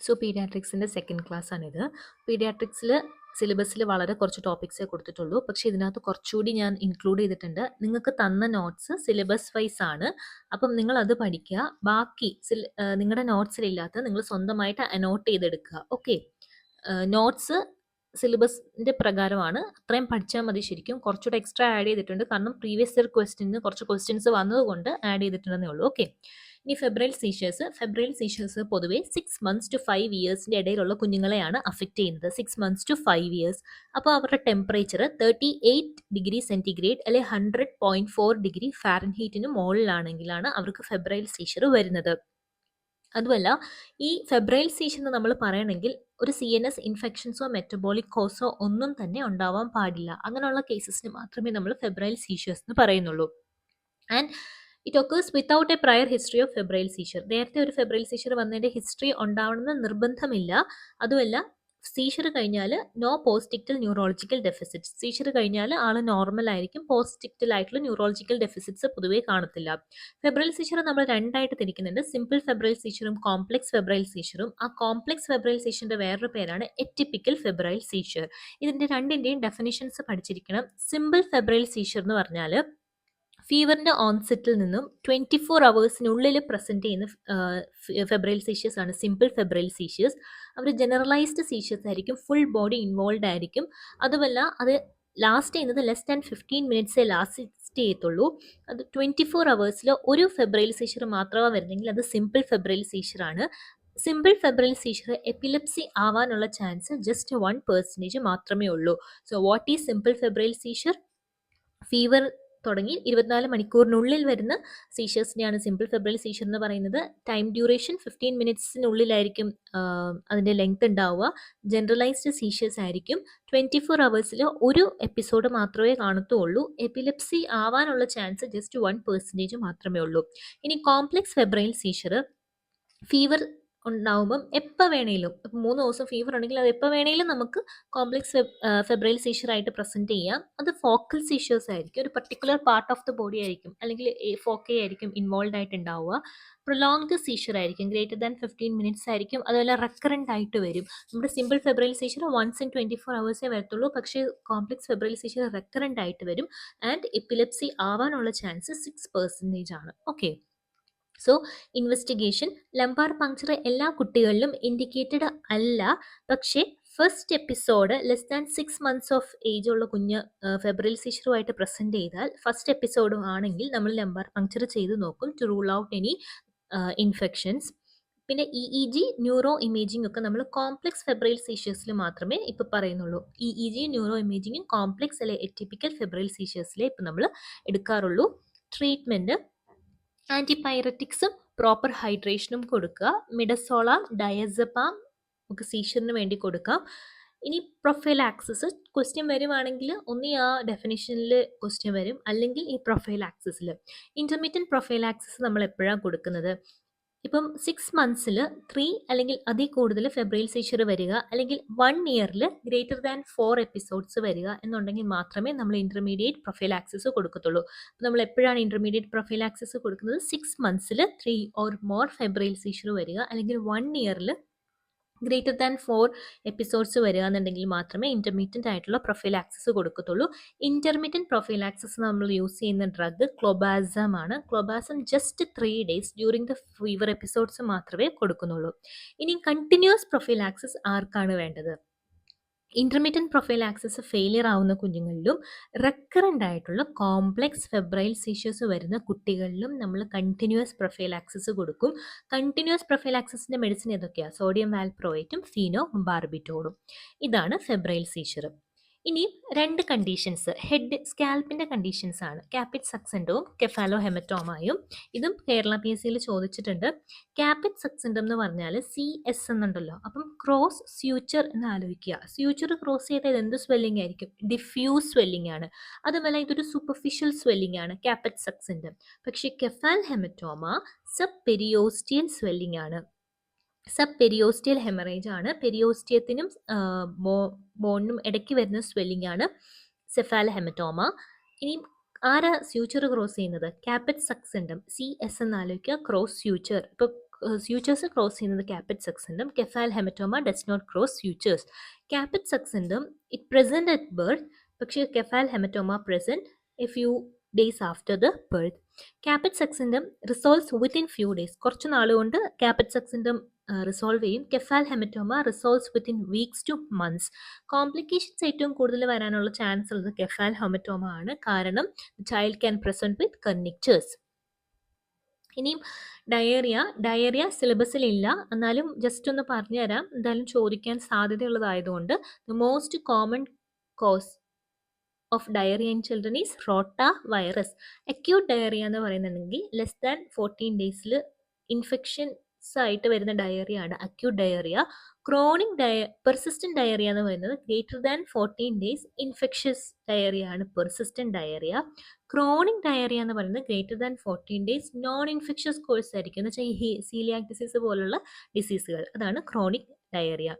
So പീഡിയാട്രിക്സിൻ്റെ second class ആണിത്. പീഡിയാട്രിക്സിൽ സിലബസിൽ വളരെ കുറച്ച് ടോപ്പിക്സേ കൊടുത്തിട്ടുള്ളൂ, പക്ഷേ ഇതിനകത്ത് കുറച്ചുകൂടി ഞാൻ ഇൻക്ലൂഡ് ചെയ്തിട്ടുണ്ട്. നിങ്ങൾക്ക് തന്ന നോട്ട്സ് സിലബസ് വൈസ് ആണ്, അപ്പം നിങ്ങൾ അത് പഠിക്കുക. ബാക്കി നിങ്ങളുടെ നോട്ട്സിലില്ലാത്ത നിങ്ങൾ സ്വന്തമായിട്ട് അനോട്ട് ചെയ്തെടുക്കുക. ഓക്കെ, നോട്ട്സ് സിലബസിൻ്റെ പ്രകാരമാണ്, അത്രയും പഠിച്ചാൽ മതി. ശരിക്കും കുറച്ചുകൂടെ എക്സ്ട്രാ ആഡ് ചെയ്തിട്ടുണ്ട്, കാരണം പ്രീവിയസ് ഇയർ ക്വസ്റ്റ്യന് കുറച്ച് ക്വസ്റ്റ്യൻസ് വന്നതുകൊണ്ട് ആഡ് ചെയ്തിട്ടുണ്ടെന്നേ ഉള്ളൂ. ഓക്കെ, ഇനി ഫെബ്രൈൽ സീഷേഴ്സ് പൊതുവെ 6 months to 5 yearsന്റെ ഇടയിലുള്ള കുഞ്ഞുങ്ങളെയാണ് അഫക്റ്റ് ചെയ്യുന്നത്. 6 months to 5 years. അപ്പോൾ അവരുടെ ടെമ്പറേച്ചർ 38°C അല്ലെങ്കിൽ 100.4°F മുകളിലാണെങ്കിലാണ് അവർക്ക് ഫെബ്രൈൽ സീഷർ വരുന്നത്. അതുമല്ല, ഈ ഫെബ്രൈൽ സീഷർ എന്ന് നമ്മൾ പറയണമെങ്കിൽ ഒരു CNS ഇൻഫെക്ഷൻസോ മെറ്റബോളിക് കോസോ ഒന്നും തന്നെ ഉണ്ടാവാൻ പാടില്ല. അങ്ങനെയുള്ള കേസസിന് മാത്രമേ നമ്മൾ ഫെബ്രൈൽ സീഷേഴ്സ് എന്ന് പറയുന്നുള്ളൂ. And it occurs without a prior history of febrile seizure. നേരത്തെ ഒരു ഫെബ്രൈൽ സീഷർ വന്നതിൻ്റെ ഹിസ്റ്ററി ഉണ്ടാവണമെന്ന് നിർബന്ധമില്ല. അതുമല്ല, സീഷർ കഴിഞ്ഞാൽ നോ പോസ്റ്റിക്റ്റൽ ന്യൂറോളജിക്കൽ ഡെഫിസിറ്റ്സ്. സീഷർ കഴിഞ്ഞാൽ ആൾ നോർമൽ ആയിരിക്കും. പോസ്റ്റിക്റ്റൽ ആയിട്ടുള്ള ന്യൂറോളജിക്കൽ ഡെഫിസിറ്റ്സ് പൊതുവേ കാണത്തില്ല. ഫെബ്രൈൽ സീഷർ നമ്മൾ രണ്ടായിട്ട് തിരിക്കുന്നുണ്ട്, സിമ്പിൾ ഫെബ്രൈൽ സീഷറും കോംപ്ലെക്സ് ഫെബ്രൈൽ സീഷറും. ആ കോംപ്ലെക്സ് ഫെബ്രൈൽ സീഷറിന്റെ വേറൊരു പേരാണ് എറ്റിപ്പിക്കൽ ഫെബ്രൈൽ സീഷർ. ഇതിന്റെ രണ്ടിന്റെയും ഡെഫിനിഷൻസ് പഠിച്ചിരിക്കണം. സിമ്പിൾ ഫെബ്രൈൽ സീഷർ എന്ന് പറഞ്ഞാൽ ഫീവറിൻ്റെ ഓൺസെറ്റിൽ നിന്നും 24 hours പ്രസൻറ്റ് ചെയ്യുന്ന ഫെബ്രൈൽ സീഷേഴ്സ് ആണ് സിമ്പിൾ ഫെബ്രൈൽ സീഷേഴ്സ്. അവർ ജനറലൈസ്ഡ് സീഷേഴ്സ് ആയിരിക്കും, ഫുൾ ബോഡി ഇൻവോൾവ് ആയിരിക്കും. അതുമല്ല, അത് ലാസ്റ്റ് ചെയ്യുന്നത് ലെസ് ദാൻ 15 minutes ലാസ്റ്റ് ചെയ്യത്തുള്ളൂ. അത് 24 hours ഒരു ഫെബ്രൈൽ സീഷർ മാത്രമാണ് വരുന്നെങ്കിൽ അത് സിമ്പിൾ ഫെബ്രൈൽ സീഷറാണ്. സിമ്പിൾ ഫെബ്രൈൽ സീഷർ എപ്പിലെപ്സി ആവാനുള്ള ചാൻസ് ജസ്റ്റ് 1% മാത്രമേ ഉള്ളൂ. So what is simple febrile seizure? Fever തുടങ്ങി 24 മണിക്കൂറിനുള്ളിൽ വരുന്ന സീഷേഴ്സിനെയാണ് സിമ്പിൾ ഫെബ്രൈൽ സീഷർ എന്ന് പറയുന്നത്. ടൈം ഡ്യൂറേഷൻ 15 minutesനുള്ളിലായിരിക്കും അതിൻ്റെ ലെങ്ത് ഉണ്ടാവുക. ജനറലൈസ്ഡ് സീഷേഴ്സ് ആയിരിക്കും. 24 hours ഒരു എപ്പിസോഡ് മാത്രമേ കാണത്തുള്ളൂ. എപ്പിലെപ്സി ആവാനുള്ള ചാൻസ് ജസ്റ്റ് 1% മാത്രമേ ഉള്ളൂ. ഇനി കോംപ്ലെക്സ് ഫെബ്രൈൽ സീഷർ, ഫീവർ ഉണ്ടാവുമ്പം എപ്പോൾ വേണേലും, ഇപ്പം 3 ദിവസം ഫീവർ ഉണ്ടെങ്കിൽ അത് എപ്പോൾ വേണേലും നമുക്ക് കോംപ്ലെക്സ് ഫെബ്രൈൽ സീഷറായിട്ട് പ്രസൻറ്റ് ചെയ്യാം. അത് ഫോക്കൽ സീഷേഴ്സ് ആയിരിക്കും, ഒരു particular part of the body ആയിരിക്കും, അല്ലെങ്കിൽ ഫോക്കേ ആയിരിക്കും ഇൻവോൾവ് ആയിട്ട് ഉണ്ടാവുക. പ്രൊലോങ്ഡ് സീഷർ ആയിരിക്കും, ഗ്രേറ്റർ ദാൻ 15 minutes ആയിരിക്കും. അതുപോലെ റെക്കറൻ്റ് ആയിട്ട് വരും. നമ്മുടെ simple febrile seizure once in 24 hours വരത്തുള്ളൂ, പക്ഷേ കോംപ്ലെക്സ് ഫെബ്രൈൽ സീഷർ റെക്കറൻ്റ് ആയിട്ട് വരും. ആൻഡ് എപ്പിലെപ്സി ആവാനുള്ള ചാൻസ് 6% ആണ്. Okay, so investigation, lumbar puncture എല്ലാ കുട്ടികളിലും ഇൻഡിക്കേറ്റഡ് അല്ല. പക്ഷേ first episode less than 6 months of age ഉള്ള കുഞ്ഞ് ഫെബ്രൈൽ സീഷറുമായിട്ട് പ്രസൻറ്റ് ചെയ്താൽ, ഫസ്റ്റ് എപ്പിസോഡ് ആണെങ്കിൽ നമ്മൾ ലംബാർ പങ്ക്ചർ ചെയ്ത് നോക്കും to rule out any infections. പിന്നെ EEG, ന്യൂറോ ഇമേജിംഗ് ഒക്കെ നമ്മൾ കോംപ്ലെക്സ് ഫെബ്രൈൽ സീഷേഴ്സിൽ മാത്രമേ ഇപ്പോൾ പറയുന്നുള്ളൂ. EEG, ന്യൂറോ ഇമേജിങ്ങും കോംപ്ലെക്സ് അല്ലെ എറ്റിപ്പിക്കൽ ഫെബ്രൈൽ സീഷേഴ്സിലെ ഇപ്പോൾ നമ്മൾ എടുക്കാറുള്ളൂ. ട്രീറ്റ്മെൻറ്റ്, ആൻറ്റിപൈററ്റിക്സും പ്രോപ്പർ ഹൈഡ്രേഷനും കൊടുക്കുക. മിഡസോളാം, ഡയസപാം നമുക്ക് സീഷറിന് വേണ്ടി കൊടുക്കാം. ഇനി പ്രൊഫൈലാക്സിസ് ക്വസ്റ്റ്യൻ വരുവാണെങ്കിൽ ഒന്നി ആ ഡെഫിനിഷനിൽ ക്വസ്റ്റ്യൻ വരും, അല്ലെങ്കിൽ ഈ പ്രൊഫൈലാക്സിസിൽ. ഇൻ്റർമീഡിയറ്റ് പ്രൊഫൈലാക്സിസ് നമ്മൾ എപ്പോഴാണ് കൊടുക്കുന്നത്? ഇപ്പം 6 months 3 അല്ലെങ്കിൽ അതിൽ കൂടുതൽ ഫെബ്രൈൽ സീഷർ വരിക, അല്ലെങ്കിൽ 1 year ഗ്രേറ്റർ ദാൻ 4 episodes വരിക എന്നുണ്ടെങ്കിൽ മാത്രമേ നമ്മൾ ഇൻ്റർമീഡിയറ്റ് പ്രൊഫൈലാക്സിസ് കൊടുക്കത്തുള്ളൂ. നമ്മൾ എപ്പോഴാണ് ഇൻ്റർമീഡിയറ്റ് പ്രൊഫൈലാക്സിസ് കൊടുക്കുന്നത്? 6 months 3 or more febrile seizure വരിക, അല്ലെങ്കിൽ 1 year ഗ്രേറ്റർ ദാൻ 4 episodes വരിക എന്നുണ്ടെങ്കിൽ മാത്രമേ ഇൻ്റർമീഡിയറ്റ് ആയിട്ടുള്ള പ്രൊഫൈലാക്സിസ് കൊടുക്കത്തുള്ളൂ. ഇൻ്റർമീഡിയറ്റ് പ്രൊഫൈലാക്സിസ് നമ്മൾ യൂസ് ചെയ്യുന്ന ഡ്രഗ് ക്ലോബാസം ആണ്. Clobazam just 3 days during the fever episodes മാത്രമേ കൊടുക്കുന്നുള്ളൂ. ഇനി കണ്ടിന്യൂസ് പ്രൊഫൈലാക്സിസ് ആർക്കാണ് വേണ്ടത്? ഇൻ്റർമീഡിയറ്റ് പ്രൊഫൈലാക്സിസ് ഫെയിലിയർ ആവുന്ന കുഞ്ഞുങ്ങളിലും റെക്കറൻ്റ് ആയിട്ടുള്ള കോംപ്ലെക്സ് ഫെബ്രൈൽ സീഷേഴ്സ് വരുന്ന കുട്ടികളിലും നമ്മൾ കണ്ടിന്യൂസ് പ്രൊഫൈലാക്സിസ് കൊടുക്കും. കണ്ടിന്യൂസ് പ്രൊഫൈലാക്സിസിൻ്റെ മെഡിസിൻ ഏതൊക്കെയാണ്? സോഡിയം വാൽപ്രോയേറ്റും ഫീനോ ബാർബിറ്റോളും. ഇതാണ് ഫെബ്രൈൽ സീഷർ. ഇനി 2 കണ്ടീഷൻസ്, ഹെഡ് സ്കാൽപ്പിൻ്റെ കണ്ടീഷൻസ് ആണ്, കാപ്പിറ്റ് സക്സെൻഡവും കെഫാലോ ഹെമറ്റോമയും. ഇതും കേരള PSCയിൽ ചോദിച്ചിട്ടുണ്ട്. കാപ്പിറ്റ് സക്സെൻഡം എന്ന് പറഞ്ഞാൽ CS എന്നുണ്ടല്ലോ, അപ്പം ക്രോസ് സ്യൂച്ചർ എന്ന് ആലോചിക്കുക. സ്യൂച്ചർ ക്രോസ് ചെയ്താൽ എന്ത് സ്വെല്ലിംഗ് ആയിരിക്കും? ഡിഫ്യൂസ് സ്വെല്ലിംഗ് ആണ്. അതുമല്ല, ഇതൊരു സൂപ്പർഫിഷ്യൽ സ്വെല്ലിംഗ് ആണ് കാപ്പിറ്റ് സക്സെൻഡം. പക്ഷേ കെഫാൽ ഹെമറ്റോമ സബ് പെരിയോസ്റ്റിയൽ സ്വെല്ലിംഗ് ആണ്. സബ് പെരിയോസ്റ്റിയൽ ഹെമറേജ് ആണ്. പെരിയോസ്റ്റിയത്തിനും ബോണിനും ഇടയ്ക്ക് വരുന്ന സ്വെല്ലിംഗ് ആണ് സെഫാല ഹെമറ്റോമ. ഇനി ആരാ സ്യൂച്ചർ ക്രോസ് ചെയ്യുന്നത്? കാപ്പിറ്റ് സക്സെൻഡം, CS എന്ന് ആലോചിക്കുക, ക്രോസ് സ്യൂച്ചർ. ഇപ്പോൾ സ്യൂച്ചേഴ്സ് ക്രോസ് ചെയ്യുന്നത് caput succendum. Cephal hematoma does not cross sutures. Caput succendum it present at birth, പക്ഷേ cephal hematoma present a few days after the birth. Caput succendum resolves within few days. കുറച്ച് നാളുകൊണ്ട് caput succendum resolve ചെയ്യും. Cephalhaematoma resolves within weeks to months. Complications ഏറ്റവും കൂടുതൽ വരാനുള്ള chance ഉള്ളത് cephalhaematoma ആണ്. കാരണം child can present with kernicterus. ഇനിയും diarrhoea സിലബസിൽ ഇല്ല, എന്നാലും ജസ്റ്റ് ഒന്ന് പറഞ്ഞുതരാം, എന്തായാലും ചോദിക്കാൻ സാധ്യതയുള്ളതായതുകൊണ്ട്. The most common cause of diarrhoea in children is rota virus. Acute diarrhoea എന്ന് പറയുന്നുണ്ടെങ്കിൽ ലെസ് ദാൻ 14 ഡേയ്സിൽ ഇൻഫെക്ഷൻസ് ആയിട്ട് വരുന്ന ഡയറിയ ആണ് acute diarrhoea. Chronic persistent diarrhoea എന്ന് പറയുന്നത് greater than 14 days infectious diarrhoea ആണ് പെർസിസ്റ്റന്റ് ഡയറിയ. ക്രോണിക് ഡയറിയ എന്ന് പറയുന്നത് greater than 14 days non infectious course ആയിരിക്കും. എന്ന് വെച്ചാൽ ഈ സീലിയാക് ഡിസീസ് പോലുള്ള ഡിസീസുകൾ, അതാണ് ക്രോണിക് ഡയറിയ.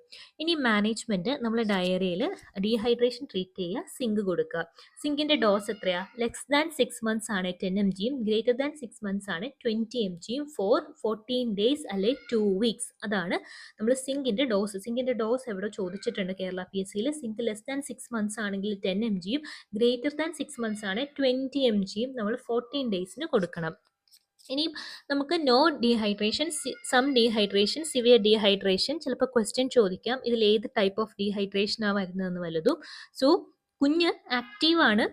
ഇനി മാനേജ്മെന്റ്, നമ്മൾ ഡയറിയയിൽ ഡീഹൈഡ്രേഷൻ ട്രീറ്റ് ചെയ്യുക, സിങ്ക് കൊടുക്കുക. സിങ്കിന്റെ ഡോസ് എത്രയാ? ലെസ് ദാൻ 6 മന്ത്സ് ആണ് 10 mg, ഗ്രേറ്റർ ദാൻ 6 മന്ത്സ് ആണ് 20 mg ഫോർ 14 ഡേയ്സ് അല്ലെ 2 വീക്സ്. അതാണ് നമ്മൾ സിങ്കിന്റെ ഡോസ്. സിങ്കിന്റെ ഡോസ് എവിടെ ചോദിച്ചിട്ടുണ്ട് കേരള PSCയിൽ. സിങ്ക് ലെസ് ദാൻ 6 മന്ത്സ് ആണെങ്കിൽ 10 mg, ഗ്രേറ്റർ ദാൻ 6 മന്ത്സ് ആണ് 20 mg നമ്മൾ 14 ഡേയ്സിന് കൊടുക്കണം. ഇനിയും നമുക്ക് no dehydration, some dehydration, severe dehydration, ചിലപ്പോൾ ക്വസ്റ്റ്യൻ ചോദിക്കാം ഇതിൽ ഏത് ടൈപ്പ് ഓഫ് ഡീഹൈഡ്രേഷനാണ് വരുന്നതെന്ന് വല്ലതും. സോ കുഞ്ഞ് ആക്റ്റീവാണ്,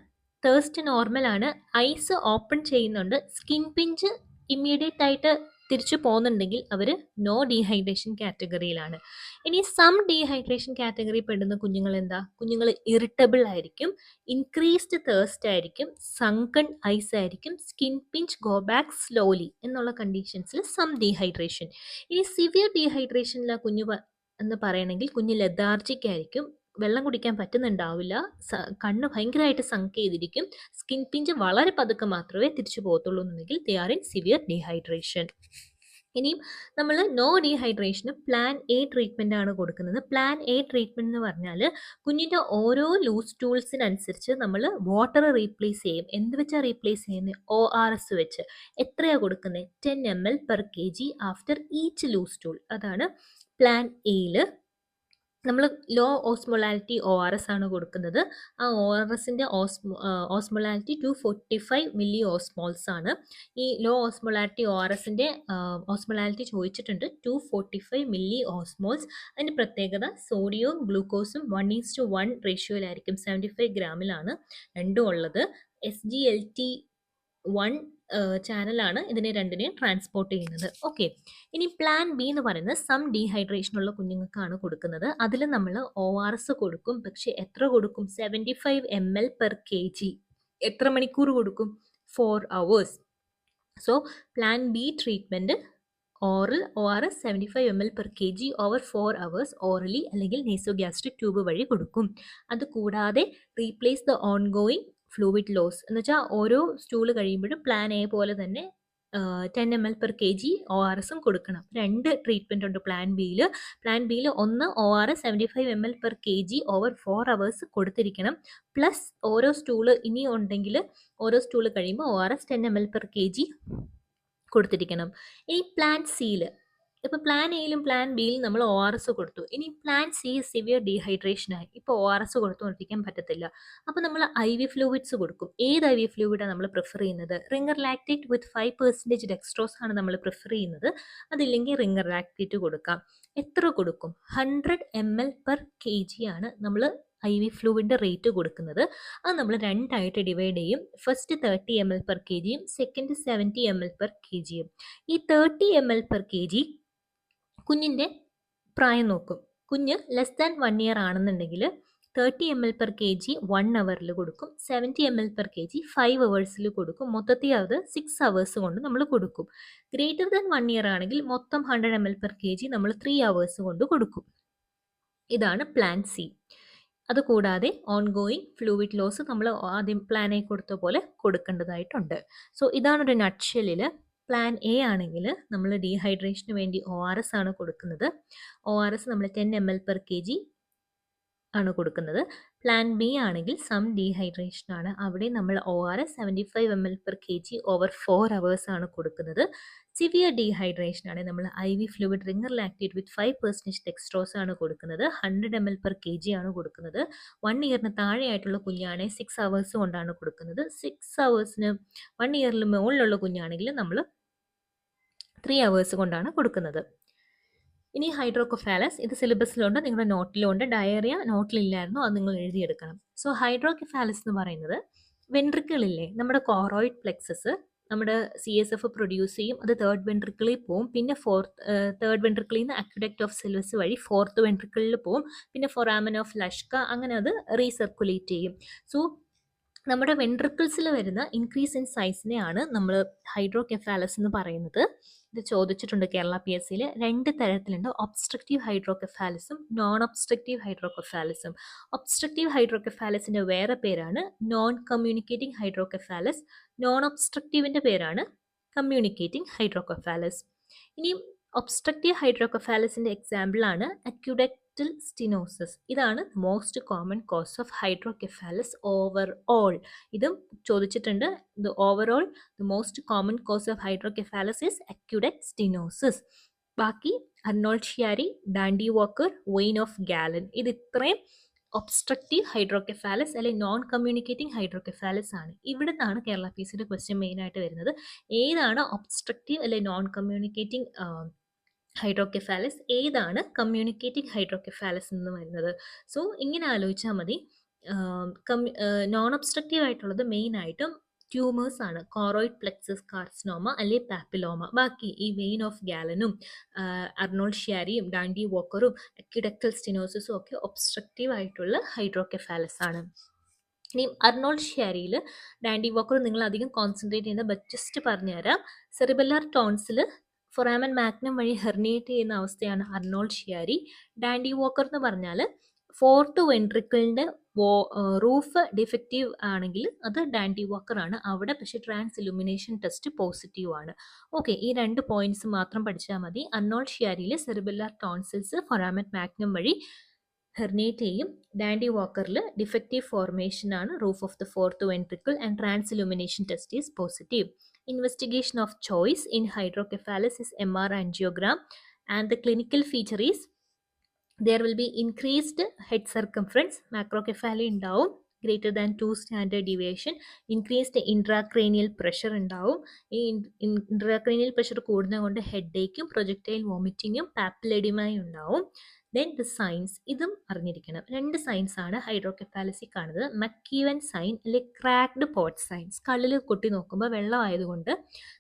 തേഴ്സ്റ്റ് നോർമൽ ആണ്, ഐസ് ഓപ്പൺ ചെയ്യുന്നുണ്ട്, സ്കിൻ പിഞ്ച് ഇമ്മീഡിയറ്റ് ആയിട്ട് തിരിച്ചു പോകുന്നുണ്ടെങ്കിൽ അവർ നോ ഡീഹൈഡ്രേഷൻ കാറ്റഗറിയിലാണ്. ഇനി സം ഡീഹൈഡ്രേഷൻ കാറ്റഗറി പെടുന്ന കുഞ്ഞുങ്ങൾ എന്താ? കുഞ്ഞുങ്ങൾ ഇറിറ്റബിൾ ആയിരിക്കും, ഇൻക്രീസ്ഡ് തേഴ്സ്റ്റ് ആയിരിക്കും, സങ്കൺ ഐസ് ആയിരിക്കും, skin pinch go back slowly എന്നുള്ള കണ്ടീഷൻസിൽ സം ഡീഹൈഡ്രേഷൻ. ഇനി സിവിയർ ഡീഹൈഡ്രേഷനിലെ കുഞ്ഞു എന്ന് പറയണമെങ്കിൽ കുഞ്ഞ് ലെഥാർജിക് ആയിരിക്കും, വെള്ളം കുടിക്കാൻ പറ്റുന്നുണ്ടാവില്ല, കണ്ണ് ഭയങ്കരമായിട്ട് സങ്ക് ചെയ്തിരിക്കും, സ്കിൻ പിഞ്ച് വളരെ പതുക്കെ മാത്രമേ തിരിച്ചു പോകത്തുള്ളൂ എന്നുണ്ടെങ്കിൽ they are in severe dehydration. ഇനിയും നമ്മൾ നോ ഡീഹൈഡ്രേഷന് പ്ലാൻ എ ട്രീറ്റ്മെൻ്റ് ആണ് കൊടുക്കുന്നത്. പ്ലാൻ എ ട്രീറ്റ്മെൻറ്റ് എന്ന് പറഞ്ഞാൽ കുഞ്ഞിൻ്റെ ഓരോ ലൂസ് ടൂൾസിനനുസരിച്ച് നമ്മൾ വാട്ടർ റീപ്ലേസ് ചെയ്യും. എന്ത് വെച്ചാൽ റീപ്ലേസ് ചെയ്യുന്നത്? ORS വെച്ച്. എത്രയാണ് കൊടുക്കുന്നത്? 10 ml/kg after each loose stool. അതാണ് പ്ലാൻ എയിൽ. നമ്മൾ ലോ ഓസ്മോളാലിറ്റി ORS ആണ് കൊടുക്കുന്നത്. ആ ORSൻ്റെ ഓസ്മോളാലിറ്റി 245 മില്ലി ഓസ്മോൾസ് ആണ്. ഈ ലോ ഓസ്മോളാലിറ്റി ORSൻ്റെ ഓസ്മോളാലിറ്റി ചോദിച്ചിട്ടുണ്ട്, 245 മില്ലി ഓസ്മോൾസ്. അതിൻ്റെ പ്രത്യേകത സോഡിയവും ഗ്ലൂക്കോസും 1:1 റേഷ്യോയിലായിരിക്കും. 75 ഗ്രാമിലാണ് രണ്ടും ഉള്ളത്. SGLT1 ചാനലാണ് ഇതിനെ രണ്ടിനെയും ട്രാൻസ്പോർട്ട് ചെയ്യുന്നത്. ഓക്കെ, ഇനി പ്ലാൻ ബി എന്ന് പറയുന്നത് സം ഡീഹൈഡ്രേഷനുള്ള കുഞ്ഞുങ്ങൾക്കാണ് കൊടുക്കുന്നത്. അതിൽ നമ്മൾ ORS കൊടുക്കും, പക്ഷെ എത്ര കൊടുക്കും? 75 ml/kg. എത്ര മണിക്കൂർ കൊടുക്കും? 4 hours. So plan B treatment oral ORS 75 ml/kg over 4 hours orally അല്ലെങ്കിൽ നേസോഗ്യാസ്ട്രിക് ട്യൂബ് വഴി കൊടുക്കും. അത് കൂടാതെ replace the ongoing fluid loss എന്ന് വെച്ചാൽ ഓരോ സ്റ്റൂള് കഴിയുമ്പോഴും പ്ലാൻ എ പോലെ തന്നെ 10 ml/kg ORSും കൊടുക്കണം. 2 ട്രീറ്റ്മെൻ്റ് ഉണ്ട് പ്ലാൻ ബിയിൽ. പ്ലാൻ ബിയിൽ ഒന്ന് ORS 75 ml/kg ഓവർ 4 hours കൊടുത്തിരിക്കണം, പ്ലസ് ഓരോ സ്റ്റൂള് ഇനിയും ഉണ്ടെങ്കിൽ ഓരോ സ്റ്റൂള് കഴിയുമ്പോൾ ORS 10 ml/kg കൊടുത്തിരിക്കണം. ഇനി പ്ലാൻ സിയിൽ, ഇപ്പോൾ പ്ലാൻ എയിലും പ്ലാൻ ബിയിലും നമ്മൾ ORS കൊടുത്തു. ഇനി പ്ലാൻ സി സിവിയർ ഡീഹൈഡ്രേഷനായി, ഇപ്പോൾ ORS കൊടുത്തുകൊണ്ടിരിക്കാൻ പറ്റത്തില്ല. അപ്പോൾ നമ്മൾ IV ഫ്ലൂയിഡ്സ് കൊടുക്കും. ഏത് IV ഫ്ലൂയിഡാണ് നമ്മൾ പ്രിഫർ ചെയ്യുന്നത്? റിംഗർ ലാക്ടേറ്റ് വിത്ത് 5% ഡെക്സ്ട്രോസ് ആണ് നമ്മൾ പ്രിഫർ ചെയ്യുന്നത്. അതില്ലെങ്കിൽ റിംഗർ ലാക്ടേറ്റ് കൊടുക്കാം. എത്ര കൊടുക്കും? 100 ml/kg ആണ് നമ്മൾ IV ഫ്ലൂയിഡിൻ്റെ റേറ്റ് കൊടുക്കുന്നത്. അത് നമ്മൾ 2ആയിട്ട് ഡിവൈഡ് ചെയ്യും. First 30 ml/kg second 70 ml/kg. ഈ 30 ml/kg കുഞ്ഞിൻ്റെ പ്രായം നോക്കും. കുഞ്ഞ് ലെസ് ദാൻ 1 year ആണെന്നുണ്ടെങ്കിൽ 30 ml/kg 1 hourൽ കൊടുക്കും, 70 ml/kg 5 hours കൊടുക്കും. മൊത്തത്തിൽ അത് 6 hours കൊണ്ട് നമ്മൾ കൊടുക്കും. ഗ്രേറ്റർ ദാൻ 1 year ആണെങ്കിൽ മൊത്തം 100 ml/kg നമ്മൾ 3 hours കൊണ്ട് കൊടുക്കും. ഇതാണ് പ്ലാൻ സി. അതുകൂടാതെ ഓൺഗോയിങ് ഫ്ലൂയിഡ് ലോസ് നമ്മൾ ആദ്യം പ്ലാൻ എ കൊടുത്ത പോലെ കൊടുക്കേണ്ടതായിട്ടുണ്ട്. സോ ഇതാണൊരു നട്ട്ഷെല്ലിൽ. പ്ലാൻ എ ആണെങ്കിൽ നമ്മൾ ഡീഹൈഡ്രേഷന് വേണ്ടി ORS ആണ് കൊടുക്കുന്നത്. ORS നമ്മൾ 10 ml/kg ആണ് കൊടുക്കുന്നത്. പ്ലാൻ ബി ആണെങ്കിൽ സം ഡീഹൈഡ്രേഷൻ ആണ്. അവിടെ നമ്മൾ ORS 75 ml/kg ഓവർ 4 hours ആണ് കൊടുക്കുന്നത്. സിവിയർ ഡീഹൈഡ്രേഷൻ ആണ് നമ്മൾ IV ഫ്ലൂയിഡ് റിംഗർ ലാക്റ്റേറ്റ് വിത്ത് 5% ഡെക്സ്ട്രോസ് ആണ് കൊടുക്കുന്നത്. 100 ml/kg ആണ് കൊടുക്കുന്നത്. 1 ഇയറിന് താഴെയായിട്ടുള്ള കുഞ്ഞാണെങ്കിൽ 6 hours കൊണ്ടാണ് കൊടുക്കുന്നത്. 6 ഹവേഴ്സിന് 1 ഇയറിൽ മുകളിലുള്ള കുഞ്ഞാണെങ്കിൽ നമ്മൾ 3 hours കൊണ്ടാണ് കൊടുക്കുന്നത്. ഇനി ഹൈഡ്രോകെഫാലസ്, ഇത് സിലബസിലുണ്ട്, നിങ്ങളുടെ നോട്ടിലുണ്ട്. ഡയറിയ നോട്ടിലില്ലായിരുന്നു, അത് നിങ്ങൾ എഴുതിയെടുക്കണം. സോ ഹൈഡ്രോകെഫാലസ് എന്ന് പറയുന്നത് വെൻട്രിക്കിളില്ലേ, നമ്മുടെ കോറോയിഡ് പ്ലെക്സസ് നമ്മുടെ CSF പ്രൊഡ്യൂസ് ചെയ്യും, അത് തേർഡ് വെൻട്രിക്കിളിൽ പോവും, പിന്നെ തേർഡ് വെൻട്രിക്കിളിൽ നിന്ന് അക്യുഡക്റ്റ് ഓഫ് സെൽവസ് വഴി ഫോർത്ത് വെൻട്രിക്കിളിൽ പോവും, പിന്നെ ഫൊറാമൻ ഓഫ് ലഷ്ക, അങ്ങനെ അത് റീസർക്കുലേറ്റ് ചെയ്യും. സോ നമ്മുടെ വെൻട്രിക്കിൾസിൽ വരുന്ന ഇൻക്രീസ് ഇൻ സൈസിനെയാണ് നമ്മൾ ഹൈഡ്രോകെഫാലസ് എന്ന് പറയുന്നത്. ഇത് ചോദിച്ചിട്ടുണ്ട് കേരള PSCയിൽ. 2 തരത്തിലുണ്ട്, ഒബ്സ്ട്രക്റ്റീവ് ഹൈഡ്രോകെഫാലസും നോൺ ഒബ്സ്ട്രക്റ്റീവ് ഹൈഡ്രോകെഫാലസും. ഒബ്സ്ട്രക്റ്റീവ് ഹൈഡ്രോകെഫാലസിന്റെ വേറെ പേരാണ് നോൺ കമ്മ്യൂണിക്കേറ്റിംഗ് ഹൈഡ്രോകെഫാലസ്, നോൺ ഒബ്സ്ട്രക്റ്റീവിന്റെ പേരാണ് കമ്മ്യൂണിക്കേറ്റിംഗ് ഹൈഡ്രോകെഫാലസ്. ഇനി ഒബ്സ്ട്രക്റ്റീവ് ഹൈഡ്രോകെഫാലസിന്റെ എക്സാമ്പിൾ ആണ് അക്യുഡക്റ്റൽ സ്റ്റെനോസിസ്. ഇതാണ് most common cause of hydrocephalus over all. ഇതും ചോദിച്ചിട്ടുണ്ട്. The overall the most common cause of hydrocephalus is aqueduct stenosis. ബാക്കി Arnold Chiari, Dandy Walker, vein of Galen, ഇത് ഇത്രയും ഒബ്സ്ട്രക്റ്റീവ് ഹൈഡ്രോകെഫാലസ് അല്ലെങ്കിൽ നോൺ കമ്മ്യൂണിക്കേറ്റിംഗ് ഹൈഡ്രോകെഫാലസ് ആണ്. ഇവിടെ നിന്നാണ് കേരള PSCയുടെ ക്വസ്റ്റ്യൻ മെയിൻ ആയിട്ട് വരുന്നത്. ഏതാണ് ഒബ്സ്ട്രക്റ്റീവ് അല്ലെങ്കിൽ നോൺ കമ്മ്യൂണിക്കേറ്റിംഗ് ഹൈഡ്രോകെഫാലസ്, ഏതാണ് കമ്മ്യൂണിക്കേറ്റിംഗ് ഹൈഡ്രോകെഫാലസ് എന്ന് വരുന്നത്. സോ ഇങ്ങനെ ആലോചിച്ചാൽ മതി. നോൺ ഒബ്സ്ട്രക്റ്റീവ് ആയിട്ടുള്ളത് മെയിൻ ആയിട്ടും ട്യൂമേഴ്സ് ആണ്, കോറോയിഡ് പ്ലെക്സസ് കാർസിനോമ അല്ലെങ്കിൽ പാപ്പിലോമ. ബാക്കി ഈ വെയിൻ ഓഫ് ഗാലനും അർണോൾഡ്-ഷിയാരിയും ഡാൻഡി വാക്കറും അക്യുഡക്റ്റൽ സ്റ്റെനോസിസും ഒക്കെ ഒബ്സ്ട്രക്റ്റീവ് ആയിട്ടുള്ള ഹൈഡ്രോകെഫാലസ് ആണ്. ഇനി അർണോൾഡ്-ഷിയാരിയിൽ ഡാൻഡി വാക്കർ നിങ്ങൾ അധികം കോൺസെൻട്രേറ്റ് ചെയ്യുന്ന ജസ്റ്റ് പറഞ്ഞുതരാം. സെറിബെല്ലാർ ടോൺസിൽ ഫൊറാമൻ മാഗ്നം വഴി ഹെർണിയേറ്റ് ചെയ്യുന്ന അവസ്ഥയാണ് അർണോൾഡ്-ഷിയാരി. ഡാൻഡി വാക്കർ എന്ന് പറഞ്ഞാൽ ഫോർത്ത് വെൻട്രിക്കിളിൻ്റെ റൂഫ് ഡിഫക്റ്റീവ് ആണെങ്കിൽ അത് ഡാൻഡി വാക്കർ ആണ്. അവിടെ പക്ഷേ ട്രാൻസ് ഇലുമിനേഷൻ ടെസ്റ്റ് പോസിറ്റീവ് ആണ്. ഓക്കെ, ഈ 2 പോയിന്റ്സ് മാത്രം പഠിച്ചാൽ മതി. അർണോൾഡ്-ഷിയാരിയിൽ സെറിബെല്ലാർ ടോൺസിൽസ് ഫൊറാമൻ മാഗ്നം വഴി ഹെർണിയേറ്റ് ചെയ്യും. ഡാൻഡി വാക്കറിൽ ഡിഫക്റ്റീവ് ഫോർമേഷൻ ആണ് roof of the fourth ventricle and transillumination test is positive. Investigation of choice in hydrocephalus is MR angiogram, and the clinical feature is there will be increased head circumference, macrocephaly ഉണ്ടാവും, greater than 2 standard deviation, increased intracranial pressure ഉണ്ടാവും. ഈ intracranial pressure കൂടുന്നത് കൊണ്ട് ഹെഡേക്കും projectile വോമിറ്റിങ്ങും പാപ്പിലെഡിമയും ഉണ്ടാവും. Then the signs, ഇതും അറിഞ്ഞിരിക്കണം. 2 signs ആണ് ഹൈഡ്രോകെഫാലസിൽ കാണുന്നത്. മക്കീവൻ സൈൻ അല്ലെങ്കിൽ ക്രാക്ഡ് പോട്ട് സൈൻസ്. കള്ളിൽ കൊട്ടി നോക്കുമ്പോൾ വെള്ളം ആയതുകൊണ്ട്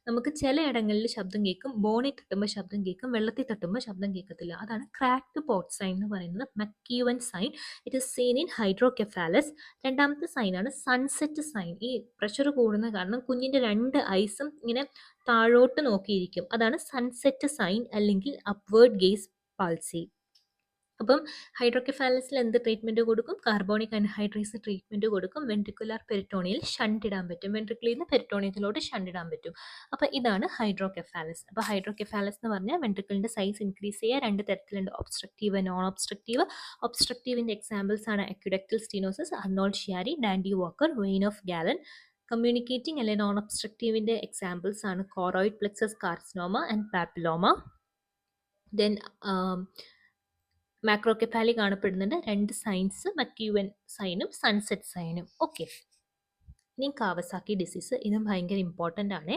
നമുക്ക് ചിലയിടങ്ങളിൽ ശബ്ദം കേൾക്കും, ബോണിൽ തട്ടുമ്പോൾ ശബ്ദം കേൾക്കും, വെള്ളത്തിൽ തട്ടുമ്പോൾ ശബ്ദം കേൾക്കത്തില്ല. അതാണ് ക്രാക്ഡ് പോട്ട് സൈൻ എന്ന് പറയുന്നത്. Macewen sign, it is seen in hydrocephalus. രണ്ടാമത്തെ സൈനാണ് സൺസെറ്റ് സൈൻ. ഈ പ്രഷർ കൂടുന്ന കാരണം കുഞ്ഞിൻ്റെ 2 ഐസും ഇങ്ങനെ താഴോട്ട് നോക്കിയിരിക്കും. അതാണ് സൺസെറ്റ് സൈൻ അല്ലെങ്കിൽ അപ്വേർഡ് ഗേസ് പാൾസി. അപ്പം ഹൈഡ്രോകെഫാലസിൽ എന്ത് ട്രീറ്റ്മെൻറ്റ് കൊടുക്കും? കാർബോണിക് അൻഹൈഡ്രേസ് ട്രീറ്റ്മെൻറ്റ് കൊടുക്കും. വെൻട്രിക്കുലാർ പെരിറ്റോണിയൽ ഷണ്ട് ഇടാൻ പറ്റും, വെൻട്രിക്കിളിൽ നിന്ന് പെരിറ്റോണിയത്തിലോട്ട് ഷണ്ട് ഇടാൻ പറ്റും. അപ്പോൾ ഇതാണ് ഹൈഡ്രോകെഫാലസ്. അപ്പോൾ ഹൈഡ്രോകെഫാലസ് എന്ന് പറഞ്ഞാൽ വെൻട്രിക്കിളിൻ്റെ സൈസ് ഇൻക്രീസ് ചെയ്യുക. 2 തരത്തിലുണ്ട്, ഒബ്സ്ട്രക്റ്റീവ്, നോൺ ഒബ്സ്ട്രക്റ്റീവ്. ഒബ്സ്ട്രക്റ്റീവിൻ്റെ എക്സാമ്പിൾസ് ആണ് aqueductal stenosis, Arnold Chiari, Dandy Walker, vein of Galen. Communicating അല്ലെങ്കിൽ നോൺ ഒബ്സ്ട്രക്റ്റീവിൻ്റെ എക്സാമ്പിൾസ് ആണ് choroid plexus carcinoma and papilloma. Then macrocephaly കാണപ്പെടുന്നുണ്ട് 2 സൈൻസ്, മക്കീവൻ സൈനും സൺസെറ്റ് സൈനും. ഓക്കെ, ഇനി കാവസാക്കി ഡിസീസ്, ഇതും ഭയങ്കര ഇമ്പോർട്ടൻ്റ് ആണ്.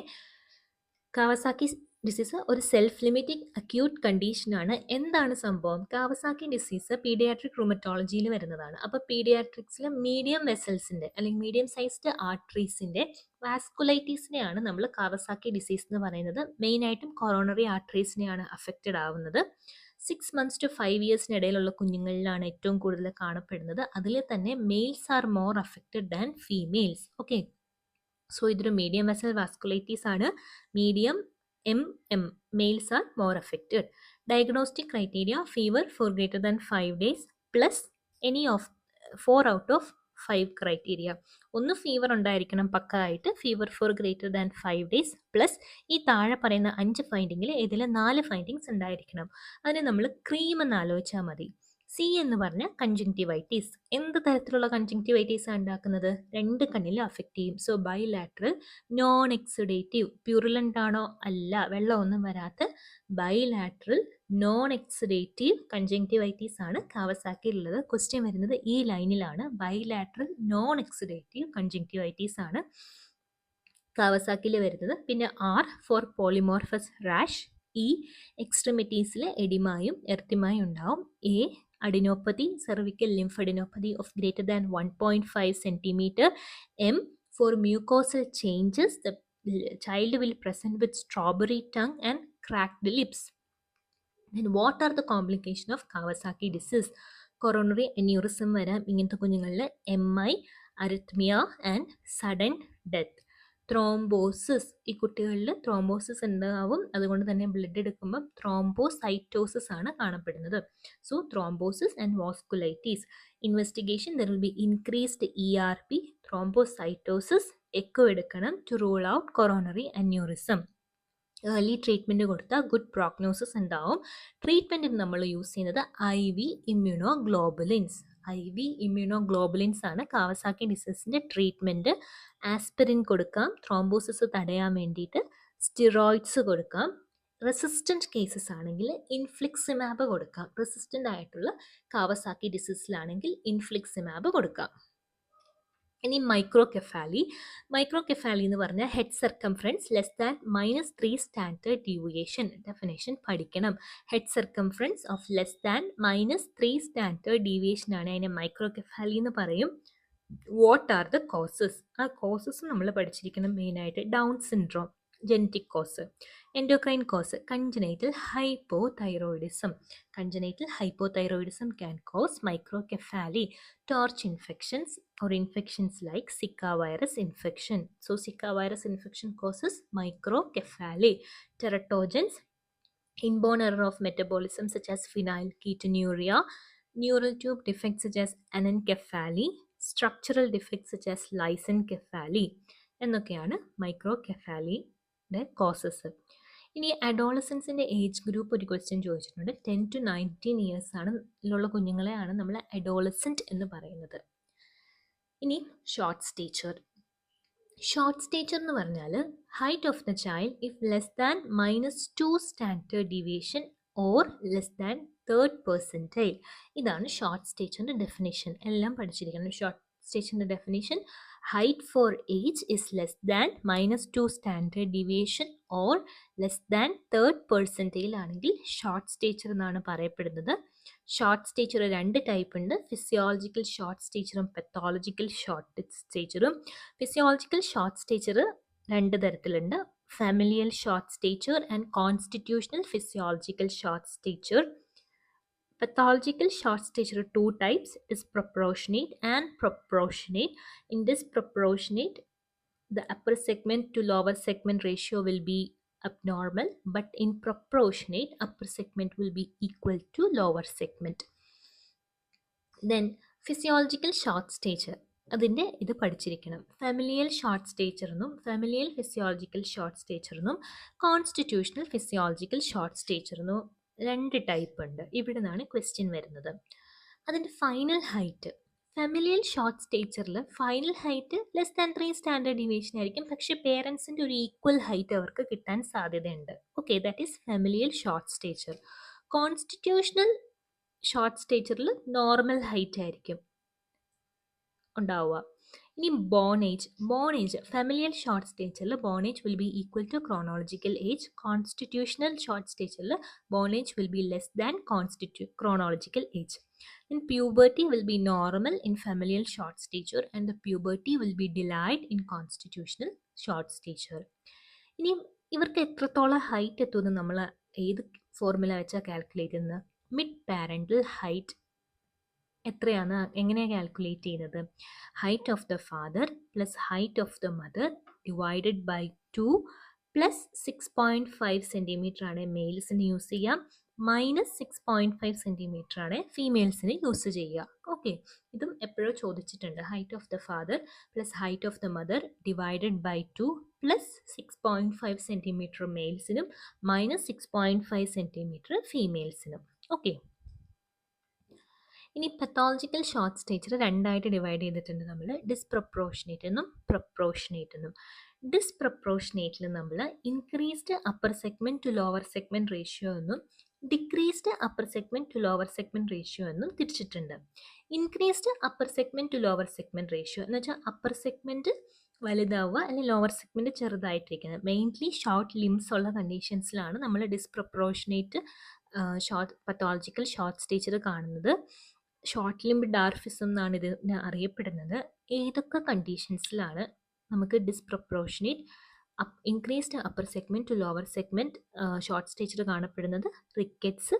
കാവസാക്കി ഡിസീസ് ഒരു സെൽഫ് ലിമിറ്റിംഗ് അക്യൂട്ട് കണ്ടീഷനാണ്. എന്താണ് സംഭവം? കാവസാക്കി ഡിസീസ് പീഡിയാട്രിക് റൂമറ്റോളജിയിൽ വരുന്നതാണ്. അപ്പോൾ പീഡിയാട്രിക്സിലെ മീഡിയം വെസൽസിൻ്റെ അല്ലെങ്കിൽ മീഡിയം സൈസ്ഡ് ആർട്ടറീസിൻ്റെ വാസ്കുലൈറ്റീസിനെയാണ് നമ്മൾ കാവസാക്കി ഡിസീസ് എന്ന് പറയുന്നത്. മെയിനായിട്ടും കൊറോണറി ആർട്ടറീസിനെയാണ് അഫക്റ്റഡ് ആവുന്നത്. 6 months to 5 yearsനിടയിലുള്ള കുഞ്ഞുങ്ങളിലാണ് ഏറ്റവും കൂടുതൽ കാണപ്പെടുന്നത്. അതിൽ തന്നെ males are more affected than females. Okay, so ഇതൊരു മീഡിയം വെസൽ വാസ്കുലൈറ്റീസ് ആണ്. Medium MM, males are more affected. Diagnostic criteria fever for greater than 5 days plus any of 4 out of 5 criteria. ഒന്ന് fever ഉണ്ടായിരിക്കണം പക്കായിട്ട്, fever for greater than 5 days plus ഈ താഴെ പറയുന്ന 5 ഫൈൻഡിങ്ങിൽ ഏതിൽ 4 findings ഉണ്ടായിരിക്കണം. അതിന് നമ്മൾ ക്രീം എന്ന് ആലോചിച്ചാൽ മതി. സി എന്ന് പറഞ്ഞ കൺജങ്ക്റ്റിവൈറ്റീസ്. എന്ത് തരത്തിലുള്ള കൺജങ്ക്റ്റിവൈറ്റീസ് ആണ് ഉണ്ടാക്കുന്നത്? രണ്ട് കണ്ണിലും അഫക്റ്റ് ചെയ്യും. So bilateral non exudative. Purulent ആണോ? അല്ല, വെള്ളമൊന്നും വരാത്ത ബൈലാറ്ററൽ നോൺ എക്സുഡേറ്റീവ് കൺജങ്ക്റ്റിവൈറ്റീസ് ആണ് കാവസാക്കിയിലുള്ളത്. ക്വസ്റ്റ്യൻ വരുന്നത് ഈ ലൈനിലാണ്. ബൈലാറ്ററൽ നോൺ എക്സുഡേറ്റീവ് കൺജങ്ക്റ്റിവൈറ്റീസ് ആണ് കാവസാക്കിയിൽ വരുന്നത്. പിന്നെ R for polymorphous rash. E എക്സ്ട്രിമിറ്റീസിൽ എഡിമായും എർത്തിമായും ഉണ്ടാവും. A adenopathy, cervical lymphadenopathy of greater than 1.5 centimeter. M for mucosal changes. The child will present with strawberry tongue and cracked lips. Then what are the complications of Kawasaki disease? Coronary aneurysm വരാം ഇങ്ങനത്തെ കുഞ്ഞുങ്ങളിൽ. MI, അരിത്മിയ and sudden death. Thrombosis, ഈ കുട്ടികളിൽ thrombosis ഉണ്ടാവും. അതുകൊണ്ട് തന്നെ blood എടുക്കുമ്പോൾ thrombocytosis ആണ് കാണപ്പെടുന്നത്. So thrombosis and vasculitis. Investigation there will be increased ERP, thrombocytosis. Echo എടുക്കണം to rule out coronary aneurysm. Early treatment കൊടുത്താൽ ഗുഡ് പ്രോഗ്നോസിസ് ഉണ്ടാവും. ട്രീറ്റ്മെൻറ്റിന് നമ്മൾ യൂസ് ചെയ്യുന്നത് IV ഇമ്മ്യൂണോഗ്ലോബുലിൻസ്. IV ഇമ്മ്യൂണോഗ്ലോബുലിൻസ് ആണ് കാവസാക്കി ഡിസീസിൻ്റെ ട്രീറ്റ്മെൻറ്റ്. ആസ്പിരിൻ കൊടുക്കാം ത്രോംബോസിസ് തടയാൻ വേണ്ടിയിട്ട്. സ്റ്റിറോയിഡ്സ് കൊടുക്കാം. റെസിസ്റ്റൻറ്റ് കേസസ് ആണെങ്കിൽ ഇൻഫ്ലിക്സിമാബ് കൊടുക്കാം. റെസിസ്റ്റൻ്റ് ആയിട്ടുള്ള കാവസാക്കി ഡിസീസിലാണെങ്കിൽ ഇൻഫ്ലിക്സിമാബ് കൊടുക്കാം. ഇനി മൈക്രോകെഫാലി. മൈക്രോകെഫാലി എന്ന് പറഞ്ഞാൽ head circumference less than -3 standard deviation. Definition പഠിക്കണം. Head circumference of less than -3 standard deviation ആണ് അതിനെ മൈക്രോകെഫാലി എന്ന് പറയും. What are the causes? ആ കോസസ് നമ്മൾ പഠിച്ചിരിക്കണം. മെയിനായിട്ട് Down syndrome, genetic cause. Endocrine cause, congenital hypothyroidism. Congenital hypothyroidism can cause microcephaly. Torch infections or infections like Zika virus infection. So Zika virus infection causes microcephaly. Teratogens, inborn error of metabolism such as Phenylketonuria. Neural tube defects such as anencephaly. Structural defects such as lysencephaly. എന്നൊക്കെയാണ് മൈക്രോകെഫാലിയുടെ causes. ഇനി അഡോളസൻസിൻ്റെ age group ഒരു question ചോദിച്ചിട്ടുണ്ട്. 10 to 19 years ഉള്ള കുഞ്ഞുങ്ങളെയാണ് നമ്മൾ adolescent എന്ന് പറയുന്നത്. ഇനി short stature. Short stature എന്ന് പറഞ്ഞാൽ height of the child if less than -2 standard deviation or less than 3rd percentile. ഇതാണ് ഷോർട്ട് സ്റ്റേച്ചറിൻ്റെ ഡെഫിനേഷൻ. എല്ലാം പഠിച്ചിരിക്കണം. ഷോർട്ട് സ്റ്റേച്ചറിൻ്റെ definition: height for age is less than -2 standard deviation or less than 3rd percentile ആണെങ്കിൽ short stature എന്നാണ് പറയപ്പെടുന്നത്. Short stature 2 type ഉണ്ട്. Physiological short സ്റ്റേച്ചറും പത്തോളജിക്കൽ ഷോർട്ട് സ്റ്റേച്ചറും. ഫിസിയോളജിക്കൽ ഷോർട്ട് സ്റ്റേച്ചർ 2 തരത്തിലുണ്ട്. Familial short stature and constitutional physiological short stature. Pathological short stature 2 types is proportionate and proportionate. In this proportionate, the upper segment to lower segment ratio will be abnormal, but in proportionate, upper segment will be equal to lower segment. Then physiological short stature. അതിൻ്റെ ഇത് പഠിച്ചിരിക്കണം. Familial short സ്റ്റേച്ചറിനും familial physiological short സ്റ്റേച്ചറിനും constitutional physiological short സ്റ്റേച്ചറിനും 2 type ഉണ്ട്. ഇവിടെ നിന്നാണ് question വരുന്നത്. അതിൻ്റെ ഫൈനൽ ഹൈറ്റ്. ഫാമിലിയൽ ഷോർട്ട് സ്റ്റേച്ചറിൽ final height less than 3 standard deviation ആയിരിക്കും. പക്ഷേ പേരൻസിൻ്റെ ഒരു ഈക്വൽ ഹൈറ്റ് അവർക്ക് കിട്ടാൻ സാധ്യതയുണ്ട്. Okay, that is familial short stature. Constitutional short സ്റ്റേച്ചറിൽ നോർമൽ ഹൈറ്റ് ആയിരിക്കും ഉണ്ടാവുക. ഇനി ബോൺ ഏജ് ഫാമിലിയൽ ഷോർട്ട് സ്റ്റേച്ചറിൽ bone age will be equal to chronological age. Constitutional short സ്റ്റേച്ചറിൽ bone age will be less than chronological age. Then puberty will be normal in familial short stature and the puberty will be delayed in constitutional short stature. ഇനി ഇവർക്ക് എത്രത്തോളം height എത്തുമെന്ന് നമ്മൾ ഏത് formula വെച്ചാൽ calculate ചെയ്യുന്നത്? Mid parental height എത്രയാണ്, എങ്ങനെയാണ് കാൽക്കുലേറ്റ് ചെയ്യുന്നത്? Height of the father plus height of the mother divided by 2 plus 6.5 centimetre ആണ് മെയിൽസിന് യൂസ് ചെയ്യാം, -6.5 സെൻറ്റിമീറ്റർ ആണ് ഫീമെയിൽസിന് യൂസ് ചെയ്യുക. ഓക്കെ, ഇതും എപ്പോഴോ ചോദിച്ചിട്ടുണ്ട്. Height of the father plus height of the mother divided by 2 plus 6.5 centimetre മെയിൽസിനും -6.5 സെൻറ്റിമീറ്റർ ഫീമെയിൽസിനും. ഓക്കെ, ഇനി പത്തോളജിക്കൽ ഷോർട്ട് സ്റ്റേച്ചർ രണ്ടായിട്ട് ഡിവൈഡ് ചെയ്തിട്ടുണ്ട് നമ്മൾ, ഡിസ്പ്രപ്പോർഷനേറ്റ് എന്നും പ്രപ്പോർഷനേറ്റ് എന്നും. ഡിസ്പ്രപ്പോർഷനേറ്റിൽ നമ്മൾ increased upper segment to lower segment ratio എന്നും decreased upper segment to lower segment ratio എന്നും തിരിച്ചിട്ടുണ്ട്. Increased upper segment to lower segment ratio എന്ന് വെച്ചാൽ അപ്പർ സെഗ്മെന്റ് വലുതാവുക അല്ലെങ്കിൽ lower segment ചെറുതായിട്ടിരിക്കുന്നത്. Mainly short limbs ഉള്ള കണ്ടീഷൻസിലാണ് നമ്മൾ ഡിസ്പ്രപ്പോർഷനേറ്റ് പത്തോളജിക്കൽ ഷോർട്ട് സ്റ്റേച്ചർ കാണുന്നത്. ഷോർട്ട് ലിംബ് ഡാർഫിസം എന്നാണ് ഇതിനെ അറിയപ്പെടുന്നത്. ഏതൊക്കെ കണ്ടീഷൻസിലാണ് നമുക്ക് disproportionate increased upper segment to lower segment short stature കാണപ്പെടുന്നത്? Rickets,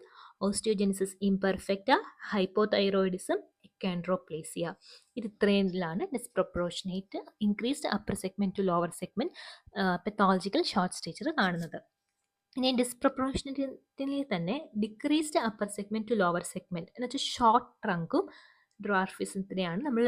osteogenesis imperfecta, hypothyroidism, achondroplasia. ഇത് ഇത്രയിലാണ് disproportionate increased upper segment to lower segment pathological short stature കാണുന്നത്. ഇനി ഡിസ്പ്രപ്പോർഷനേറ്റിൽ തന്നെ decreased upper segment to lower segment എന്ന് വെച്ചാൽ ഷോർട്ട് ട്രങ്കും ഡ്വാർഫിസത്തിനെയാണ് നമ്മൾ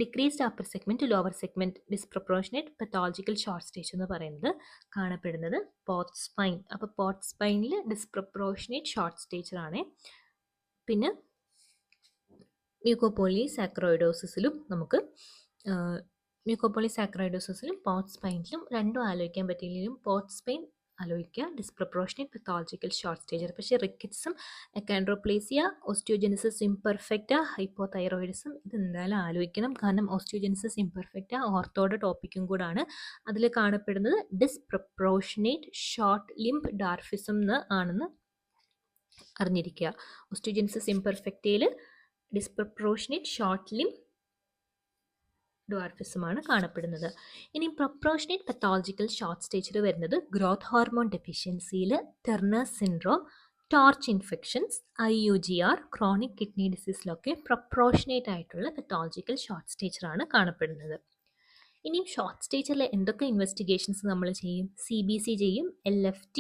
decreased upper segment to lower segment disproportionate pathological short stature എന്ന് പറയുന്നത് കാണപ്പെടുന്നത് പോർട്ട് സ്പൈൻ. അപ്പോൾ പോർട്ട് സ്പൈനിൽ ഡിസ്പ്രപ്പോർഷനേറ്റ് ഷോർട്ട് സ്റ്റേച്ചർ ആണ്. പിന്നെ മ്യൂക്കോപോളിസാക്കറോയിഡോസിസിലും നമുക്ക് മ്യൂക്കോപോളിസാക്കറോയിഡോസിസിലും പോർട്ട് സ്പൈനിലും രണ്ടും ആലോചിക്കാൻ പറ്റിയില്ലെങ്കിലും പോർട്ട് സ്പൈൻ ആലോചിക്കുക, ഡിസ്പ്രപ്പോർഷനേറ്റ് പത്തോളജിക്കൽ ഷോർട്ട് സ്റ്റേച്ചർ. പക്ഷേ റിക്കറ്റ്സും എക്കാൻഡ്രോപ്ലേസിയ, ഓസ്റ്റിയോജെനിസിസ് ഇംപെർഫെക്റ്റ, ഹൈപ്പോതൈറോയിഡിസം ഇത് എന്തായാലും ആലോചിക്കണം. കാരണം ഓസ്റ്റിയോജെനിസിസ് ഇംപെർഫെക്റ്റ ഓർത്തോയുടെ ടോപ്പിക്കും കൂടാണ്. അതിൽ കാണപ്പെടുന്നത് ഡിസ്പ്രപ്പോർഷനേറ്റ് ഷോർട്ട് ലിംബ് ഡാർഫിസം ആണെന്ന് അറിഞ്ഞിരിക്കുക. ഓസ്റ്റിയോജെനിസിസ് ഇംപെർഫെക്റ്റയിൽ ഡിസ്പ്രപ്പോർഷനേറ്റ് ഷോർട്ട് ലിംബ് ഡ്വാർഫിസമാണ് കാണപ്പെടുന്നത്. ഇനി പ്രൊപ്പോർഷനേറ്റ് പത്തോളജിക്കൽ ഷോർട്ട് സ്റ്റേച്ചർ വരുന്നത് ഗ്രോത്ത് ഹോർമോൺ ഡെഫിഷ്യൻസിയിൽ, Turner's syndrome, TORCH infections, IUGR, chronic kidney ഡിസീസിലൊക്കെ പ്രൊപ്പോർഷനേറ്റ് ആയിട്ടുള്ള പത്തോളജിക്കൽ ഷോർട്ട് സ്റ്റേച്ചർ ആണ് കാണപ്പെടുന്നത്. ഇനിയും ഷോർട്ട് സ്റ്റേച്ചറിൽ എന്തൊക്കെ ഇൻവെസ്റ്റിഗേഷൻസ് നമ്മൾ ചെയ്യും? CBC ചെയ്യും, LFT,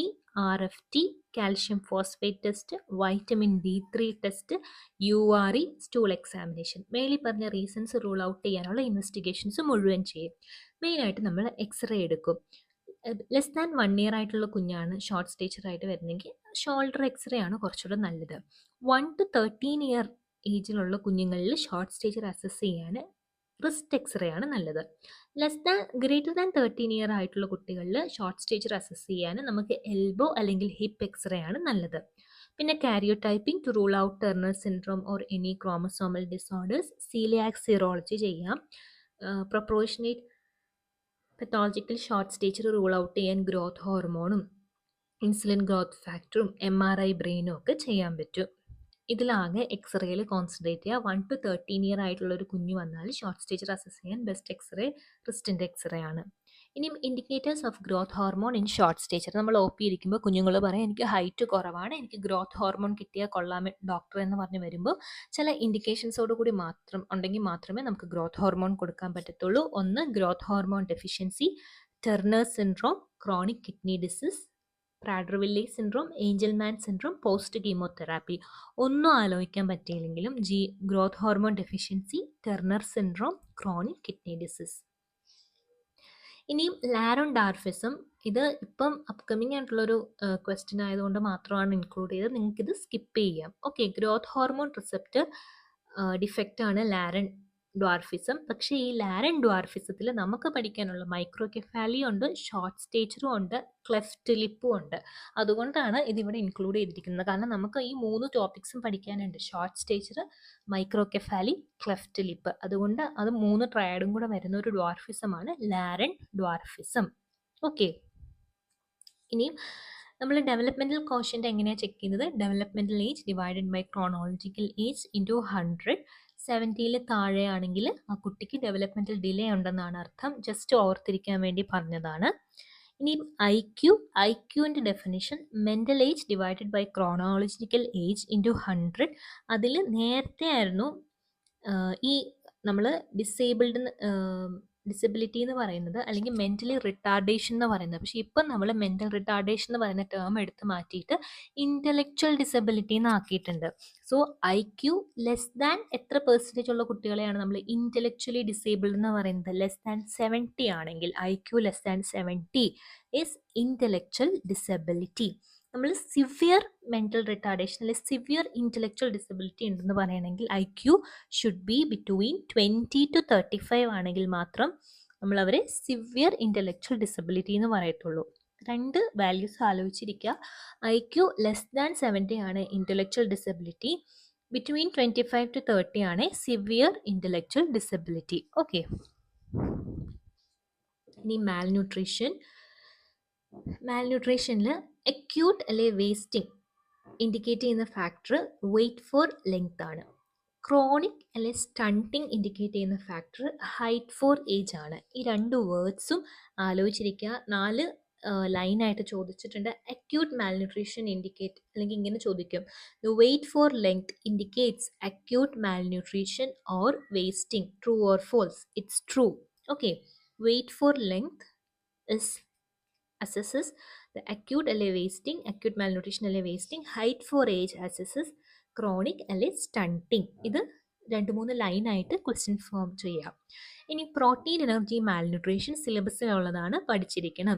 RFT, calcium phosphate test, vitamin D3 test, URE, stool examination. മേളിൽ പറഞ്ഞ റീസൺസ് റൂൾ ഔട്ട് ചെയ്യാനുള്ള ഇൻവെസ്റ്റിഗേഷൻസ് മുഴുവൻ ചെയ്യും. മെയിനായിട്ട് നമ്മൾ എക്സ്റേ എടുക്കും. ലെസ് ദാൻ 1 ഇയർ ആയിട്ടുള്ള കുഞ്ഞാണ് ഷോർട്ട് സ്റ്റേച്ചർ ആയിട്ട് വരുന്നെങ്കിൽ ഷോൾഡർ എക്സ്റേ ആണ് കുറച്ചുകൂടെ നല്ലത്. 1 to 13 ഇയർ ഏജിലുള്ള കുഞ്ഞുങ്ങളിൽ ഷോർട്ട് സ്റ്റേച്ചർ അസസ് ചെയ്യാൻ റിസ്റ്റ് എക്സ്റേ ആണ് നല്ലത്. ഗ്രേറ്റർ ദാൻ 13 ഇയർ ആയിട്ടുള്ള കുട്ടികളിൽ ഷോർട്ട് സ്റ്റേച്ചർ അസസ് ചെയ്യാൻ നമുക്ക് എൽബോ അല്ലെങ്കിൽ ഹിപ്പ് എക്സ്റേ ആണ് നല്ലത്. പിന്നെ karyotyping to rule out Turner syndrome or any chromosomal disorders, coeliac serology ചെയ്യാം. Proportionate pathological short stature rule out ചെയ്യാൻ ഗ്രോത്ത് ഹോർമോണും ഇൻസുലിൻ ഗ്രോത്ത് ഫാക്ടറും MRI ബ്രെയിനും ഒക്കെ ചെയ്യാൻ പറ്റും. ഇതിലാകെ എക്സ്റേയിൽ കോൺസെൻട്രേറ്റ് ചെയ്യുക. 1 to 13 ഇയർ ആയിട്ടുള്ള ഒരു കുഞ്ഞ് വന്നാൽ ഷോർട്ട് സ്റ്റേച്ചർ അസസ് ചെയ്യാൻ ബെസ്റ്റ് എക്സ്റേ റിസ്റ്റിൻ്റെ എക്സ്റേ ആണ്. ഇനിയും indicators of growth hormone in short stature. നമ്മൾ OP ഇരിക്കുമ്പോൾ കുഞ്ഞുങ്ങൾ പറയും എനിക്ക് ഹൈറ്റ് കുറവാണ്, എനിക്ക് ഗ്രോത്ത് ഹോർമോൺ കിട്ടിയാൽ കൊള്ളാം ഡോക്ടർ എന്ന് പറഞ്ഞ് വരുമ്പോൾ ചില ഇൻഡിക്കേഷൻസോട് കൂടി മാത്രം ഉണ്ടെങ്കിൽ മാത്രമേ നമുക്ക് ഗ്രോത്ത് ഹോർമോൺ കൊടുക്കാൻ പറ്റത്തുള്ളൂ. ഒന്ന്, growth hormone deficiency, Turner syndrome, chronic kidney disease, Prader Willi syndrome, Angelman syndrome, post chemotherapy. ഒന്നും ആലോചിക്കാൻ പറ്റിയില്ലെങ്കിലും growth hormone deficiency, Turner syndrome, chronic kidney disease. ഇനിയും ലാരോൺ ഡാർഫിസം. ഇത് ഇപ്പം അപ്കമിങ് ആയിട്ടുള്ളൊരു ക്വസ്റ്റ്യൻ ആയതുകൊണ്ട് മാത്രമാണ് ഇൻക്ലൂഡ് ചെയ്തത്. നിങ്ങൾക്കിത് സ്കിപ്പ് ചെയ്യാം. Okay, growth hormone receptor defect ആണ് ലാരൻ ഡ്വാർഫിസം. പക്ഷേ ഈ ലാരൻ ഡ്വാർഫിസത്തിൽ നമുക്ക് പഠിക്കാനുള്ള മൈക്രോകെഫാലി ഉണ്ട്, ഷോർട്ട് സ്റ്റേച്ചറും ഉണ്ട്, ക്ലെഫ്റ്റ് ലിപ്പും ഉണ്ട്. അതുകൊണ്ടാണ് ഇതിവിടെ ഇൻക്ലൂഡ് ചെയ്തിരിക്കുന്നത്. കാരണം നമുക്ക് ഈ 3 ടോപ്പിക്സും പഠിക്കാനുണ്ട്: ഷോർട്ട് സ്റ്റേച്ചർ, മൈക്രോകെഫാലി, ക്ലെഫ്റ്റ് ലിപ്പ്. അതുകൊണ്ട് അത് 3 ട്രയാഡും കൂടെ വരുന്ന ഒരു ഡ്വാർഫിസമാണ് ലാരൻ ഡ്വാർഫിസം. ഓക്കെ, ഇനി നമ്മൾ ഡെവലപ്മെൻറ്റൽ കോഷ്യൻ്റ് എങ്ങനെയാണ് ചെക്ക് ചെയ്യുന്നത്? Developmental age divided by chronological age into 100. 70 താഴെയാണെങ്കിൽ ആ കുട്ടിക്ക് ഡെവലപ്മെൻറ്റൽ ഡിലേ ഉണ്ടെന്നാണ് അർത്ഥം. ജസ്റ്റ് ഓർത്തിരിക്കാൻ വേണ്ടി പറഞ്ഞതാണ്. ഇനി ഐക്യുവിൻ്റെ definition mental age divided by chronological age into 100. അതിൽ നേരത്തെ ആയിരുന്നു ഈ നമ്മൾ ഡിസബിലിറ്റി എന്ന് പറയുന്നത് അല്ലെങ്കിൽ മെൻ്റലി റിട്ടാർഡേഷൻ എന്ന് പറയുന്നത്. പക്ഷേ ഇപ്പം നമ്മൾ മെൻ്റൽ റിട്ടാർഡേഷൻ എന്ന് പറയുന്ന ടേം എടുത്ത് മാറ്റിയിട്ട് ഇൻ്റലക്ച്വൽ ഡിസബിലിറ്റി എന്ന് ആക്കിയിട്ടുണ്ട്. സോ IQ ലെസ് ദാൻ എത്ര പെർസെൻറ്റേജ് ഉള്ള കുട്ടികളെയാണ് നമ്മൾ ഇൻ്റലക്ച്വലി ഡിസേബിൾഡ് എന്ന് പറയുന്നത്? ലെസ് ദാൻ 70 ആണെങ്കിൽ IQ less than 70 is intellectual disability. നമ്മൾ സിവിയർ മെൻ്റൽ റിട്ടാർഡേഷൻ അല്ലെങ്കിൽ സിവിയർ ഇൻ്റലക്ച്വൽ ഡിസബിലിറ്റി ഉണ്ടെന്ന് പറയണമെങ്കിൽ IQ should be between 20 to 35 ആണെങ്കിൽ മാത്രം നമ്മൾ അവരെ സിവിയർ ഇൻ്റലക്ച്വൽ ഡിസബിലിറ്റി എന്ന് പറയത്തുള്ളൂ. രണ്ട് വാല്യൂസ് ആലോചിച്ചിരിക്കുക. IQ ലെസ് ദാൻ 70 ആണ് ഇൻ്റലക്ച്വൽ ഡിസബിലിറ്റി, ബിറ്റ്വീൻ 25 to 30 ആണ് സിവിയർ ഇൻ്റലക്ച്വൽ ഡിസബിലിറ്റി. ഓക്കെ, ഇനി മാൽന്യൂട്രീഷനിൽ acute അല്ലെ വേസ്റ്റിംഗ് ഇൻഡിക്കേറ്റ് ചെയ്യുന്ന ഫാക്ടർ വെയിറ്റ് ഫോർ ലെങ്ത് ആണ്. ക്രോണിക് അല്ലെ സ്റ്റണ്ടിങ് ഇൻഡിക്കേറ്റ് ചെയ്യുന്ന ഫാക്ടർ ഹൈറ്റ് ഫോർ ഏജ് ആണ്. ഈ രണ്ട് വേർഡ്സും ആലോചിച്ചിരിക്കുക. 4 ലൈനായിട്ട് ചോദിച്ചിട്ടുണ്ട്. acute malnutrition ഇൻഡിക്കേറ്റ്, അല്ലെങ്കിൽ ഇങ്ങനെ ചോദിക്കും, the weight for length indicates acute malnutrition or wasting. True or false? It's true. Okay, weight for length is assesses the acute അല്ലെ wasting, acute malnutrition അല്ലെ wasting. height for age assesses chronic അല്ലെ stunting. ഇത് 2-3 ലൈനായിട്ട് question form ചെയ്യാം. ഇനി protein energy malnutrition സിലബസിലുള്ളതാണ്, പഠിച്ചിരിക്കണം.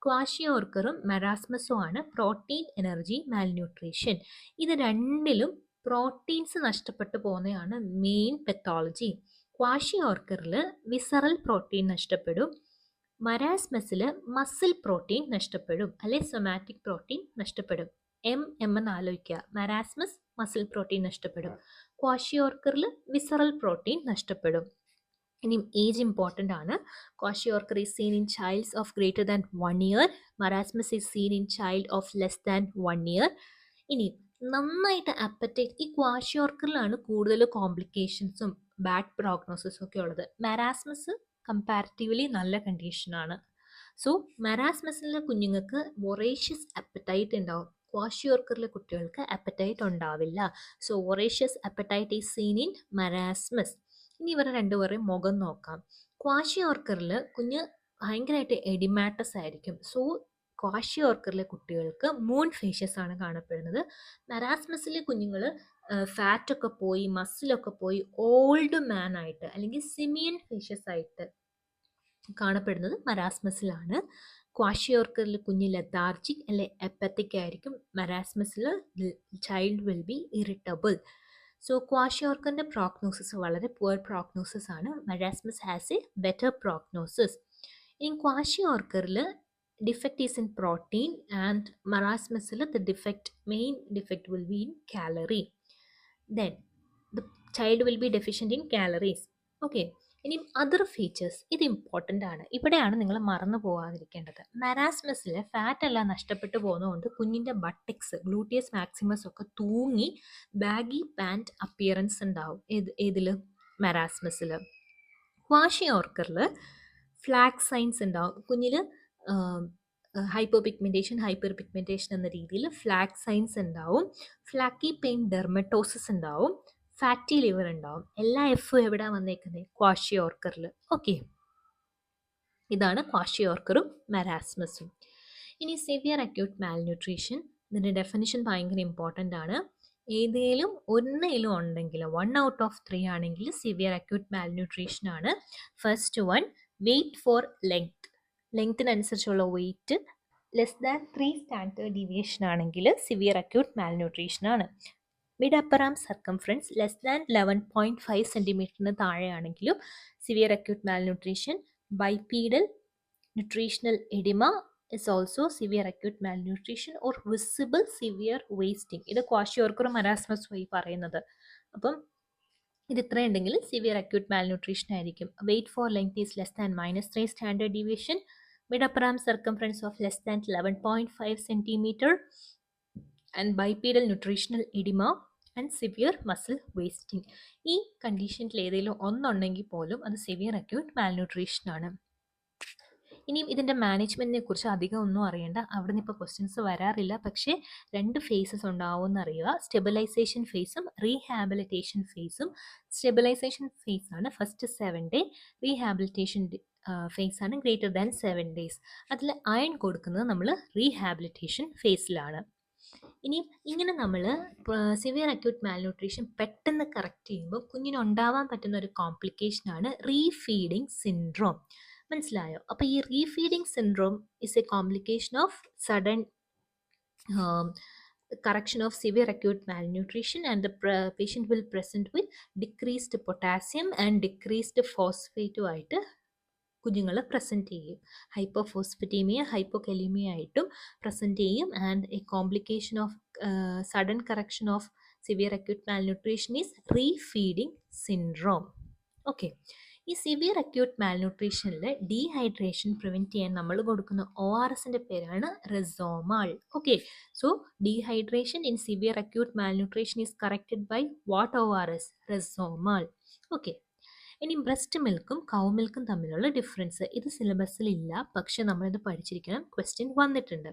ക്വാഷിയോർക്കറും മെറാസ്മസും ആണ് protein energy malnutrition. ഇത് രണ്ടിലും പ്രോട്ടീൻസ് നഷ്ടപ്പെട്ടു പോകുന്നതാണ് മെയിൻ പെത്തോളജി. ക്വാഷിയോർക്കറിൽ വിസറൽ പ്രോട്ടീൻ നഷ്ടപ്പെടും, മരാസ്മസിൽ മസിൽ പ്രോട്ടീൻ നഷ്ടപ്പെടും, അല്ലെ സൊമാറ്റിക് പ്രോട്ടീൻ നഷ്ടപ്പെടും. എം എന്ന് ആലോചിക്കുക. മരാസ്മസ് മസിൽ പ്രോട്ടീൻ നഷ്ടപ്പെടും, ക്വാഷിയോർക്കറിൽ വിസറൽ പ്രോട്ടീൻ നഷ്ടപ്പെടും. ഇനി ഏജ് ഇമ്പോർട്ടൻ്റ് ആണ്. Kwashiorkor is seen in childs of greater than 1 year. Marasmus is seen in child of less than 1 year. ഇനി നന്നായിട്ട് അപ്പറ്റൈറ്റ്, ഈ ക്വാഷിയോർക്കറിലാണ് കൂടുതൽ കോംപ്ലിക്കേഷൻസും ബാഡ് പ്രോഗ്നോസിസും ഒക്കെ ഉള്ളത്. മറാസ്മസ് കമ്പാരിറ്റീവ്ലി നല്ല കണ്ടീഷനാണ്. സോ മറാസ്മസിലെ കുഞ്ഞുങ്ങൾക്ക് വൊറേഷ്യസ് അപ്പറ്റൈറ്റ് ഉണ്ടാവും, ക്വാഷിയോർക്കറിലെ കുട്ടികൾക്ക് അപ്പറ്റൈറ്റ് ഉണ്ടാവില്ല. So voracious appetite is seen in marasmus. ഇനി ഇവരെ രണ്ടുപേരെയും മുഖം നോക്കാം. ക്വാഷിയോർക്കറിൽ കുഞ്ഞ് ഭയങ്കരമായിട്ട് എഡിമാറ്റസ് ആയിരിക്കും. സോ ക്വാഷിയോർക്കറിലെ കുട്ടികൾക്ക് മൂൺ ഫേഷ്യസ് ആണ് കാണപ്പെടുന്നത്. മറാസ്മസിലെ കുഞ്ഞുങ്ങൾ ഫാറ്റൊക്കെ പോയി മസിലൊക്കെ പോയി ഓൾഡ് മാൻ ആയിട്ട് അല്ലെങ്കിൽ സിമിയൻ ഫേഷ്യസ് ആയിട്ട് കാണപ്പെടുന്നത് മറാസ്മസിലാണ്. ക്വാഷിയോർക്കറിൽ കുഞ്ഞ് ലെഥാർജിക് അല്ലെ എപ്പത്തിക് ആയിരിക്കും. മറാസ്മസിൽ child will be irritable. So ക്വാഷിയോർക്കറിൻ്റെ പ്രോഗ്നോസിസ് വളരെ പുവർ പ്രോഗ്നോസിസ് ആണ്. Marasmus has a better prognosis. ഇനി ക്വാഷിയോർക്കറിൽ defect is in protein and മറാസ്മസിൽ main defect will be in calorie. Then the child will be deficient in calories. Okay, ഇനി other features, ഇത് important ആണ്. ഇവിടെയാണ് നിങ്ങൾ മറന്നു പോകാതിരിക്കേണ്ടത്. മറാസ്മസിൽ ഫാറ്റ് എല്ലാം നഷ്ടപ്പെട്ടു പോകുന്നതുകൊണ്ട് കുഞ്ഞിൻ്റെ ബട്ടക്സ്, ഗ്ലൂട്ടിയസ് മാക്സിമസ് ഒക്കെ തൂങ്ങി ബാഗി പാൻറ്റ് അപ്പിയറൻസ് ഉണ്ടാവും. ഏതിൽ? മറാസ്മസിൽ. ക്വാഷിയോർക്കറിൽ ഫ്ലാഗ് സൈൻസ് ഉണ്ടാവും. കുഞ്ഞിൽ ഹൈപ്പർ പിഗ്മെൻറ്റേഷൻ എന്ന രീതിയിൽ ഫ്ലാഗ് സൈൻസ് ഉണ്ടാവും. ഫ്ലാക്കി പെയിൻ ഡെർമറ്റോസിസ് ഉണ്ടാവും. ഫാറ്റി ലിവർ ഉണ്ടാവും. എല്ലാ എഫും എവിടെ വന്നേക്കുന്നത്? ക്വാഷിയോർക്കറിൽ. ഓക്കെ, ഇതാണ് ക്വാഷിയോർക്കറും മറാസ്മസും. ഇനി സിവിയർ അക്യൂട്ട് മാൽന്യൂട്രീഷൻ, ഇതിൻ്റെ ഡെഫിനിഷൻ ഭയങ്കര ഇമ്പോർട്ടൻ്റ് ആണ്. ഏതേലും ഒന്നേലും ഉണ്ടെങ്കിൽ 1 out of 3 ആണെങ്കിൽ സിവിയർ അക്യൂട്ട് മാൽന്യൂട്രീഷൻ ആണ്. ഫസ്റ്റ് വൺ, വെയിറ്റ് ഫോർ ലെങ്ത്തിനനുസരിച്ചുള്ള weight less than 3 standard deviation ആണെങ്കിൽ സിവിയർ അക്യൂട്ട് മാൽന്യൂട്രീഷൻ ആണ്. Mid upper arm circumference less than 11.5 സെൻറ്റിമീറ്ററിന് താഴെയാണെങ്കിലും severe acute malnutrition. Bipedal nutritional oedema is also severe acute malnutrition or visible severe wasting. ഇത് ക്വാഷിയോർക്കറും മറാസ്മസും ആയി പറയുന്നത്. അപ്പം ഇത് ഇത്രയും ഉണ്ടെങ്കിൽ സിവിയർ അക്യൂട്ട് മാൽന്യൂട്രീഷൻ ആയിരിക്കും. Weight for length is less than -3 standard deviation. Mid upper arm circumference of less than 11.5 centimetre and bipedal nutritional oedema and severe muscle wasting. ഈ കണ്ടീഷനിൽ ഏതെങ്കിലും ഒന്നുണ്ടെങ്കിൽ പോലും അത് സിവിയർ അക്യൂട്ട് മാൽന്യൂട്രീഷൻ ആണ്. ഇനിയും ഇതിൻ്റെ മാനേജ്മെൻറ്റിനെ കുറിച്ച് അധികം ഒന്നും അറിയേണ്ട, അവിടെ നിന്ന് ഇപ്പോൾ ക്വസ്റ്റ്യൻസ് വരാറില്ല. പക്ഷേ 2 ഫേസസ് ഉണ്ടാവുമെന്ന് അറിയുക. സ്റ്റെബിലൈസേഷൻ ഫേസും റീഹാബിലിറ്റേഷൻ ഫേസും. സ്റ്റെബിലൈസേഷൻ ഫേസ് ആണ് ഫസ്റ്റ് 7 ഡേ, റീഹാബിലിറ്റേഷൻ ഫേസ് ആണ് ഗ്രേറ്റർ ദാൻ 7 days. അതിൽ അയൺ കൊടുക്കുന്നത് നമ്മൾ റീഹാബിലിറ്റേഷൻ ഫേസിലാണ്. ഇനി ഇങ്ങനെ നമ്മൾ സിവിയർ അക്യൂട്ട് മാൽന്യൂട്രീഷൻ പെട്ടെന്ന് കറക്റ്റ് ചെയ്യുമ്പോൾ കുഞ്ഞിനുണ്ടാവാൻ പറ്റുന്ന ഒരു കോംപ്ലിക്കേഷനാണ് റീഫീഡിങ് സിൻഡ്രോം. മനസ്സിലായോ? അപ്പോൾ ഈ refeeding syndrome is a complication of sudden correction of severe acute malnutrition, and the patient will present with decreased potassium and decreased phosphate ആയിട്ട് കുഞ്ഞുങ്ങൾ പ്രസൻറ്റ് ചെയ്യും. ഹൈപ്പോഫോസ്ഫറ്റീമിയ ഹൈപ്പോകലീമിയ ആയിട്ടും പ്രസൻറ്റ് ചെയ്യും. And a complication of sudden correction of severe acute malnutrition is refeeding syndrome. Okay, ഈ severe acute മാൽന്യൂട്രീഷനിൽ dehydration prevent ചെയ്യാൻ നമ്മൾ കൊടുക്കുന്ന ORSൻ്റെ പേരാണ് ReSoMal. Okay, so dehydration in severe acute malnutrition is corrected by what ORS? ReSoMal. Okay, ഇനി breast മിൽക്കും cow മിൽക്കും തമ്മിലുള്ള ഡിഫറൻസ് ഇത് സിലബസിൽ ഇല്ല, പക്ഷെ നമ്മളിത് പഠിച്ചിരിക്കണം, ക്വസ്റ്റ്യൻ വന്നിട്ടുണ്ട്.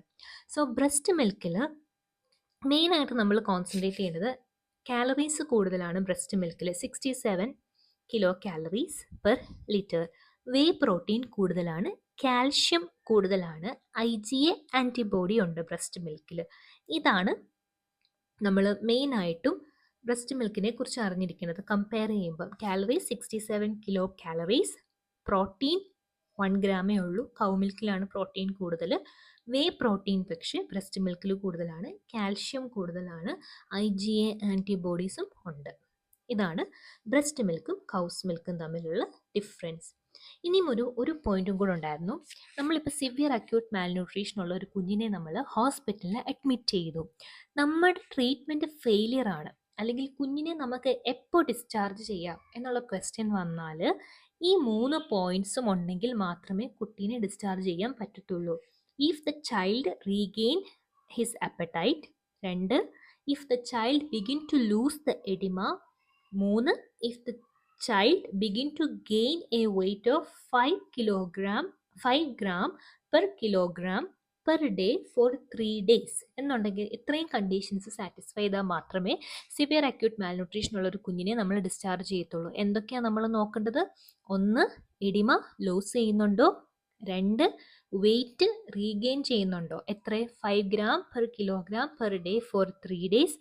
സോ ബ്രസ്റ്റ് മിൽക്കിൽ മെയിനായിട്ട് നമ്മൾ കോൺസെൻട്രേറ്റ് ചെയ്യേണ്ടത് കാലറീസ് കൂടുതലാണ് ബ്രസ്റ്റ് മിൽക്കിൽ, 67 kilo calories per litre. Whey protein കൂടുതലാണ്, കാൽഷ്യം കൂടുതലാണ്, IgA ആൻറ്റിബോഡി ഉണ്ട് ബ്രസ്റ്റ് മിൽക്കിൽ. ഇതാണ് നമ്മൾ മെയിനായിട്ടും ബ്രസ്റ്റ് മിൽക്കിനെ കുറിച്ച് അറിഞ്ഞിരിക്കുന്നത്. കമ്പയർ ചെയ്യുമ്പോൾ കാലറീസ് 67 കിലോ കാലറീസ്, പ്രോട്ടീൻ 1 ഗ്രാമേ ഉള്ളൂ. കൗ മിൽക്കിലാണ് പ്രോട്ടീൻ കൂടുതൽ. വേ പ്രോട്ടീൻ പക്ഷേ ബ്രസ്റ്റ് മിൽക്കിൽ കൂടുതലാണ്, കാൽഷ്യം കൂടുതലാണ്, IgA ആൻറ്റിബോഡീസും ഉണ്ട്. ഇതാണ് ബ്രസ്റ്റ് മിൽക്കും കൗസ് മിൽക്കും തമ്മിലുള്ള ഡിഫറൻസ്. ഇനിയും ഒരു പോയിന്റും കൂടെ ഉണ്ടായിരുന്നു. നമ്മളിപ്പോൾ സിവിയർ അക്യൂട്ട് മാൽന്യൂട്രീഷൻ ഉള്ള ഒരു കുഞ്ഞിനെ നമ്മൾ ഹോസ്പിറ്റലിൽ അഡ്മിറ്റ് ചെയ്തു. നമ്മുടെ ട്രീറ്റ്മെൻറ്റ് ഫെയിലിയർ ആണ്, അല്ലെങ്കിൽ കുഞ്ഞിനെ നമുക്ക് എപ്പോൾ ഡിസ്ചാർജ് ചെയ്യാം എന്നുള്ള ക്വസ്റ്റ്യൻ വന്നാൽ ഈ 3 പോയിന്റ്സും ഉണ്ടെങ്കിൽ മാത്രമേ കുട്ടീനെ ഡിസ്ചാർജ് ചെയ്യാൻ പറ്റത്തുള്ളൂ. If the child regain his appetite, 2 if the child begin to lose the oedema, 3 if the child begin to gain a weight of 5 gram per kilogram per day for 3 days എന്നുണ്ടെങ്കിൽ ഇത്രയും conditions satisfy ചെയ്താൽ മാത്രമേ severe acute malnutrition ഉള്ള ഒരു കുഞ്ഞിനെ നമ്മൾ discharge ചെയ്യത്തുള്ളൂ. എന്തൊക്കെയാണ് നമ്മൾ നോക്കേണ്ടത്? 1 എഡിമ ലൂസ് ചെയ്യുന്നുണ്ടോ, 2 വെയിറ്റ് റീഗെയിൻ ചെയ്യുന്നുണ്ടോ, എത്ര? 5 gram per kilogram per day for 3 days,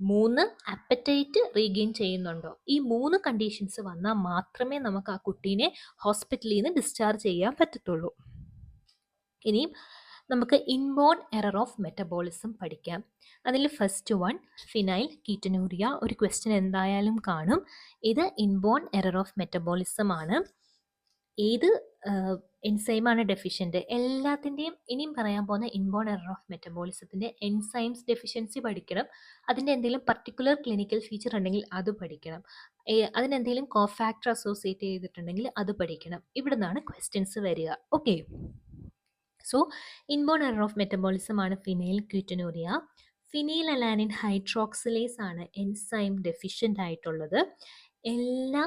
3 apatite regain ചെയ്യുന്നുണ്ടോ. ഈ 3 കണ്ടീഷൻസ് വന്നാൽ മാത്രമേ നമുക്ക് ആ കുട്ടീനെ ഹോസ്പിറ്റലിൽ നിന്ന് ഡിസ്ചാർജ് ചെയ്യാൻ പറ്റത്തുള്ളൂ. ഇനിയും നമുക്ക് ഇൻബോൺ എറർ ഓഫ് മെറ്റബോളിസം പഠിക്കാം. അതിൽ ഫസ്റ്റ് വൺ ഫിനൈൽ കീറ്റനൂറിയ. ഒരു ക്വസ്റ്റ്യൻ എന്തായാലും കാണും. ഇത് ഇൻബോൺ എറർ ഓഫ് മെറ്റബോളിസം ആണ്. ഏത് എൻസൈമാണ് ഡെഫിഷ്യൻ്റ്? എല്ലാത്തിൻ്റെയും ഇനിയും പറയാൻ പോകുന്ന ഇൻബോൺ എറർ ഓഫ് മെറ്റബോളിസത്തിൻ്റെ എൻസൈംസ് ഡെഫിഷ്യൻസി പഠിക്കണം. അതിൻ്റെ എന്തെങ്കിലും പർട്ടിക്കുലർ ക്ലിനിക്കൽ ഫീച്ചർ ഉണ്ടെങ്കിൽ അത് പഠിക്കണം. അതിനെന്തെങ്കിലും കോഫാക്ടർ അസോസിയേറ്റ് ചെയ്തിട്ടുണ്ടെങ്കിൽ അത് പഠിക്കണം. ഇവിടെ നിന്നാണ് ക്വസ്റ്റ്യൻസ് വരിക. Okay, so inborn error of metabolism ആണ് phenylketonuria. Phenylalanine hydroxylase ആണ് എൻസൈം ഡെഫിഷ്യൻ്റ് ആയിട്ടുള്ളത്. എല്ലാ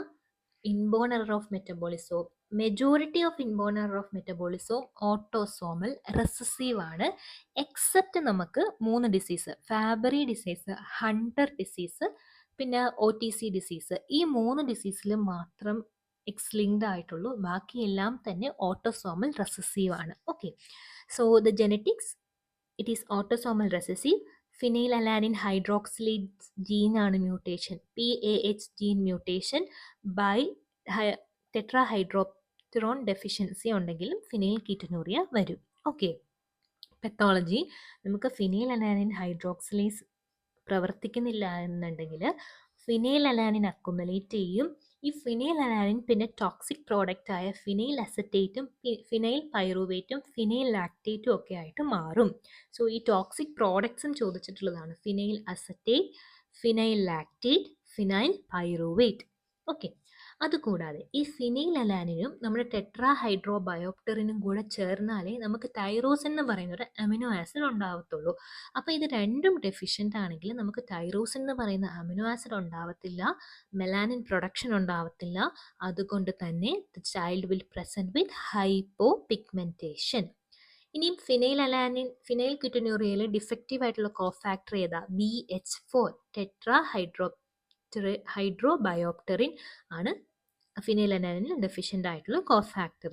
ഇൻബോൺ എറർ ഓഫ് മെറ്റബോളിസവും majority of inborn error of മെറ്റബോളിസവും ഓട്ടോസോമൽ റെസസീവ് ആണ്. എക്സെപ്റ്റ് നമുക്ക് 3 disease, Fabry disease, Hunter disease, പിന്നെ OTC ഡിസീസ്, ഈ 3 ഡിസീസിൽ മാത്രം എക്സ്-ലിങ്ക്ഡ് ആയിട്ടുള്ളൂ. ബാക്കിയെല്ലാം തന്നെ ഓട്ടോസോമൽ റെസസീവ് ആണ്. Okay, so the genetics it is autosomal recessive. Phenylalanine hydroxylase ജീനാണ് mutation, PAH gene mutation by tetrahydropterin deficiency ഉണ്ടെങ്കിലും ഫിനൈൽ കീറ്റനൂറിയ വരും. ഓക്കെ, പെത്തോളജി നമുക്ക് ഫിനൈൽ അലാനിൻ ഹൈഡ്രോക്സിലേസ് പ്രവർത്തിക്കുന്നില്ല എന്നുണ്ടെങ്കിൽ ഫിനൈൽ അലാനിൻ അക്കുമുലേറ്റ് ചെയ്യും. ഈ ഫിനൈൽ അലാനിൻ പിന്നെ ടോക്സിക് പ്രോഡക്റ്റ് ആയ ഫിനൈൽ അസറ്റേറ്റും ഫിനൈൽ പൈറുവേറ്റും ഫിനൈൽ ലാക്റ്റേറ്റും ഒക്കെ ആയിട്ട് മാറും. സോ ഈ ടോക്സിക് പ്രോഡക്ട്സും ചോദിച്ചിട്ടുള്ളതാണ്. Phenyl acetate, phenyl lactate, phenyl pyruvate. Okay, അതുകൂടാതെ ഈ ഫിനൈൽ അലാനിനും നമ്മുടെ ടെട്രാഹൈഡ്രോ ബയോപ്റ്ററിനും കൂടെ ചേർന്നാലേ നമുക്ക് തൈറോസിൻ എന്ന് പറയുന്ന ഒരു അമിനോ ആസിഡ് ഉണ്ടാവത്തുള്ളൂ. അപ്പോൾ ഇത് രണ്ടും ഡെഫിഷ്യൻ്റ് ആണെങ്കിൽ നമുക്ക് തൈറോസിൻ എന്ന് പറയുന്ന അമിനോ ആസിഡ് ഉണ്ടാവത്തില്ല, മെലാനിൻ പ്രൊഡക്ഷൻ ഉണ്ടാവത്തില്ല. അതുകൊണ്ട് തന്നെ the child will present with hypo pigmentation. ഇനിയും ഫിനൈൽ ക്യൂറ്റനൂറിയയിൽ ഡിഫക്റ്റീവ് ആയിട്ടുള്ള കോഫാക്ടർ ഏതാ? BH4 ഹൈഡ്രോബയോപ്റ്ററിൻ ആണ് ഫിനൈൽ അലാനിൻ ഡെഫിഷ്യൻ്റ് ആയിട്ടുള്ള കോഫാക്ടർ.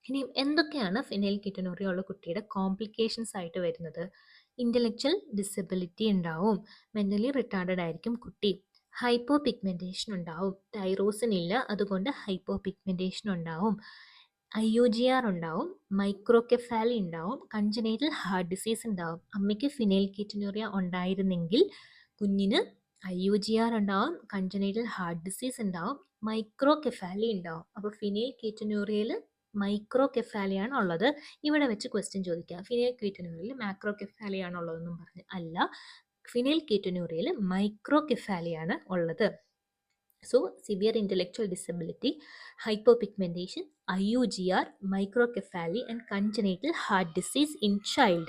ഇനി എന്തൊക്കെയാണ് ഫിനൈൽ കീറ്റനൂറിയ ഉള്ള കുട്ടിയുടെ കോംപ്ലിക്കേഷൻസ് ആയിട്ട് വരുന്നത്? ഇൻ്റലക്ച്വൽ ഡിസബിലിറ്റി ഉണ്ടാവും, മെൻ്റലി റിട്ടാർഡഡ് ആയിരിക്കും കുട്ടി, ഹൈപ്പോ പിഗ്മെൻറ്റേഷൻ ഉണ്ടാവും, തൈറോസിൻ ഇല്ല അതുകൊണ്ട് ഹൈപ്പോ പിഗ്മെൻറ്റേഷൻ ഉണ്ടാവും, IUGR ഉണ്ടാവും, മൈക്രോകെഫാലി ഉണ്ടാവും, കൺജനൈറ്റൽ ഹാർട്ട് ഡിസീസ് ഉണ്ടാവും. അമ്മയ്ക്ക് ഫിനൈൽകീറ്റനൂറിയ ഉണ്ടായിരുന്നെങ്കിൽ കുഞ്ഞിന് IUGR ഉണ്ടാവും, കൺജനൈറ്റൽ ഹാർട്ട് ഡിസീസ് ഉണ്ടാവും, മൈക്രോകെഫാലി ഉണ്ടാവും. അപ്പോൾ ഫിനൈൽകീറ്റനൂറിയയിൽ മൈക്രോകെഫാലിയാണ് ഉള്ളത്. ഇവിടെ വെച്ച് ക്വസ്റ്റ്യൻ ചോദിക്കാം, ഫിനൈൽകീറ്റനൂറിയയിൽ മാക്രോകെഫാലിയാണ് ഉള്ളതെന്നും പറഞ്ഞ്. അല്ല, ഫിനൈൽകീറ്റനൂറിയയിൽ മൈക്രോകെഫാലിയാണ് ഉള്ളത്. So, severe intellectual disability, hypopigmentation, IUGR, microcephaly and congenital heart disease in child.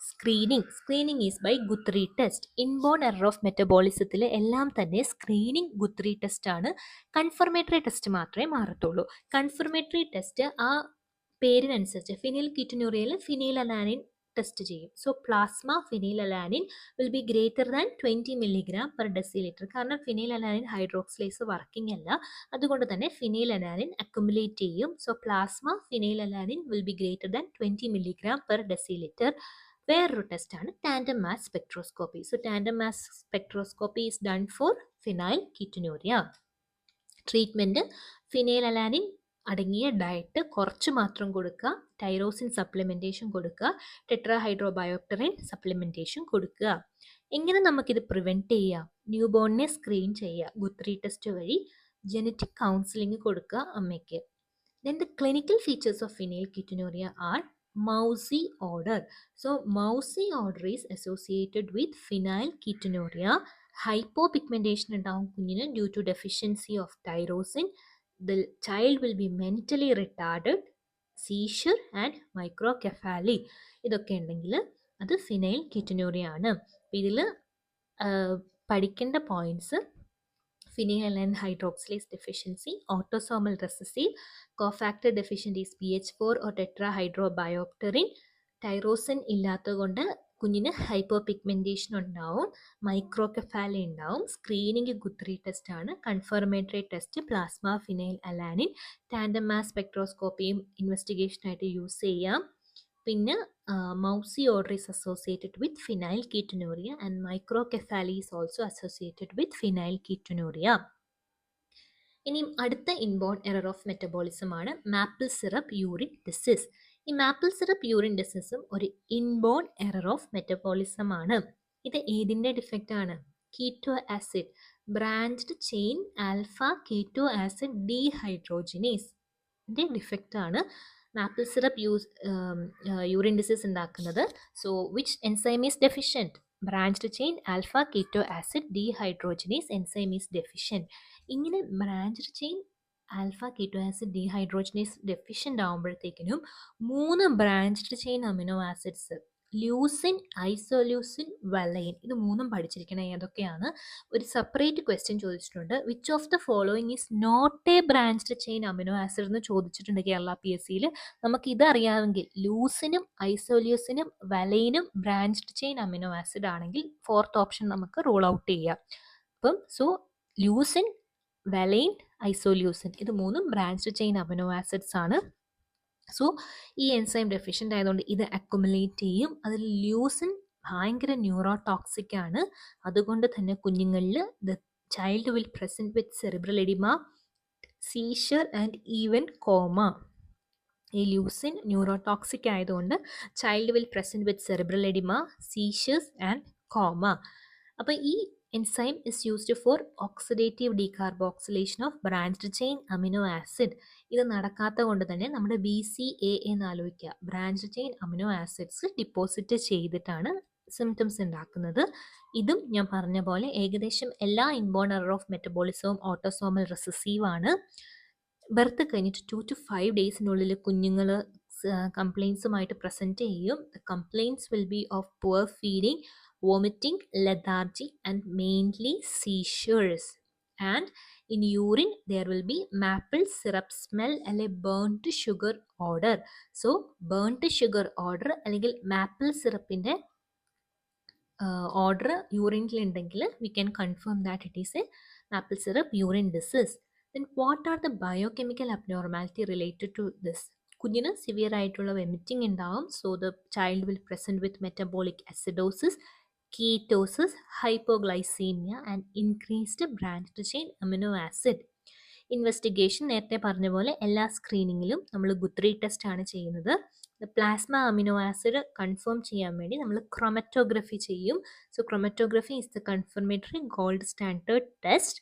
Screening is by Guthrie test. Inborn error of metabolism എല്ലാം തന്നെ സ്ക്രീനിങ് ഗുത്രി ടെസ്റ്റ് ആണ്. കൺഫർമേറ്ററി ടെസ്റ്റ് മാത്രമേ മാറത്തുള്ളൂ. കൺഫർമേറ്ററി ടെസ്റ്റ് ആ പേരിനനുസരിച്ച് ഫിനൈൽകീറ്റനൂറിയയിൽ ഫിനൈലലാനിൻ ടെസ്റ്റ് ചെയ്യും. So plasma phenylalanine will be greater than 20 milligram per deciliter. കാരണം ഫിനൈലലാനിൻ ഹൈഡ്രോക്സിലേസ് വർക്കിംഗ് അല്ല, അതുകൊണ്ട് തന്നെ ഫിനൈലലാനിൻ അക്യുമുലേറ്റ് ചെയ്യും. So plasma phenylalanine will be greater than 20 milligram per deciliter. വേറൊരു ടെസ്റ്റാണ് tandem mass spectroscopy. So tandem mass spectroscopy is done for phenylketonuria. Treatment phenylalanine അടങ്ങിയ diet കുറച്ച് മാത്രം കൊടുക്കുക, ടൈറോസിൻ സപ്ലിമെൻറ്റേഷൻ കൊടുക്കുക, ടെട്രാഹൈഡ്രോബയോപ്റ്ററിൻ സപ്ലിമെൻറ്റേഷൻ കൊടുക്കുക. എങ്ങനെ നമുക്കിത് പ്രിവെൻറ്റ് ചെയ്യാം? ന്യൂ ബോണിനെ സ്ക്രീൻ ചെയ്യുക ഗുത്രി ടെസ്റ്റ് വഴി, ജനറ്റിക് കൗൺസിലിംഗ് കൊടുക്കുക അമ്മയ്ക്ക്. Then the clinical features of phenylketonuria are mousy odor. So mousy odor is associated with phenylketonuria. Hypopigmentation ഉണ്ടാവും കുഞ്ഞിന് due to deficiency of tyrosine. The child will be mentally retarded, seizure and microcephaly. ഇതൊക്കെ ഉണ്ടെങ്കിൽ അത് ഫിനൈൽകീറ്റനൂറിയ ആണ്. ഇതിൽ പഠിക്കേണ്ട points: phenylketonuria hydroxylase deficiency, autosomal recessive, cofactor deficient is PH4 or tetrahydrobiopterin, tyrosine ഇല്ലാത്തതുകൊണ്ട് കുഞ്ഞിന് ഹൈപ്പോപിഗ്മെൻറ്റേഷൻ ഉണ്ടാവും, മൈക്രോകെഫാലി ഉണ്ടാവും. സ്ക്രീനിങ് ഗുത്രി ടെസ്റ്റ് ആണ്. Confirmatory test plasma phenylalanine, tandem mass സ്പെക്ട്രോസ്കോപ്പിയും ഇൻവെസ്റ്റിഗേഷനായിട്ട് യൂസ് ചെയ്യാം. പിന്നെ mousy odour is associated with phenylketonuria and microcephaly is also associated with phenylketonuria. ഇനി അടുത്ത ഇൻബോൺ എറർ ഓഫ് മെറ്റബോളിസം ആണ് മാപ്പിൾ സിറപ്പ് യൂറിൻ ഡിസീസ്. ഈ maple syrup urine ഡിസീസും ഒരു ഇൻബോൺ എറർ ഓഫ് മെറ്റബോളിസം ആണ്. ഇത് ഏതിൻ്റെ ഡിഫക്റ്റ് ആണ്? Keto acid, branched chain alpha keto acid dehydrogenase defect ആണ് മാപ്പിൾ സിറപ്പ് യൂറിൻ ഡിസീസ് ഉണ്ടാക്കുന്നത്. So which enzyme is deficient? Branched chain alpha keto acid dehydrogenase enzyme is deficient. ഇങ്ങനെ branched chain alpha keto acid dehydrogenase deficient ആകുമ്പോഴത്തേക്കിനും 3 branched chain amino acids leucine, isoleucine, valine, ഇത് 3 പഠിച്ചിരിക്കണം. ഏതൊക്കെയാണ്? ഒരു separate question ചോദിച്ചിട്ടുണ്ട്. Which of the following is not a branched chain amino acid എന്ന് ചോദിച്ചിട്ടുണ്ട് കേരള PSCയിൽ. നമുക്ക് ഇതറിയാമെങ്കിൽ ലൂസിനും ഐസോലൂസിനും വലൈനും ബ്രാഞ്ച്ഡ് ചെയിൻ അമിനോ ആസിഡ് ആണെങ്കിൽ 4th ഓപ്ഷൻ നമുക്ക് റൂൾ ഔട്ട് ചെയ്യാം. അപ്പം ലൂസിൻ, വലൈൻ, ഐസോലൂസിൻ ഇത് 3 ബ്രാഞ്ച്ഡ് ചെയിൻ അമിനോ ആസിഡ്സ് ആണ്. സോ ഈ എൻസൈം ഡെഫിഷ്യൻ്റ് ആയതുകൊണ്ട് ഇത് അക്യുമുലേറ്റ് ചെയ്യും. അതിൽ ലൂസിൻ ഭയങ്കര ന്യൂറോടോക്സിക് ആണ്. അതുകൊണ്ട് തന്നെ കുഞ്ഞുങ്ങളിൽ the child will present with cerebral oedema, seizure and even coma. ഈ ലൂസിൻ ന്യൂറോടോക്സിക് ആയതുകൊണ്ട് child will present with cerebral oedema, seizures and coma. അപ്പോൾ ഈ enzyme is used for oxidative decarboxylation of branched chain amino acid. ഇത് നടക്കാത്ത കൊണ്ട് തന്നെ നമ്മുടെ BCAA എന്ന് ആലോചിക്കുക. Branched chain amino acids deposit ചെയ്തിട്ടാണ് സിംറ്റംസ് ഉണ്ടാക്കുന്നത്. ഇതും ഞാൻ പറഞ്ഞ പോലെ ഏകദേശം എല്ലാ ഇൻബോൺ എറർ ഓഫ് മെറ്റബോളിസവും ഓട്ടോസോമൽ റിസസീവ് ആണ്. ബർത്ത് കഴിഞ്ഞിട്ട് 2 to 5 ഡേയ്സിനുള്ളിൽ കുഞ്ഞുങ്ങൾ കംപ്ലയിൻസുമായിട്ട് പ്രസൻറ്റ് ചെയ്യും. The complaints will be of poor feeding, vomiting, lethargy and mainly seizures. And in urine there will be maple syrup smell അല്ലെങ്കിൽ burnt sugar odor. So burnt sugar odor അല്ലെങ്കിൽ maple syrupന്റെ order യൂറിനിൽ ഉണ്ടെങ്കിൽ we can confirm that it is a maple syrup urine disease. Then what are the biochemical abnormality related to this? കുഞ്ഞിന് severe ആയിട്ടുള്ള വെമിറ്റിംഗ് ഉണ്ടാവും. So the child will present with metabolic acidosis, ketosis, hypoglycemia and increased branched chain amino acid. Investigation നേരത്തെ പറഞ്ഞ പോലെ എല്ലാ സ്ക്രീനിങ്ങിലും നമ്മൾ ഗുത്രി test ആണ് ചെയ്യുന്നത്. പ്ലാസ്മ അമിനോ ആസിഡ് കൺഫേം ചെയ്യാൻ വേണ്ടി നമ്മൾ ക്രൊമറ്റോഗ്രഫി ചെയ്യും. So chromatography is the confirmatory gold standard test.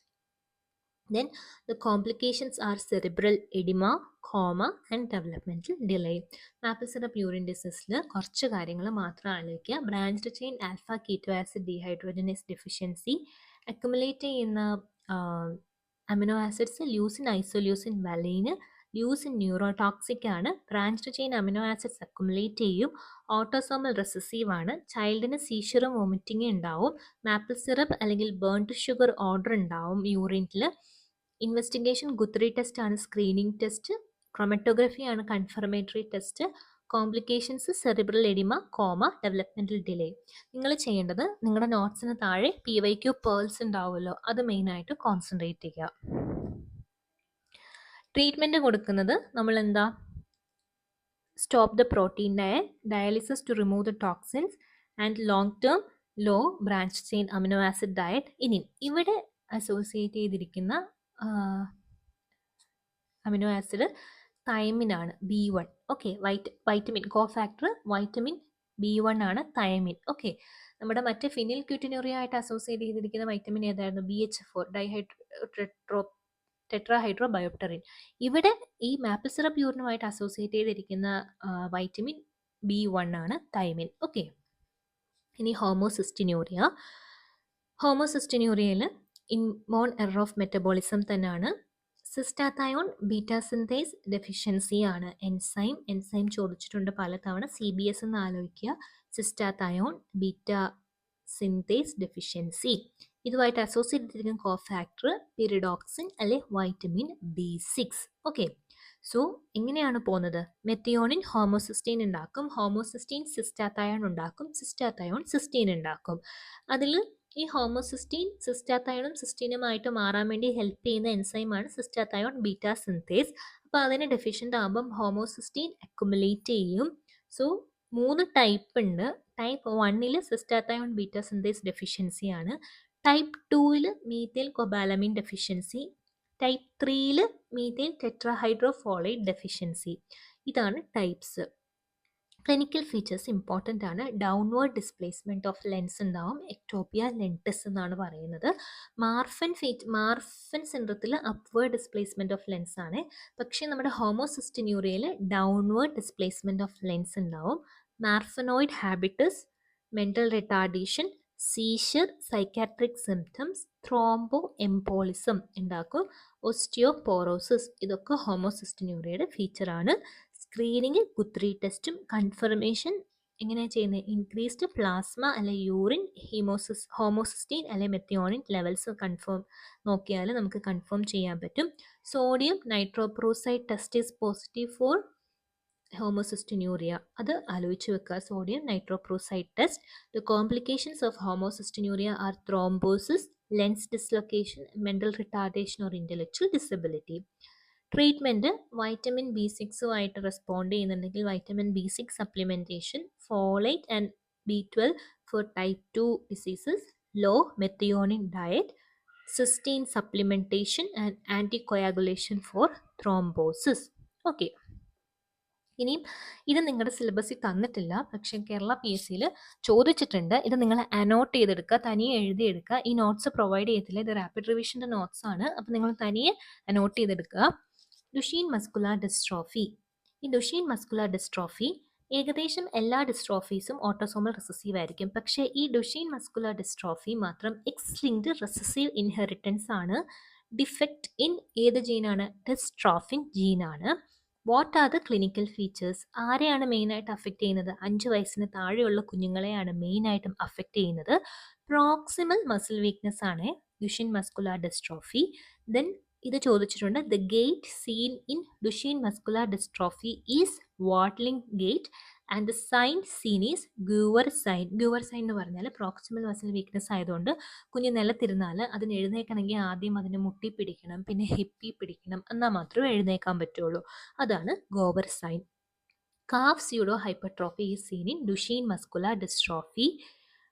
Then the complications are cerebral edema, coma and developmental delay. Maple syrup urine ഡിസീസിൽ കുറച്ച് കാര്യങ്ങൾ മാത്രം ആലോചിക്കുക. Branched chain alpha keto acid dehydrogenase deficiency, accumulate ചെയ്യുന്ന amino acids leucine, isoleucine, valine. Leucine neurotoxic ആണ്. Branched chain amino acids accumulate ചെയ്യും. Autosomal recessive ആണ്. ചൈൽഡിന് സീഷറും വോമിറ്റിംഗ് ഉണ്ടാവും. മാപ്പിൾ സിറപ്പ് അല്ലെങ്കിൽ ബേൺഡ് ഷുഗർ ഓർഡർ ഉണ്ടാവും യൂറിനിൽ. ഇൻവെസ്റ്റിഗേഷൻ ഗുത്രി ടെസ്റ്റ് ആണ് സ്ക്രീനിങ് ടെസ്റ്റ്. ക്രൊമറ്റോഗ്രഫി ആണ് confirmatory test. Complications cerebral oedema, coma, developmental delay. നിങ്ങൾ ചെയ്യേണ്ടത് നിങ്ങളുടെ നോട്ട്സിന് താഴെ PYQ പേൾസ് ഉണ്ടാവുമല്ലോ, അത് മെയിനായിട്ട് കോൺസെൻട്രേറ്റ് ചെയ്യുക. ട്രീറ്റ്മെൻറ്റ് കൊടുക്കുന്നത് നമ്മൾ എന്താ, stop the protein dialysis to remove the toxins and long term low branch chain amino acid diet. ഇനി ഇവിടെ അസോസിയേറ്റ് ചെയ്തിരിക്കുന്ന അമിനോ ആസിഡ് തൈമിനാണ്, B1. Okay, vitamin cofactor vitamin B1 ആണ് തൈമിൻ. ഓക്കെ, നമ്മുടെ മറ്റേ ഫിനിൽക്യൂറ്റിനുറിയ ആയിട്ട് അസോസിയേറ്റ് ചെയ്തിരിക്കുന്ന വൈറ്റമിൻ ഏതായിരുന്നു, BH4 ടെട്രാഹൈഡ്രോബയോപ്റ്ററിൻ. ഇവിടെ ഈ മാപ്പിൾ സിറപ്പ് യൂറിനുമായിട്ട് അസോസിയേറ്റ് ചെയ്തിരിക്കുന്ന വൈറ്റമിൻ B1 ആണ് തൈമിൻ. ഓക്കെ, ഇനി ഹോമോസിസ്റ്റിനൂറിയയിൽ ഇൻബോൺ എറർ ഓഫ് മെറ്റബോളിസം തന്നെയാണ്. സിസ്റ്റാത്തയോൺ ബീറ്റാ സിന്തേസ് ഡെഫിഷ്യൻസി ആണ് എൻസൈം ചോദിച്ചിട്ടുണ്ട് പലതവണ. CBS എന്ന് ആലോചിക്കുക. സിസ്റ്റാത്തയോൺ ബീറ്റാ സിന്തേസ് ഡെഫിഷ്യൻസി. ഇതുമായിട്ട് അസോസിയേറ്റ് ചെയ്തിരിക്കുന്ന കോഫാക്ടർ പിരിഡോക്സിൻ അല്ലെ വൈറ്റമിൻ B6. ഓക്കെ, സോ എങ്ങനെയാണ് പോകുന്നത്, മെത്തിയോണിൻ ഹോമോസിസ്റ്റീൻ ഉണ്ടാക്കും, ഹോമോസിസ്റ്റീൻ സിസ്റ്റാത്തയോൺ ഉണ്ടാക്കും, സിസ്റ്റാത്തയോൺ സിസ്റ്റീൻ ഉണ്ടാക്കും. അതിൽ ഈ ഹോമോസിസ്റ്റീൻ സിസ്റ്റാത്തയോണും സിസ്റ്റീനുമായിട്ട് മാറാൻ വേണ്ടി ഹെൽപ്പ് ചെയ്യുന്ന എൻസൈമാണ് സിസ്റ്റാത്തയോൺ ബീറ്റാ സിന്തേസ്. അപ്പോൾ അതിന് ഡെഫിഷ്യൻ്റ് ആകുമ്പം ഹോമോസിസ്റ്റീൻ അക്യുമുലേറ്റ് ചെയ്യും. സോ 3 ടൈപ്പ് ഉണ്ട്. Type 1 cystathionine beta synthase deficiency ആണ്. Type 2 methylcobalamin deficiency. Type 3 methyltetrahydrofolate deficiency. ഇതാണ് ടൈപ്സ്. ക്ലിനിക്കൽ ഫീച്ചേഴ്സ് ഇമ്പോർട്ടൻ്റ് ആണ്. ഡൗൺവേർഡ് ഡിസ്പ്ലേസ്മെൻറ്റ് ഓഫ് ലെൻസ് ഉണ്ടാവും, എക്ടോപ്പിയ ലെൻറ്റിസ് എന്നാണ് പറയുന്നത്. മാർഫൻ സിൻഡ്രത്തിൽ അപ്വേർഡ് ഡിസ്പ്ലേസ്മെൻറ്റ് ഓഫ് ലെൻസ് ആണ്. പക്ഷേ നമ്മുടെ ഹോമോസിസ്റ്റിനൂറിയയിൽ ഡൗൺവേർഡ് ഡിസ്പ്ലേസ്മെൻറ്റ് ഓഫ് ലെൻസ് ഉണ്ടാവും. Marfanoid habitus, mental retardation, seizure, psychiatric symptoms, thromboembolism ഉണ്ടാക്കും, ഓസ്റ്റിയോപോറോസിസ്. ഇതൊക്കെ ഹോമോസിസ്റ്റിനൂറിയയുടെ ഫീച്ചറാണ്. സ്ക്രീനിങ് ഗുത്രി ടെസ്റ്റും കൺഫർമേഷൻ എങ്ങനെയാണ് ചെയ്യുന്നത്, ഇൻക്രീസ്ഡ് പ്ലാസ്മ അല്ലെ യൂറിൻ ഹോമോസിസ്റ്റീൻ അല്ലെ മെത്തിയോണിൻ ലെവൽസ് നോക്കിയാൽ നമുക്ക് കൺഫേം ചെയ്യാൻ പറ്റും. Sodium nitroprusside test is positive for homocystinuria. അത് ആലോചിച്ച് വെക്കുക, sodium nitroprusside test. The complications of homocystinuria are thrombosis, lens dislocation, mental retardation or intellectual disability. Treatment vitamin B6 respond ചെയ്യുന്നുണ്ടെങ്കിൽ vitamin B6 supplementation, folate and B12 for type 2 diseases, low methionine diet, cysteine supplementation and anticoagulation four thrombosis. Okay, ഇനിയും ഇത് നിങ്ങളുടെ സിലബസിൽ തന്നിട്ടില്ല, പക്ഷേ കേരള PSCയിൽ ചോദിച്ചിട്ടുണ്ട്. ഇത് നിങ്ങൾ അനോട്ട് ചെയ്തെടുക്കുക, തനിയെ എഴുതിയെടുക്കുക. ഈ നോട്ട്സ് പ്രൊവൈഡ് ചെയ്യത്തില്ല, ഇത് റാപ്പിഡ് റിവിഷൻ്റെ നോട്ട്സ് ആണ്. അപ്പോൾ നിങ്ങൾ തനിയെ അനോട്ട് ചെയ്തെടുക്കുക. ഡുഷീൻ മസ്കുലാർ ഡിസ്ട്രോഫി. ഈ ഡുഷീൻ മസ്കുലാർ ഡിസ്ട്രോഫി ഏകദേശം എല്ലാ ഡിസ്ട്രോഫീസും ഓട്ടോസോമൽ റിസസീവ് ആയിരിക്കും. പക്ഷേ ഈ ഡുഷീൻ മസ്കുലാർ ഡിസ്ട്രോഫി മാത്രം എക്സ് ലിങ്ക്ഡ് റിസസീവ് ഇൻഹെറിറ്റൻസ് ആണ്. ഡിഫക്റ്റ് ഇൻ ഏത് ജീനാണ്, ഡിസ്ട്രോഫിൻ ജീനാണ്. What are the clinical features? ആരെയാണ് മെയിനായിട്ട് അഫക്റ്റ് ചെയ്യുന്നത്? 5 വയസ്സിന് താഴെയുള്ള കുഞ്ഞുങ്ങളെയാണ് മെയിനായിട്ടും അഫക്റ്റ് ചെയ്യുന്നത്. പ്രോക്സിമൽ മസിൽ വീക്ക്നെസ് ആണ് ഡുഷീൻ മസ്കുലാർ ഡിസ്ട്രോഫി. ദെൻ ഇത് ചോദിച്ചിട്ടുണ്ട്, the gait seen in Duchenne muscular dystrophy is waddling gait and the sign seen is Gower sign. Gower sign എന്ന് പറഞ്ഞാൽ പ്രോക്സിമൽ മസിൽ വീക്ക്നെസ് ആയതുകൊണ്ട് കുഞ്ഞ് നിലത്തിരുന്നാൽ അതിന് എഴുന്നേക്കണമെങ്കിൽ ആദ്യം അതിന് മുട്ടി പിടിക്കണം, പിന്നെ ഹിപ്പി പിടിക്കണം, എന്നാൽ മാത്രമേ എഴുന്നേക്കാൻ പറ്റുള്ളൂ. അതാണ് Gower sign. Calf pseudo hypertrophy is seen in Duchenne muscular dystrophy.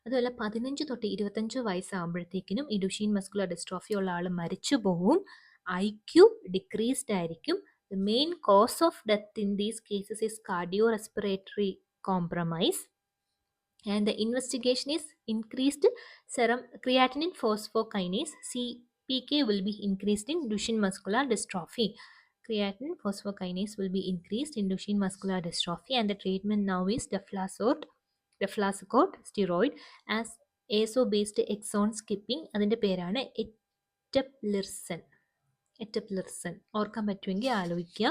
അതുപോലെ 15 തൊട്ട് 25 വയസ്സാകുമ്പോഴത്തേക്കിനും ഈ ഡുഷീൻ മസ്കുലാർ ഡിസ്ട്രോഫി ഉള്ള ആൾ മരിച്ചു പോകും. IQ ഡിക്രീസ്ഡ് ആയിരിക്കും. The main cause of death in these cases is cardiorespiratory compromise. And the investigation is increased serum creatinine phosphokinase CPK will be increased in Duchenne muscular dystrophy. Creatinine phosphokinase will be increased in Duchenne muscular dystrophy, and the treatment now is deflazacort steroid as ASO based exon skipping. അതിൻ്റെ പേരാണ് എറ്റപ്ലിർസൻ. ഓർക്കാൻ പറ്റുമെങ്കിൽ ആലോചിക്കുക,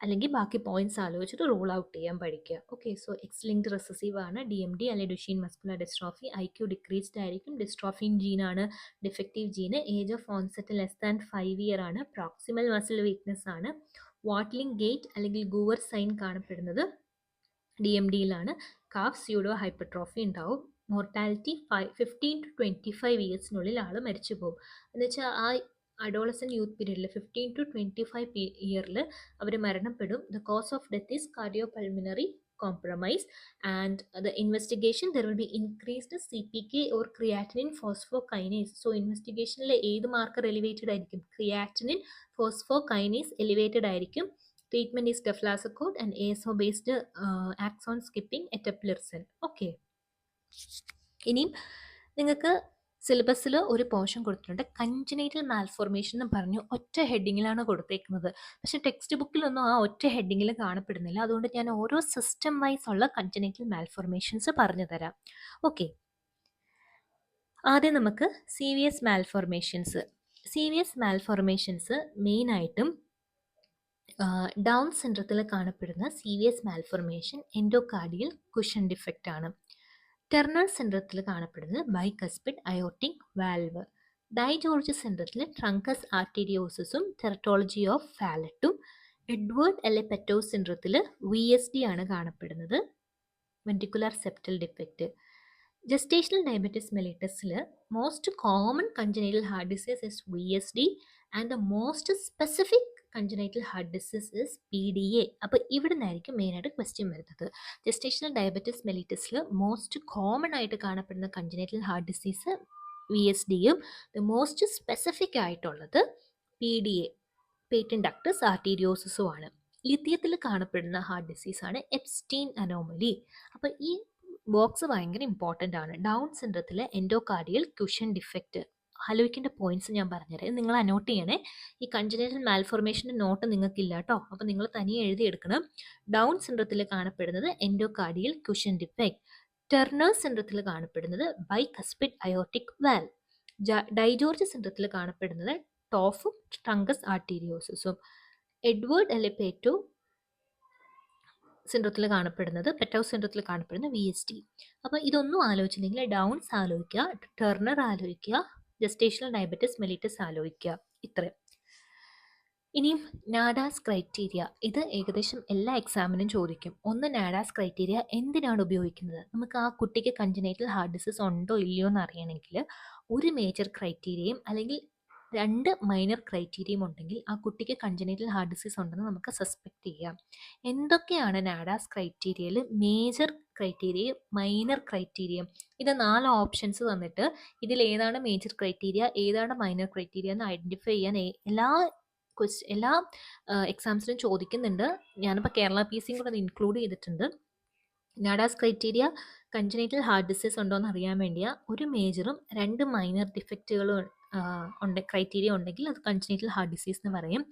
അല്ലെങ്കിൽ ബാക്കി points ആലോചിച്ചിട്ട് rule out ചെയ്യാൻ പഠിക്കുക. Okay, so X linked recessive ആണ് DMD അല്ലെങ്കിൽ Duchenne muscular dystrophy. IQ decreased ആയിരിക്കും. ഡിസ്ട്രോഫിൻ ജീനാണ് defective gene. Age of onset less than 5 year ആണ്. പ്രോക്സിമൽ മസിൽ വീക്ക്നെസ് ആണ്. വാട്ട്ലിംഗ് ഗേറ്റ് അല്ലെങ്കിൽ ഗൂവർ സൈൻ കാണപ്പെടുന്നത് DMDയിലാണ്. കാഫ് സ്യൂഡോ ഹൈപ്പർട്രോഫി ഉണ്ടാവും. മോർട്ടാലിറ്റി 15 to 25 ഇയേഴ്സിനുള്ളിൽ ആൾ മരിച്ചു പോകും. എന്നുവെച്ചാൽ ആ അഡോളസൻ യൂത്ത് പീരീഡിൽ 15 to 25 ഇയറിൽ അവർ മരണപ്പെടും. The cause of death is cardiopulmonary compromise, and the investigation there will be increased CPK or creatinine phosphokinase. So investigationലെ ഏത് മാർക്കർ എലിവേറ്റഡ് ആയിരിക്കും? ക്രിയാറ്റിനിൻ ഫോസ്ഫോകൈനേസ് എലിവേറ്റഡ് ആയിരിക്കും. Treatment is deflazacort and ASO based axon skipping eteplirsen. Okay, ഇനിയും നിങ്ങൾക്ക് സിലബസിൽ ഒരു portion കൊടുത്തിട്ടുണ്ട്, congenital malformation എന്ന് പറഞ്ഞു ഒറ്റ ഹെഡിങ്ങിലാണ് കൊടുത്തേക്കുന്നത്. പക്ഷെ ടെക്സ്റ്റ് ബുക്കിലൊന്നും ആ ഒറ്റ ഹെഡിങ്ങിൽ കാണപ്പെടുന്നില്ല. അതുകൊണ്ട് ഞാൻ ഓരോ സിസ്റ്റം വൈസ് ഉള്ള കൺജനൈറ്റൽ മാൽഫോർമേഷൻസ് പറഞ്ഞു തരാം. ഓക്കെ, ആദ്യം നമുക്ക് സീരിയസ് മാൽഫോർമേഷൻസ് മെയിനായിട്ടും ഡൗൺ സിൻഡ്രത്തിൽ കാണപ്പെടുന്ന serious malformation endocardial cushion defect ആണ്. ടെർണർ സിൻഡ്രത്തിൽ കാണപ്പെടുന്നത് ബൈകസ്പിഡ് അയോർട്ടിക് വാൽവ്. ഡൈജോർജ് സിൻഡ്രത്തിൽ ട്രങ്കസ് ആർട്ടീരിയോസിസും ടെറട്ടോളജി ഓഫ് ഫാലറ്റും. എഡ്വേർഡ് എലെപെറ്റോ സിൻഡ്രത്തിൽ VSD ആണ് കാണപ്പെടുന്നത്, ventricular septal defect. Gestational diabetes മെലിറ്റസിൽ most common congenital heart disease is VSD and the most specific congenital heart disease is PDA. അപ്പോൾ ഇവിടെ നിന്നായിരിക്കും മെയിനായിട്ട് ക്വസ്റ്റ്യൻ വരുന്നത്. ജസ്റ്റേഷണൽ ഡയബറ്റിസ് മെലിറ്റസിൽ മോസ്റ്റ് കോമൺ ആയിട്ട് കാണപ്പെടുന്ന കൺജനൈറ്റൽ ഹാർട്ട് ഡിസീസ് VSDയും ദ മോസ്റ്റ് സ്പെസിഫിക് ആയിട്ടുള്ളത് PDA, പേറ്റന്റ് ഡക്ടസ് ആർട്ടീരിയോസിസും ആണ്. ലിഥിയത്തിൽ കാണപ്പെടുന്ന ഹാർട്ട് ഡിസീസാണ് എപ്സ്റ്റീൻ അനോമലി. അപ്പോൾ ഈ ബോക്സ് ഭയങ്കര ഇമ്പോർട്ടൻ്റ് ആണ്. ഡൗൺ സിൻഡ്രത്തിലെ എൻഡോകാർഡിയൽ കുഷൻ ഡിഫക്റ്റ് ആലോചിക്കേണ്ട പോയിന്റ്സ് ഞാൻ പറഞ്ഞുതരാം, നിങ്ങൾ അനോട്ട് ചെയ്യണേ. ഈ കൺജനൈറ്റൽ മാൽഫോർമേഷൻ്റെ നോട്ട് നിങ്ങൾക്കില്ല കേട്ടോ, അപ്പോൾ നിങ്ങൾ തനിയെ എഴുതിയെടുക്കണം. ഡൗൺ സിൻഡ്രത്തിൽ കാണപ്പെടുന്നത് എൻഡോകാർഡിയൽ കുഷൻ ഡിഫക്റ്റ്. ടെർണർ സിൻഡ്രത്തിൽ കാണപ്പെടുന്നത് ബൈകസ്പിഡ് അയോർട്ടിക് വാൽവ്. ഡൈജോർജ് സിൻഡ്രത്തിൽ കാണപ്പെടുന്നത് ടോഫും ട്രങ്കസ് ആർട്ടീരിയോസിസും. എഡ്വേർഡ് എലെപേറ്റോ സിൻഡ്രത്തിൽ കാണപ്പെടുന്നത് VSD. അപ്പോൾ ഇതൊന്നും ആലോചിച്ചില്ലെങ്കിൽ ഡൗൺസ് ആലോചിക്കുക, ടെർണർ ആലോചിക്കുക, ജസ്റ്റേഷണൽ ഡയബറ്റിസ് മെലിറ്റസ് ആലോചിക്കുക, ഇത്രയും. ഇനിയും നാഡാസ് ക്രൈറ്റീരിയ, ഇത് ഏകദേശം എല്ലാ എക്സാമിനും ചോദിക്കും. ഒന്ന്, നാഡാസ് ക്രൈറ്റീരിയ എന്തിനാണ് ഉപയോഗിക്കുന്നത്? നമുക്ക് ആ കുട്ടിക്ക് കൺജനൈറ്റൽ ഹാർട്ട് ഡിസീസ് ഉണ്ടോ ഇല്ലയോ എന്ന് അറിയണമെങ്കിൽ ഒരു മേജർ ക്രൈറ്റീരിയയും അല്ലെങ്കിൽ 2 മൈനർ ക്രൈറ്റീരിയയും ഉണ്ടെങ്കിൽ ആ കുട്ടിക്ക് കൺജനൈറ്റൽ ഹാർട്ട് ഡിസീസ് ഉണ്ടെന്ന് നമുക്ക് സസ്പെക്ട് ചെയ്യാം. എന്തൊക്കെയാണ് നാഡാസ് ക്രൈറ്റീരിയയിൽ മേജർ ക്രൈറ്റീരിയയും മൈനർ ക്രൈറ്റീരിയയും? ഇത് 4 ഓപ്ഷൻസ് തന്നിട്ട് ഇതിൽ ഏതാണ് മേജർ ക്രൈറ്റീരിയ, ഏതാണ് മൈനർ ക്രൈറ്റീരിയ എന്ന് ഐഡൻറ്റിഫൈ ചെയ്യാൻ എല്ലാ എക്സാംസിനും ചോദിക്കുന്നുണ്ട്. ഞാനിപ്പോൾ കേരള PSCയും കൂടെ അത് ഇൻക്ലൂഡ് ചെയ്തിട്ടുണ്ട്. നാഡാസ് ക്രൈറ്റീരിയ കൺജനൈറ്റൽ ഹാർട്ട് ഡിസീസ് ഉണ്ടോ എന്ന് അറിയാൻ വേണ്ടിയാ. ഒരു മേജറും 2 മൈനർ ഡിഫക്റ്റുകളും ക്രൈറ്റീരിയ ഉണ്ടെങ്കിൽ അത് കൺജനൈറ്റൽ ഹാർട്ട് ഡിസീസ് എന്ന് പറയും.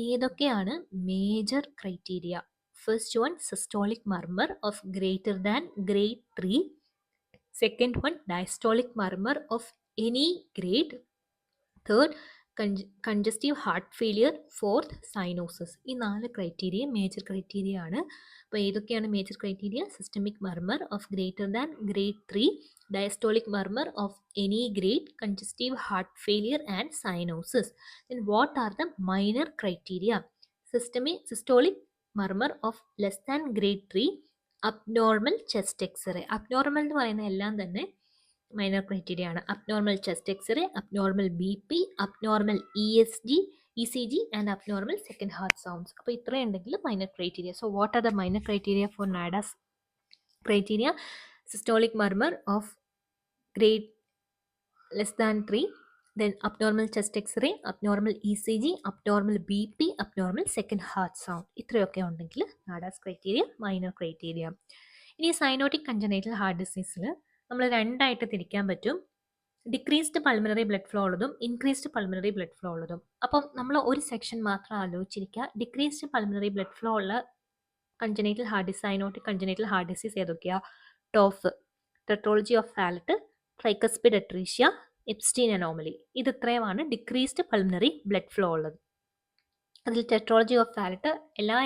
ഏതൊക്കെയാണ് major criteria? First one, systolic മർമർ of greater than grade 3. Second one, diastolic മർമർ of any grade. Third, congestive heart failure. Fourth, cyanosis. ഈ 4 ക്രൈറ്റീരിയ മേജർ ക്രൈറ്റീരിയ ആണ്. അപ്പോൾ ഏതൊക്കെയാണ് major criteria? Systemic മർമർ of greater than grade 3, diastolic murmur of any grade, congestive heart failure and cyanosis. Then what are the minor criteria? Systolic murmur of less than grade 3, abnormal chest x-ray. Abnormal എന്ന് പറയുന്ന എല്ലാം തന്നെ minor criteria ആണ്. Abnormal chest X ray, abnormal BP, abnormal ECG and abnormal second heart sounds. അപ്പോൾ ഇത്രയും ഉണ്ടെങ്കിൽ minor criteria. So what are the minor criteria for Nadas criteria? Systolic murmur of grade less than 3, Then abnormal chest X-ray, abnormal ECG, abnormal BP, abnormal second heart sound. ഇത്രയൊക്കെ ഉണ്ടെങ്കിൽ Nadas criteria, minor criteria. ഇനി cyanotic congenital heart ഡിസീസിൽ നമ്മൾ രണ്ടായിട്ട് തിരിക്കാൻ പറ്റും. Decreased pulmonary blood flow ഉള്ളതും increased pulmonary blood flow ഉള്ളതും. അപ്പം നമ്മൾ ഒരു സെക്ഷൻ മാത്രം ആലോചിച്ചിരിക്കുക. ഡിക്രീസ്ഡ് പൾമിനറി ബ്ലഡ് ഫ്ലോ ഉള്ള congenital heart disease, cyanotic congenital heart disease ഏതൊക്കെയാ? TOF, tetralogy of Fallot, tricuspid atresia, Ebstein anomaly. ഇത് ഇത്രയുമാണ് ഡിക്രീസ്ഡ് പൾമിനറി ബ്ലഡ് ഫ്ലോ ഉള്ളത്. അതിൽ ടെട്രോളജി ഓഫ് ഫാലറ്റ് എല്ലാ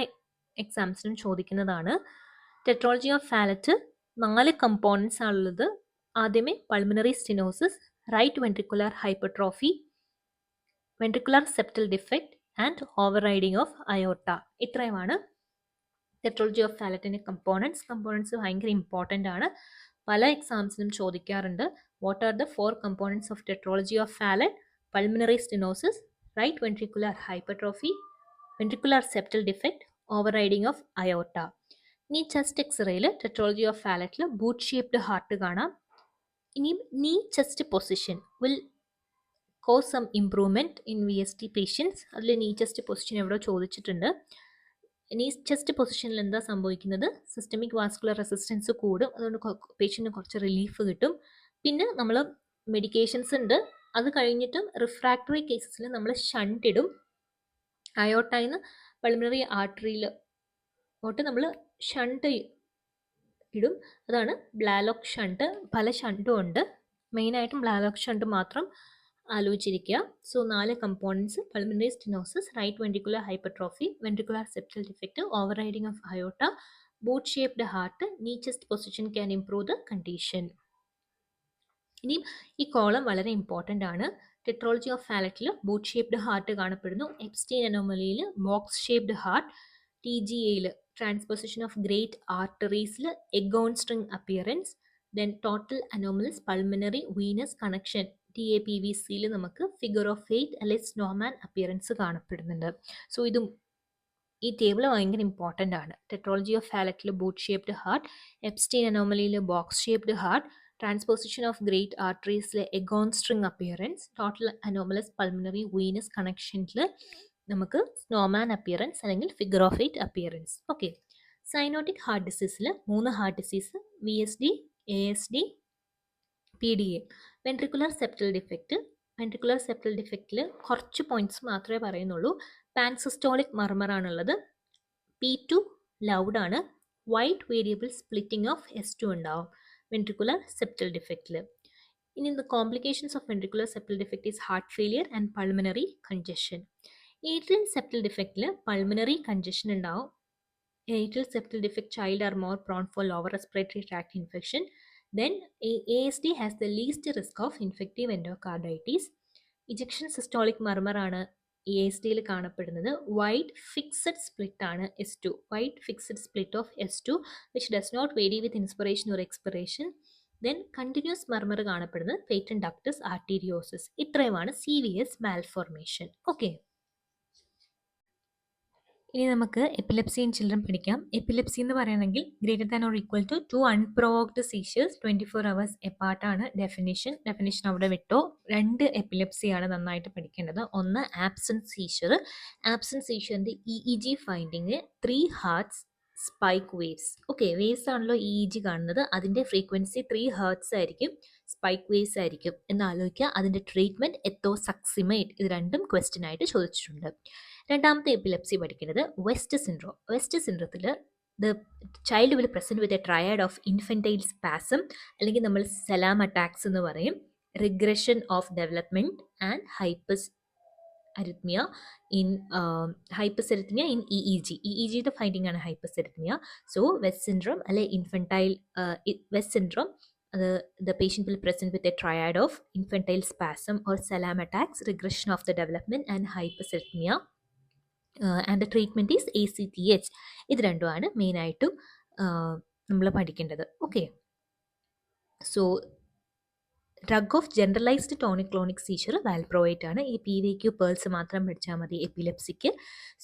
എക്സാംസിനും ചോദിക്കുന്നതാണ്. ടെട്രോളജി ഓഫ് ഫാലറ്റ് 4 കമ്പോണൻസ് ആണുള്ളത്. ആദ്യമേ pulmonary stenosis, right ventricular hypertrophy, ventricular septal defect and overriding of aorta. ഇത്രയുമാണ് ടെട്രോളജി ഓഫ് ഫാലറ്റിൻ്റെ കമ്പോണൻസ് ഭയങ്കര ഇമ്പോർട്ടൻ്റ് ആണ്. പല എക്സാംസിനും ചോദിക്കാറുണ്ട്. What are the 4 components of tetralogy of Fallot? Pulmonary stenosis, right ventricular hypertrophy, ventricular septal defect, overriding of aorta. ഇനി chest എക്സ്റേയിൽ tetralogy of ഫാലറ്റിൽ ബൂട്ട് ഷേപ്ഡ് ഹാർട്ട് കാണാം. ഇനിയും knee chest position will cause some improvement in VSD patients. അതിൽ നീ chest position എവിടെ ചോദിച്ചിട്ടുണ്ട്. നീ ചെസ്റ്റ് പൊസിഷനിൽ എന്താ സംഭവിക്കുന്നത്? സിസ്റ്റമിക് വാസ്കുലർ റെസിസ്റ്റൻസ് കൂടും. അതുകൊണ്ട് പേഷ്യൻറ്റിന് കുറച്ച് റിലീഫ് കിട്ടും. പിന്നെ നമ്മൾ മെഡിക്കേഷൻസ് ഉണ്ട്. അത് കഴിഞ്ഞിട്ടും റിഫ്രാക്ടറി കേസസിൽ നമ്മൾ ഷണ്ട് ഇടും. അയോട്ടയിന്ന് പൾമിനറി ആർട്ടറിയിലോട്ട് നമ്മൾ ഷണ്ട് ഇടും. അതാണ് ബ്ലാലോക്ക് ഷണ്ട്. പല ഷണ്ടും ഉണ്ട്. മെയിനായിട്ടും ബ്ലാലോക്ക് ഷണ്ട് മാത്രം ആലോചിച്ചിരിക്കുക. So 4 components: pulmonary stenosis, right ventricular hypertrophy, ventricular septal defect, overriding of aorta, boot shaped heart, knee chest position can improve the condition. ഇനിയും ഈ കോളം വളരെ ഇമ്പോർട്ടൻ്റ് ആണ്. ടെട്രോളജി ഓഫ് ഫാലറ്റിൽ ബൂട്ട് ഷേപ്ഡ് ഹാർട്ട് കാണപ്പെടുന്നു. Ebstein അനോമലിയിൽ box shaped heart. TGAയിൽ transposition of great ആർട്ടറീസിൽ egg on string appearance. Then total anomalous pulmonary venous connection TAPVCയിൽ നമുക്ക് ഫിഗർ ഓഫ് 8 അല്ലെങ്കിൽ സ്നോമാൻ അപ്പിയറൻസ് കാണപ്പെടുന്നുണ്ട്. സോ ഇതും ഈ ടേബിൾ ഭയങ്കര ഇമ്പോർട്ടൻ്റ് ആണ്. ടെട്രോളജി ഓഫ് ഫാലറ്റിൽ ബൂട്ട് ഷേപ്ഡ് ഹാർട്ട്, എപ്സ്റ്റീൻ അനോമലിയിൽ box shaped heart, transposition of great ആർട്ടറീസിലെ egg on string appearance, total anomalous pulmonary venous കണക്ഷനിൽ നമുക്ക് സ്നോമാൻ അപ്പിയറൻസ് അല്ലെങ്കിൽ figure of 8 appearance. Okay. Cyanotic heart ഡിസീസിൽ 3 heart disease: VSD, ASD, PDA. Ventricular septal defect. Ventricular septal ഡിഫെക്റ്റിൽ കുറച്ച് points മാത്രമേ പറയുന്നുള്ളൂ. Pansystolic മർമറാണുള്ളത്. P2 ലൗഡ് ആണ്. Wide variable splitting of S2 ഉണ്ടാവും വെൻട്രിക്കുലർ സെപ്റ്റൽ ഡിഫെക്റ്റിൽ. ഇനി the complications of ventricular septal defect is heart failure and pulmonary congestion. Atrial septal defectൽ pulmonary congestion ഉണ്ടാവും. Atrial septal defect child are more prone for lower respiratory tract infection. Then ASD has the least risk of infective endocarditis. Ejection systolic murmur ആണ് ASDയിൽ കാണപ്പെടുന്നത്. Wide fixed split ആണ് S2. Wide fixed split of S2 which does not vary with inspiration or expiration. Then continuous murmur കാണപ്പെടുന്നത് patent ductus ആർട്ടീരിയോസിസ്. ഇത്രയുമാണ് CVS malformation. Okay. ഇനി നമുക്ക് epilepsy in children പഠിക്കാം. Epilepsy എന്ന് പറയുകയാണെങ്കിൽ greater than or equal to 2 unprovoked seizures 24 hours എപ്പാർട്ടാണ് definition അവിടെ വിട്ടോ. 2 എപ്പിലെപ്സിയാണ് നന്നായിട്ട് പഠിക്കേണ്ടത്. ഒന്ന് ആബ്സെന്റ് സീഷർ. ആബ്സെന്റ് സീഷറിന്റെ EEG finding 3 hertz spike waves. Okay, waves ആണല്ലോ EEG കാണുന്നത്. അതിൻ്റെ ഫ്രീക്വൻസി 3 ഹേർട്സ് ആയിരിക്കും, സ്പൈക്ക് വേവ്സ് ആയിരിക്കും എന്ന് ആലോചിക്കുക. അതിൻ്റെ ട്രീറ്റ്മെൻറ്റ് എത്തോസക്സിമേറ്റ്. ഇത് രണ്ടും ക്വസ്റ്റ്യൻ ആയിട്ട് ചോദിച്ചിട്ടുണ്ട്. രണ്ടാമത്തെ എപ്പിലെപ്സി പഠിക്കുന്നത് വെസ്റ്റ് സിൻഡ്രോം. വെസ്റ്റ് സിൻഡ്രോത്തിൽ the child will present with a triad of infantile spasm, അല്ലെങ്കിൽ നമ്മൾ സലാം അറ്റാക്സ് എന്ന് പറയും, regression of development and hyperarrhythmia in EEG. The finding ആണ് hyperarrhythmia. So West syndrome അല്ലെ infantile West syndrome, the patient will present with a triad of infantile spasm or salam attacks, regression of the development and hyperarrhythmia, and the treatment is ACTH. ഇത് രണ്ടുമാണ് മെയിനായിട്ടും നമ്മൾ പഠിക്കേണ്ടത്. Okay. So drug of generalised tonic clonic seizure valproate ആണ്. ഈ PVQ pearls മാത്രം പഠിച്ചാൽ മതി എപ്പിലെപ്സിക്ക്.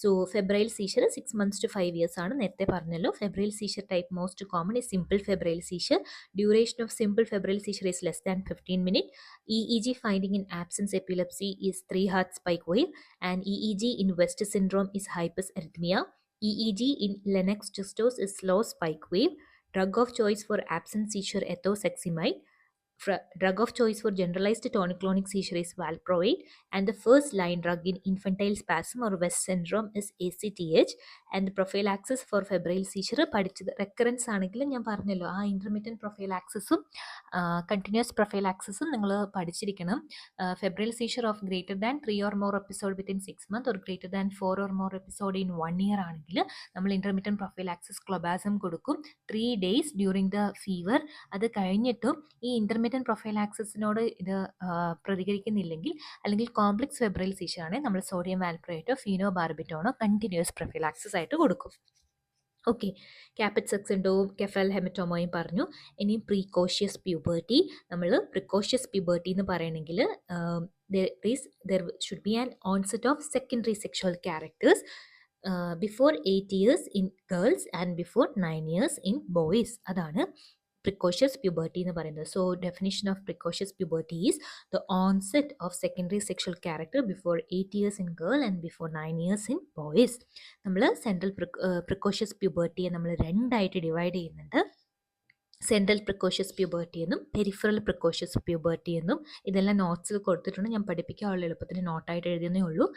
So febrile seizure 6 months to 5 years ആണ്. നേരത്തെ പറഞ്ഞല്ലോ. Febrile seizure type most common is simple febrile seizure. Duration of simple febrile seizure is less than 15 minutes. EEG finding in absence epilepsy is 3 Hz spike wave, and EEG in West syndrome is hyposarrhythmia. EEG in Lennox-Gastaut is slow spike wave. Drug of choice for absence seizure ethosuximide. Drug of choice for generalized tonic-clonic seizure is valproate, and the first line drug in infantile spasm or West syndrome is ACTH, and the prophylaxis for febrile seizure പഠിച്ചത് recurrence ആണെങ്കിലും ഞാൻ പറഞ്ഞല്ലോ ആ intermediate പ്രൊഫൈലാക്സിസും continuous പ്രൊഫൈലാക്സിസും നിങ്ങൾ പഠിച്ചിരിക്കണം. Febrile seizure of greater than 3 or more episode within 6 months or greater than 4 or more episode in 1 year ആണെങ്കിൽ നമ്മൾ intermediate prophylaxis ക്ലോബാസം കൊടുക്കും 3 days ഡ്യൂറിങ് ദ ഫീവർ. അത് കഴിഞ്ഞിട്ടും ഈ ഇൻ്റർമീഡിയറ്റ് പ്രൊഫൈലാക്സിസിനോട് ഇത് പ്രതികരിക്കുന്നില്ലെങ്കിൽ അല്ലെങ്കിൽ കോംപ്ലക്സ് ഫെബ്രൈൽ സീഷർ ആണെങ്കിൽ നമ്മൾ സോഡിയം വാൽപ്രേറ്റോ ഫീനോബാർബിറ്റോണോ കണ്ടിന്യൂസ് പ്രൊഫൈലാക്സിസ് ആയിട്ട് കൊടുക്കും. ഓക്കെ, ക്യാപറ്റ് സെക്സൻഡോവും കെഫൽ ഹെമറ്റോമോയും പറഞ്ഞു. ഇനി പ്രീകോഷ്യസ് പ്യൂബർട്ടി. നമ്മൾ പ്രിക്കോഷ്യസ് പ്യൂബർട്ടി എന്ന് പറയണമെങ്കിൽ there should be an onset of secondary sexual characters before 8 years in girls and before 9 years in boys. അതാണ് precocious puberty എന്ന് പറയുന്നത്. So definition of precocious puberty is the onset of secondary sexual character before 8 years in girl and before 9 years in boys. നമ്മൾ central precocious puberty നമ്മൾ രണ്ടായിട്ട് divide ചെയ്യുന്നുണ്ട്. Central precocious puberty എന്നും peripheral precocious puberty എന്നും. ഇതെല്ലാം നോട്ട്സിൽ കൊടുത്തിട്ടുണ്ട്, ഞാൻ പഠിപ്പിക്കാനുള്ള എളുപ്പത്തിന് നോട്ടായിട്ട് എഴുതിയെന്നേ ഉള്ളൂ.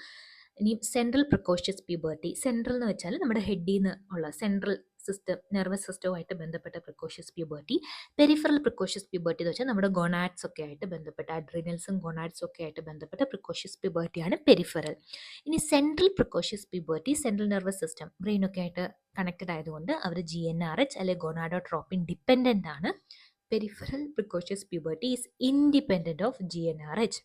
ഇനി സെൻട്രൽ പ്രിക്കോഷ്യസ് പ്യൂബർട്ടി. സെൻട്രൽ എന്ന് വെച്ചാൽ നമ്മുടെ ഹെഡിൽ നിന്ന് ഉള്ള സെൻട്രൽ സിസ്റ്റം, നെർവസ് സിസ്റ്റവുമായിട്ട് ബന്ധപ്പെട്ട precautious puberty. Peripheral precocious puberty എന്ന് വെച്ചാൽ നമ്മുടെ ഗൊണാഡ്സ് ഒക്കെ ആയിട്ട് ബന്ധപ്പെട്ട അഡ്രീനൽസും ഗൊണാഡ്സും ഒക്കെ ആയിട്ട് ബന്ധപ്പെട്ട പ്രിക്കോഷ്യസ് പ്യൂബർട്ടിയാണ് പെരിഫറൽ. ഇനി central precocious puberty central nervous system ബ്രെയിനൊക്കെ ആയിട്ട് കണക്റ്റഡ് ആയതുകൊണ്ട് അവർ GnRH അല്ലെങ്കിൽ ഗൊണാഡോട്രോപ്പിൻ ഡിപ്പെൻഡൻ്റ് ആണ്. Peripheral precocious puberty is independent of GnRH.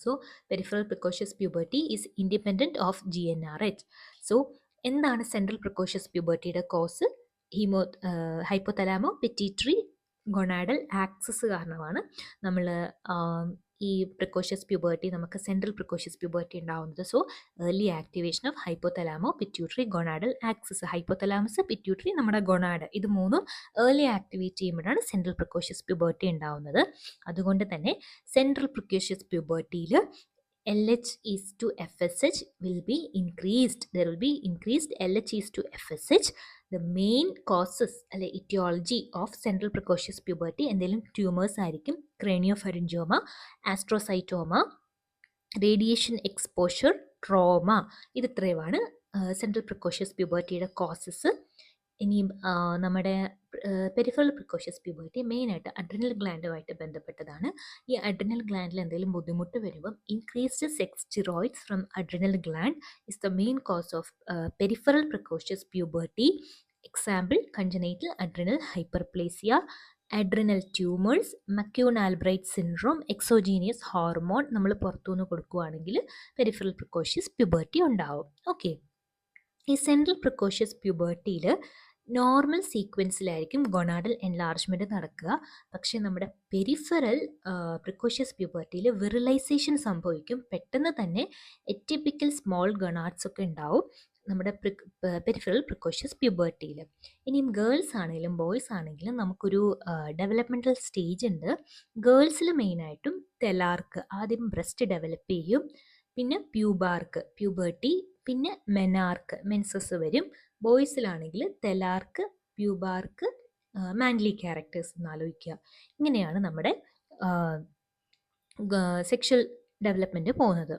So peripheral precocious puberty is independent of GnRH. So എന്താണ് സെൻട്രൽ പ്രിക്കോഷ്യസ് പ്യൂബർട്ടിയുടെ cause? Hypothalamo pituitary gonadal axis കാരണമാണ് നമ്മൾ ഈ പ്രിക്കോഷ്യസ് പ്യൂബർട്ടി, നമുക്ക് സെൻട്രൽ പ്രിക്കോഷ്യസ് പ്യൂബർട്ടി ഉണ്ടാവുന്നത്. So early activation of hypothalamo pituitary gonadal axis. Hypothalamus, pituitary, നമ്മുടെ gonad, ഇത് മൂന്നും ഏർലി ആക്ടിവേറ്റ് ചെയ്യുമ്പോഴാണ് സെൻട്രൽ പ്രിക്കോഷ്യസ് പ്യൂബർട്ടി ഉണ്ടാവുന്നത്. അതുകൊണ്ട് തന്നെ സെൻട്രൽ പ്രിക്കോഷ്യസ് പ്യൂബർട്ടിയിൽ LH is to FSH will be increased. There will be increased LH is to FSH. The main causes അല്ലെ etiology of central precocious puberty എന്തെങ്കിലും tumours ആയിരിക്കും. Craniopharyngioma, astrocytoma, radiation exposure, trauma. ഇത് ഇത്രയുമാണ് central precocious പ്യൂബർട്ടിയുടെ causes. ഇനിയും നമ്മുടെ peripheral precocious puberty മെയിനായിട്ട് adrenal ഗ്ലാൻഡുമായിട്ട് ബന്ധപ്പെട്ടതാണ്. ഈ അഡ്രിനൽ ഗ്ലാൻഡിൽ എന്തെങ്കിലും ബുദ്ധിമുട്ട് വരുമ്പം increased sex steroids from adrenal gland is the main cause of peripheral precocious puberty. Example congenital adrenal hyperplasia, adrenal tumours, McCune Albright syndrome, exogenous hormone നമ്മൾ പുറത്തുനിന്ന് കൊടുക്കുകയാണെങ്കിൽ പെരിഫറൽ പ്രിക്കോഷ്യസ് പ്യൂബർട്ടി ഉണ്ടാവും. ഓക്കെ, ഈ സെൻട്രൽ പ്രിക്കോഷ്യസ് പ്യൂബർട്ടിയിൽ നോർമൽ സീക്വൻസിലായിരിക്കും ഗൊണാഡൽ എൻലാർജ്മെൻറ്റ് നടക്കുക. പക്ഷേ നമ്മുടെ peripheral precautious പ്യൂബർട്ടിയിൽ വിറലൈസേഷൻ സംഭവിക്കും. പെട്ടെന്ന് തന്നെ എറ്റിപ്പിക്കൽ സ്മോൾ ഗൊണാഡ്സ് ഒക്കെ ഉണ്ടാവും നമ്മുടെ പെരിഫറൽ പ്രിക്കോഷ്യസ് പ്യൂബർട്ടിയിൽ. ഇനിയും ഗേൾസ് ആണെങ്കിലും ബോയ്സ് ആണെങ്കിലും നമുക്കൊരു ഡെവലപ്മെൻറ്റൽ സ്റ്റേജ് ഉണ്ട്. ഗേൾസിൽ മെയിനായിട്ടും തെലാർക്ക്, ആദ്യം ബ്രസ്റ്റ് ഡെവലപ്പ് ചെയ്യും, പിന്നെ പ്യൂബാർക്ക് പ്യൂബർട്ടി, പിന്നെ മെനാർക്ക് മെൻസസ് വരും. ബോയ്സിലാണെങ്കിൽ തെലാർക്ക്, പ്യൂബാർക്ക്, മാൻലി ക്യാരക്ടേഴ്സ് എന്ന് ആലോചിക്കുക. ഇങ്ങനെയാണ് നമ്മുടെ സെക്ഷൽ ഡെവലപ്മെൻറ്റ് പോകുന്നത്.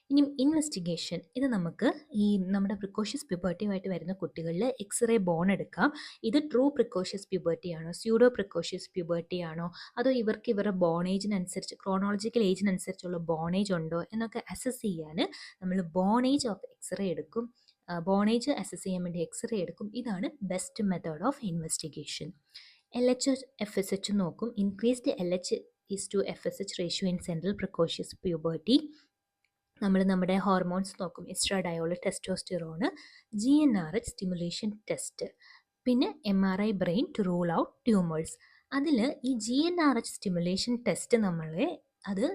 ഇനി ഇൻവെസ്റ്റിഗേഷൻ, ഇത് നമുക്ക് ഈ നമ്മുടെ പ്രിക്കോഷ്യസ് പ്യൂബർട്ടിയുമായിട്ട് വരുന്ന കുട്ടികളിൽ എക്സ്റേ ബോൺ എടുക്കാം. ഇത് ട്രൂ പ്രിക്കോഷ്യസ് പ്യൂബർട്ടി ആണോ, സ്യൂഡോ പ്രിക്കോഷ്യസ് പ്യൂബർട്ടി ആണോ, അതോ ഇവർക്ക് ഇവരുടെ ബോണേജിനനുസരിച്ച് ക്രോണോളജിക്കൽ ഏജിനനുസരിച്ചുള്ള ബോണേജ് ഉണ്ടോ എന്നൊക്കെ അസസ് ചെയ്യാൻ നമ്മൾ ബോണേജ് ഓഫ് എക്സ്റേ എടുക്കും. ബോണേജ് അസസ് ചെയ്യാൻ വേണ്ടി എക്സ്റേ എടുക്കും. ഇതാണ് best method of investigation. LH FSH നോക്കും. Increased LH is to FSH ratio in central precocious puberty. നമ്മൾ നമ്മുടെ ഹോർമോൺസ് നോക്കും. Oestradiol, testosterone, GnRH stimulation test, പിന്നെ MRI brain to rule out tumours. അതിൽ ഈ GnRH സ്റ്റിമുലേഷൻ ടെസ്റ്റ് നമ്മളെ അത്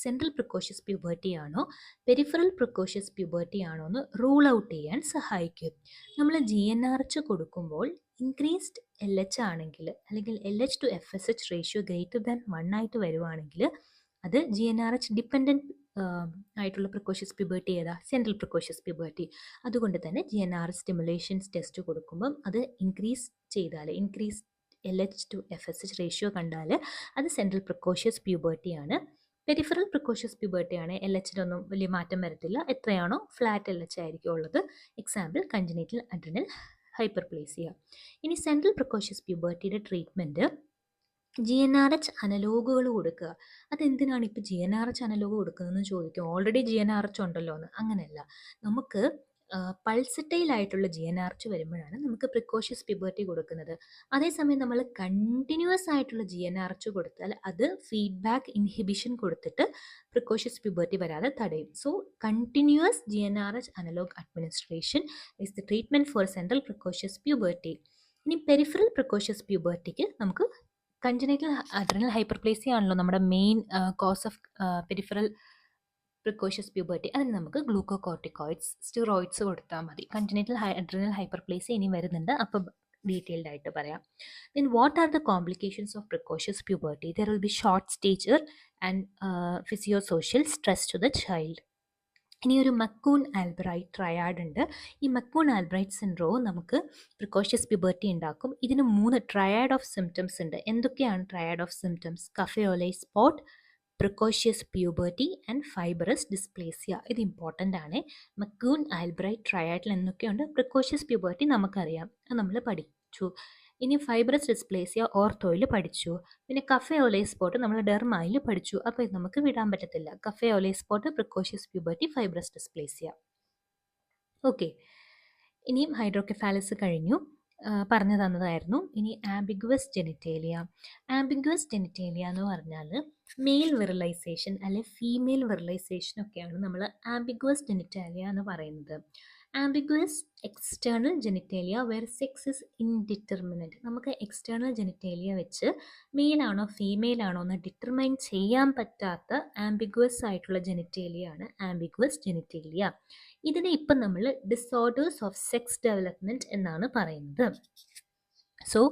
central precocious puberty ആണോ പെരിഫറൽ പ്രിക്കോഷ്യസ് പ്യൂബർട്ടി ആണോ എന്ന് റൂൾ ഔട്ട് ചെയ്യാൻ സഹായിക്കും. നമ്മൾ GnRH കൊടുക്കുമ്പോൾ ഇൻക്രീസ്ഡ് LH ആണെങ്കിൽ അല്ലെങ്കിൽ LH to FSH ratio greater than 1 ആയിട്ട് വരുവാണെങ്കിൽ അത് GnRH ഡിപ്പെൻഡൻറ്റ് ആയിട്ടുള്ള പ്രിക്കോഷ്യസ് പ്യൂബർട്ടി ഏതാ? Central precocious puberty. അതുകൊണ്ട് തന്നെ GnRH സ്റ്റിമുലേഷൻസ് ടെസ്റ്റ് കൊടുക്കുമ്പം അത് increase LH to FSH ratio കണ്ടാൽ അത് സെൻട്രൽ പ്രിക്കോഷ്യസ് പ്യൂബർട്ടി ആണ്. പെരിഫറൽ പ്രിക്കോഷ്യസ് പ്യൂബർട്ടി ആണ് LHനൊന്നും വലിയ മാറ്റം വരത്തില്ല, എത്രയാണോ ഫ്ലാറ്റ് LH ആയിരിക്കും ഉള്ളത്. Example congenital adrenal hyperplasia. ഇനി സെൻട്രൽ പ്രിക്കോഷ്യസ് പ്യൂബർട്ടിയുടെ ട്രീറ്റ്മെൻറ്റ് GnRH അനലോഗുകൾ കൊടുക്കുക. അതെന്തിനാണ് ഇപ്പോൾ GnRH അനലോഗ് കൊടുക്കുന്നതെന്ന് ചോദിക്കും. ഓൾറെഡി GnRH ഉണ്ടല്ലോ എന്ന്. അങ്ങനെയല്ല, നമുക്ക് പൾസറ്റൈൽ ആയിട്ടുള്ള GnRH വരുമ്പോഴാണ് നമുക്ക് പ്രിക്കോഷ്യസ് പ്യൂബർട്ടി കൊടുക്കുന്നത്. അതേസമയം നമ്മൾ കണ്ടിന്യൂസ് ആയിട്ടുള്ള GnRH കൊടുത്താൽ അത് ഫീഡ്ബാക്ക് ഇൻഹിബിഷൻ കൊടുത്തിട്ട് പ്രിക്കോഷ്യസ് പ്യൂബർട്ടി വരാതെ തടയും. So continuous GnRH analogue administration is the treatment for central precocious puberty. ഇനി പെരിഫറൽ പ്രിക്കോഷ്യസ് പ്യൂബർട്ടിക്ക് നമുക്ക് കൺജനൈറ്റൽ അഡ്രിനൽ ഹൈപ്പർപ്ലേസിയ ആണല്ലോ നമ്മുടെ main cause of peripheral precocious puberty. അതിന് നമുക്ക് ഗ്ലൂക്കോകോർട്ടിക്കോയിഡ്സ് സ്റ്റിറോയിഡ്സ് കൊടുത്താൽ മതി. കൺജനൈറ്റൽ അഡ്രിനൽ ഹൈപ്പർപ്ലേസിയ ഇനി വരുന്നുണ്ട്, അപ്പോൾ ഡീറ്റെയിൽഡ് ആയിട്ട് പറയാം. Then what are the complications of precocious puberty? There will be short stature and physiosocial stress to the child. ഇനി ഒരു മക്കൂൺ ആൽബ്രൈറ്റ് ട്രയാഡ് ഉണ്ട്. ഈ മക്കൂൺ ആൽബ്രൈറ്റ് സിൻഡ്രോം നമുക്ക് പ്രിക്കോഷ്യസ് പ്യൂബർട്ടി ഉണ്ടാക്കും. ഇതിന് 3 ട്രയാഡ് ഓഫ് സിംറ്റംസ് ഉണ്ട്. എന്തൊക്കെയാണ് triad of symptoms? Cafe au lait spot, precocious puberty and fibrous dysplasia. ഇത് ഇമ്പോർട്ടൻ്റ് ആണ്. മക്കൂൺ ആൽബ്രൈറ്റ് ട്രയാഡിൽ എന്തൊക്കെയുണ്ട്? പ്രിക്കോഷ്യസ് പ്യൂബർട്ടി നമുക്കറിയാം, അത് നമ്മൾ പഠിച്ചു. ഇനി ഫൈബറസ് ഡിസ്പ്ലേസിയ ഓർത്തോയിൽ പഠിച്ചു. പിന്നെ കഫയോലൈ സ്പോട്ട് നമ്മൾ ഡെർമയിൽ പഠിച്ചു. അപ്പോൾ ഇത് നമുക്ക് വിടാൻ പറ്റത്തില്ല. Cafe au lait spot, precocious puberty, fibrous dysplasia. Okay, ഇനിയും ഹൈഡ്രോകെഫാലസ് കഴിഞ്ഞു, പറഞ്ഞു തന്നതായിരുന്നു. ഇനി ആംബിഗ്വസ് ജെനിറ്റേലിയ. ആംബിഗ്വസ് ജെനിറ്റേലിയ എന്ന് പറഞ്ഞാൽ മെയിൽ വിറലൈസേഷൻ അല്ലെ ഫീമെയിൽ വിറലൈസേഷൻ ഒക്കെയാണ് നമ്മൾ ആംബിഗ്വസ് ജെനിറ്റേലിയ എന്ന് പറയുന്നത്. Ambiguous external genitalia where sex is indeterminate. നമുക്ക് എക്സ്റ്റേണൽ ജെനിറ്റേലിയ വെച്ച് മെയിലാണോ ഫീമെയിലാണോ എന്ന് ഡിറ്റർമൈൻ ചെയ്യാൻ പറ്റാത്ത ആംബിഗ്വസ് ആയിട്ടുള്ള ജെനിറ്റേലിയ ആണ് ആംബിഗ്വസ് ജെനിറ്റേലിയ. ഇതിനെ ഇപ്പം നമ്മൾ ഡിസോർഡേഴ്സ് ഓഫ് സെക്സ് ഡെവലപ്മെൻറ്റ് എന്നാണ് പറയുന്നത്. സോ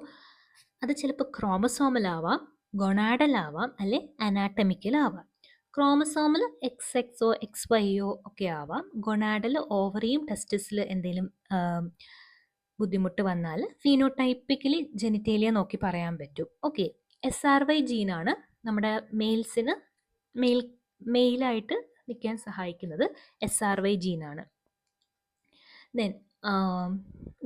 അത് ചിലപ്പോൾ ക്രോമസോമലാവാം, ഗൊണാഡലാവാം, അല്ലെ അനാട്ടമിക്കലാവാം. ക്രോമസോമൽ XXO XYO ഒക്കെ ആവാം. ഗൊണാഡൽ ഓവറിയും ടെസ്റ്റിസിൽ എന്തെങ്കിലും ബുദ്ധിമുട്ട് വന്നാൽ ഫീനോടൈപ്പിക്കലി ജെനിറ്റേലിയ നോക്കി പറയാൻ പറ്റും. ഓക്കെ, SRY ജീനാണ് നമ്മുടെ മെയിൽസിന് മെയിലായിട്ട് നിൽക്കാൻ സഹായിക്കുന്നത്. SRY ജീനാണ്. ദെൻ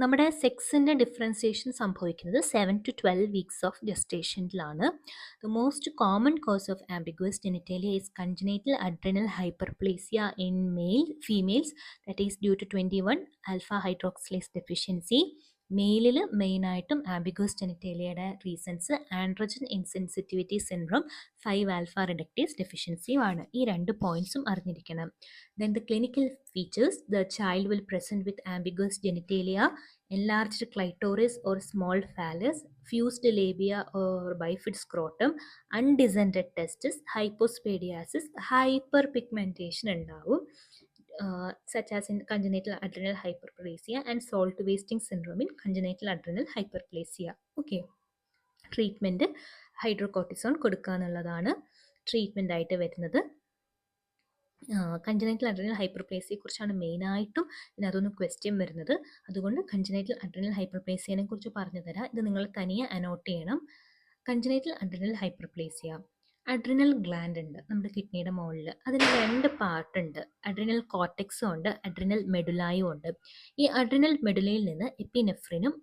നമ്മുടെ സെക്സിൻ്റെ ഡിഫറൻസിയേഷൻ സംഭവിക്കുന്നത് 7 to 12 വീക്സ് ഓഫ് ജസ്റ്റേഷനിലാണ്. The most common cause of ambiguous genitalia is congenital adrenal hyperplasia in females that is due to 21 alpha hydroxylase deficiency. മെയിലിൽ മെയിനായിട്ടും ആംബിഗ്വസ് ജെനിറ്റേലിയയുടെ reasons androgen insensitivity syndrome, 5 alpha reductase ഡെഫിഷ്യൻസിയുമാണ്. ഈ 2 പോയിന്റ്സും അറിഞ്ഞിരിക്കണം. Then the clinical features: the child will present with ambiguous genitalia, enlarged clitoris or small phallus, fused labia or bifid scrotum, undescended testes, hypospadiasis, hyperpigmentation ഉണ്ടാവും, such as in congenital adrenal hyperplasia and salt wasting syndrome in congenital adrenal hyperplasia. Okay, treatment hydrocortisone കൊടുക്കുക എന്നുള്ളതാണ് treatment ആയിട്ട് വരുന്നത്. Congenital adrenal ഹൈപ്പർപ്ലേസിയെ കുറിച്ചാണ് മെയിനായിട്ടും ഇതിനകത്തൊന്ന് question വരുന്നത്. അതുകൊണ്ട് congenital adrenal ഹൈപ്പർപ്ലേസിയനെ കുറിച്ച് പറഞ്ഞു തരാം. ഇത് നിങ്ങൾ തനിയെ അനോട്ട് ചെയ്യണം. Congenital adrenal hyperplasia, adrenal gland ഉണ്ട് നമ്മുടെ കിഡ്നിയുടെ മുകളിൽ. അതിന് 2 പാർട്ട് ഉണ്ട്. അഡ്രിനൽ കോർട്ടെക്സും ഉണ്ട്, അഡ്രിനൽ മെഡുലായും ഉണ്ട്. ഈ അഡ്രിനൽ മെഡുലയിൽ നിന്ന് എപ്പിനെഫ്രിനും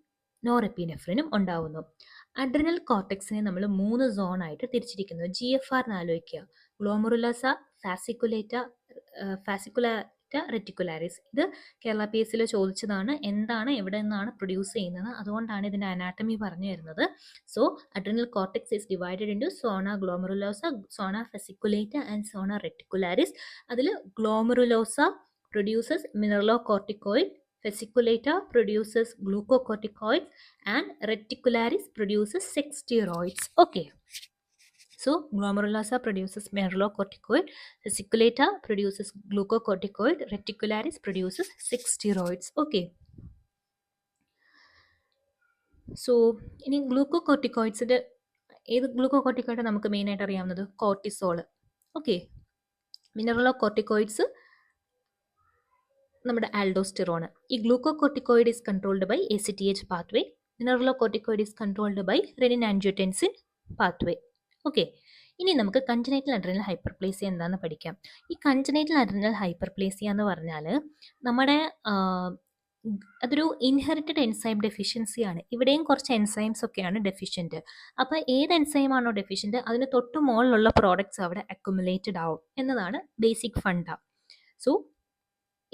നോർ എപ്പിനെഫ്രിനും ഉണ്ടാവുന്നു. അഡ്രിനൽ കോർട്ടെക്സിനെ നമ്മൾ 3 സോണായിട്ട് തിരിച്ചിരിക്കുന്നു. GFR എന്ന് ആലോചിക്കുക. ഗ്ലോമറുലസ, ഫാസിക്കുലാറ്റ റെറ്റിക്കുലാരിസ്. ഇത് കേരള PSCയിൽ ചോദിച്ചതാണ്. എന്താണ്, എവിടെ നിന്നാണ് പ്രൊഡ്യൂസ് ചെയ്യുന്നത്, അതുകൊണ്ടാണ് ഇതിൻ്റെ അനാട്ടമി പറഞ്ഞു തരുന്നത്. So adrenal cortex is divided into zona glomerulosa, zona fasciculata and zona reticularis. അതിൽ glomerulosa produces mineralocorticoid Fasciculator produces glucocorticoids and reticularis produces sex steroids. Okay. So glomerulosa produces mineralocorticoid, fasciculata produces glucocorticoid, reticularis produces sex steroids. Okay. So ഇനി ഗ്ലൂക്കോകോർട്ടിക്കോയിഡ്സിൻ്റെ ഏത് glucocorticoid നമുക്ക് മെയിനായിട്ട് അറിയാവുന്നത് cortisol. Okay. മിനറലോകോർട്ടിക്കോയിഡ്സ് നമ്മുടെ aldosterone. ഈ glucocorticoid is controlled by ACTH pathway. Mineralocorticoid is controlled by renin angiotensin pathway. Okay. ഇനി നമുക്ക് congenital adrenal hyperplasia എന്താണെന്ന് പഠിക്കാം. ഈ കൺജനൈറ്റൽ അഡ്രിനൽ ഹൈപ്പർപ്ലേസിയ എന്ന് പറഞ്ഞാൽ നമ്മുടെ അതൊരു ഇൻഹെറിറ്റഡ് എൻസൈം ഡെഫിഷ്യൻസിയാണ്. ഇവിടെയും കുറച്ച് എൻസൈംസ് ഒക്കെയാണ് ഡെഫിഷ്യൻറ്റ്. അപ്പോൾ ഏത് എൻസൈമാണോ ഡെഫിഷ്യൻറ്റ് അതിന് തൊട്ട് മുകളിലുള്ള പ്രോഡക്ട്സ് അവിടെ അക്യുമുലേറ്റഡ് ആവും എന്നതാണ് basic Funtouch. So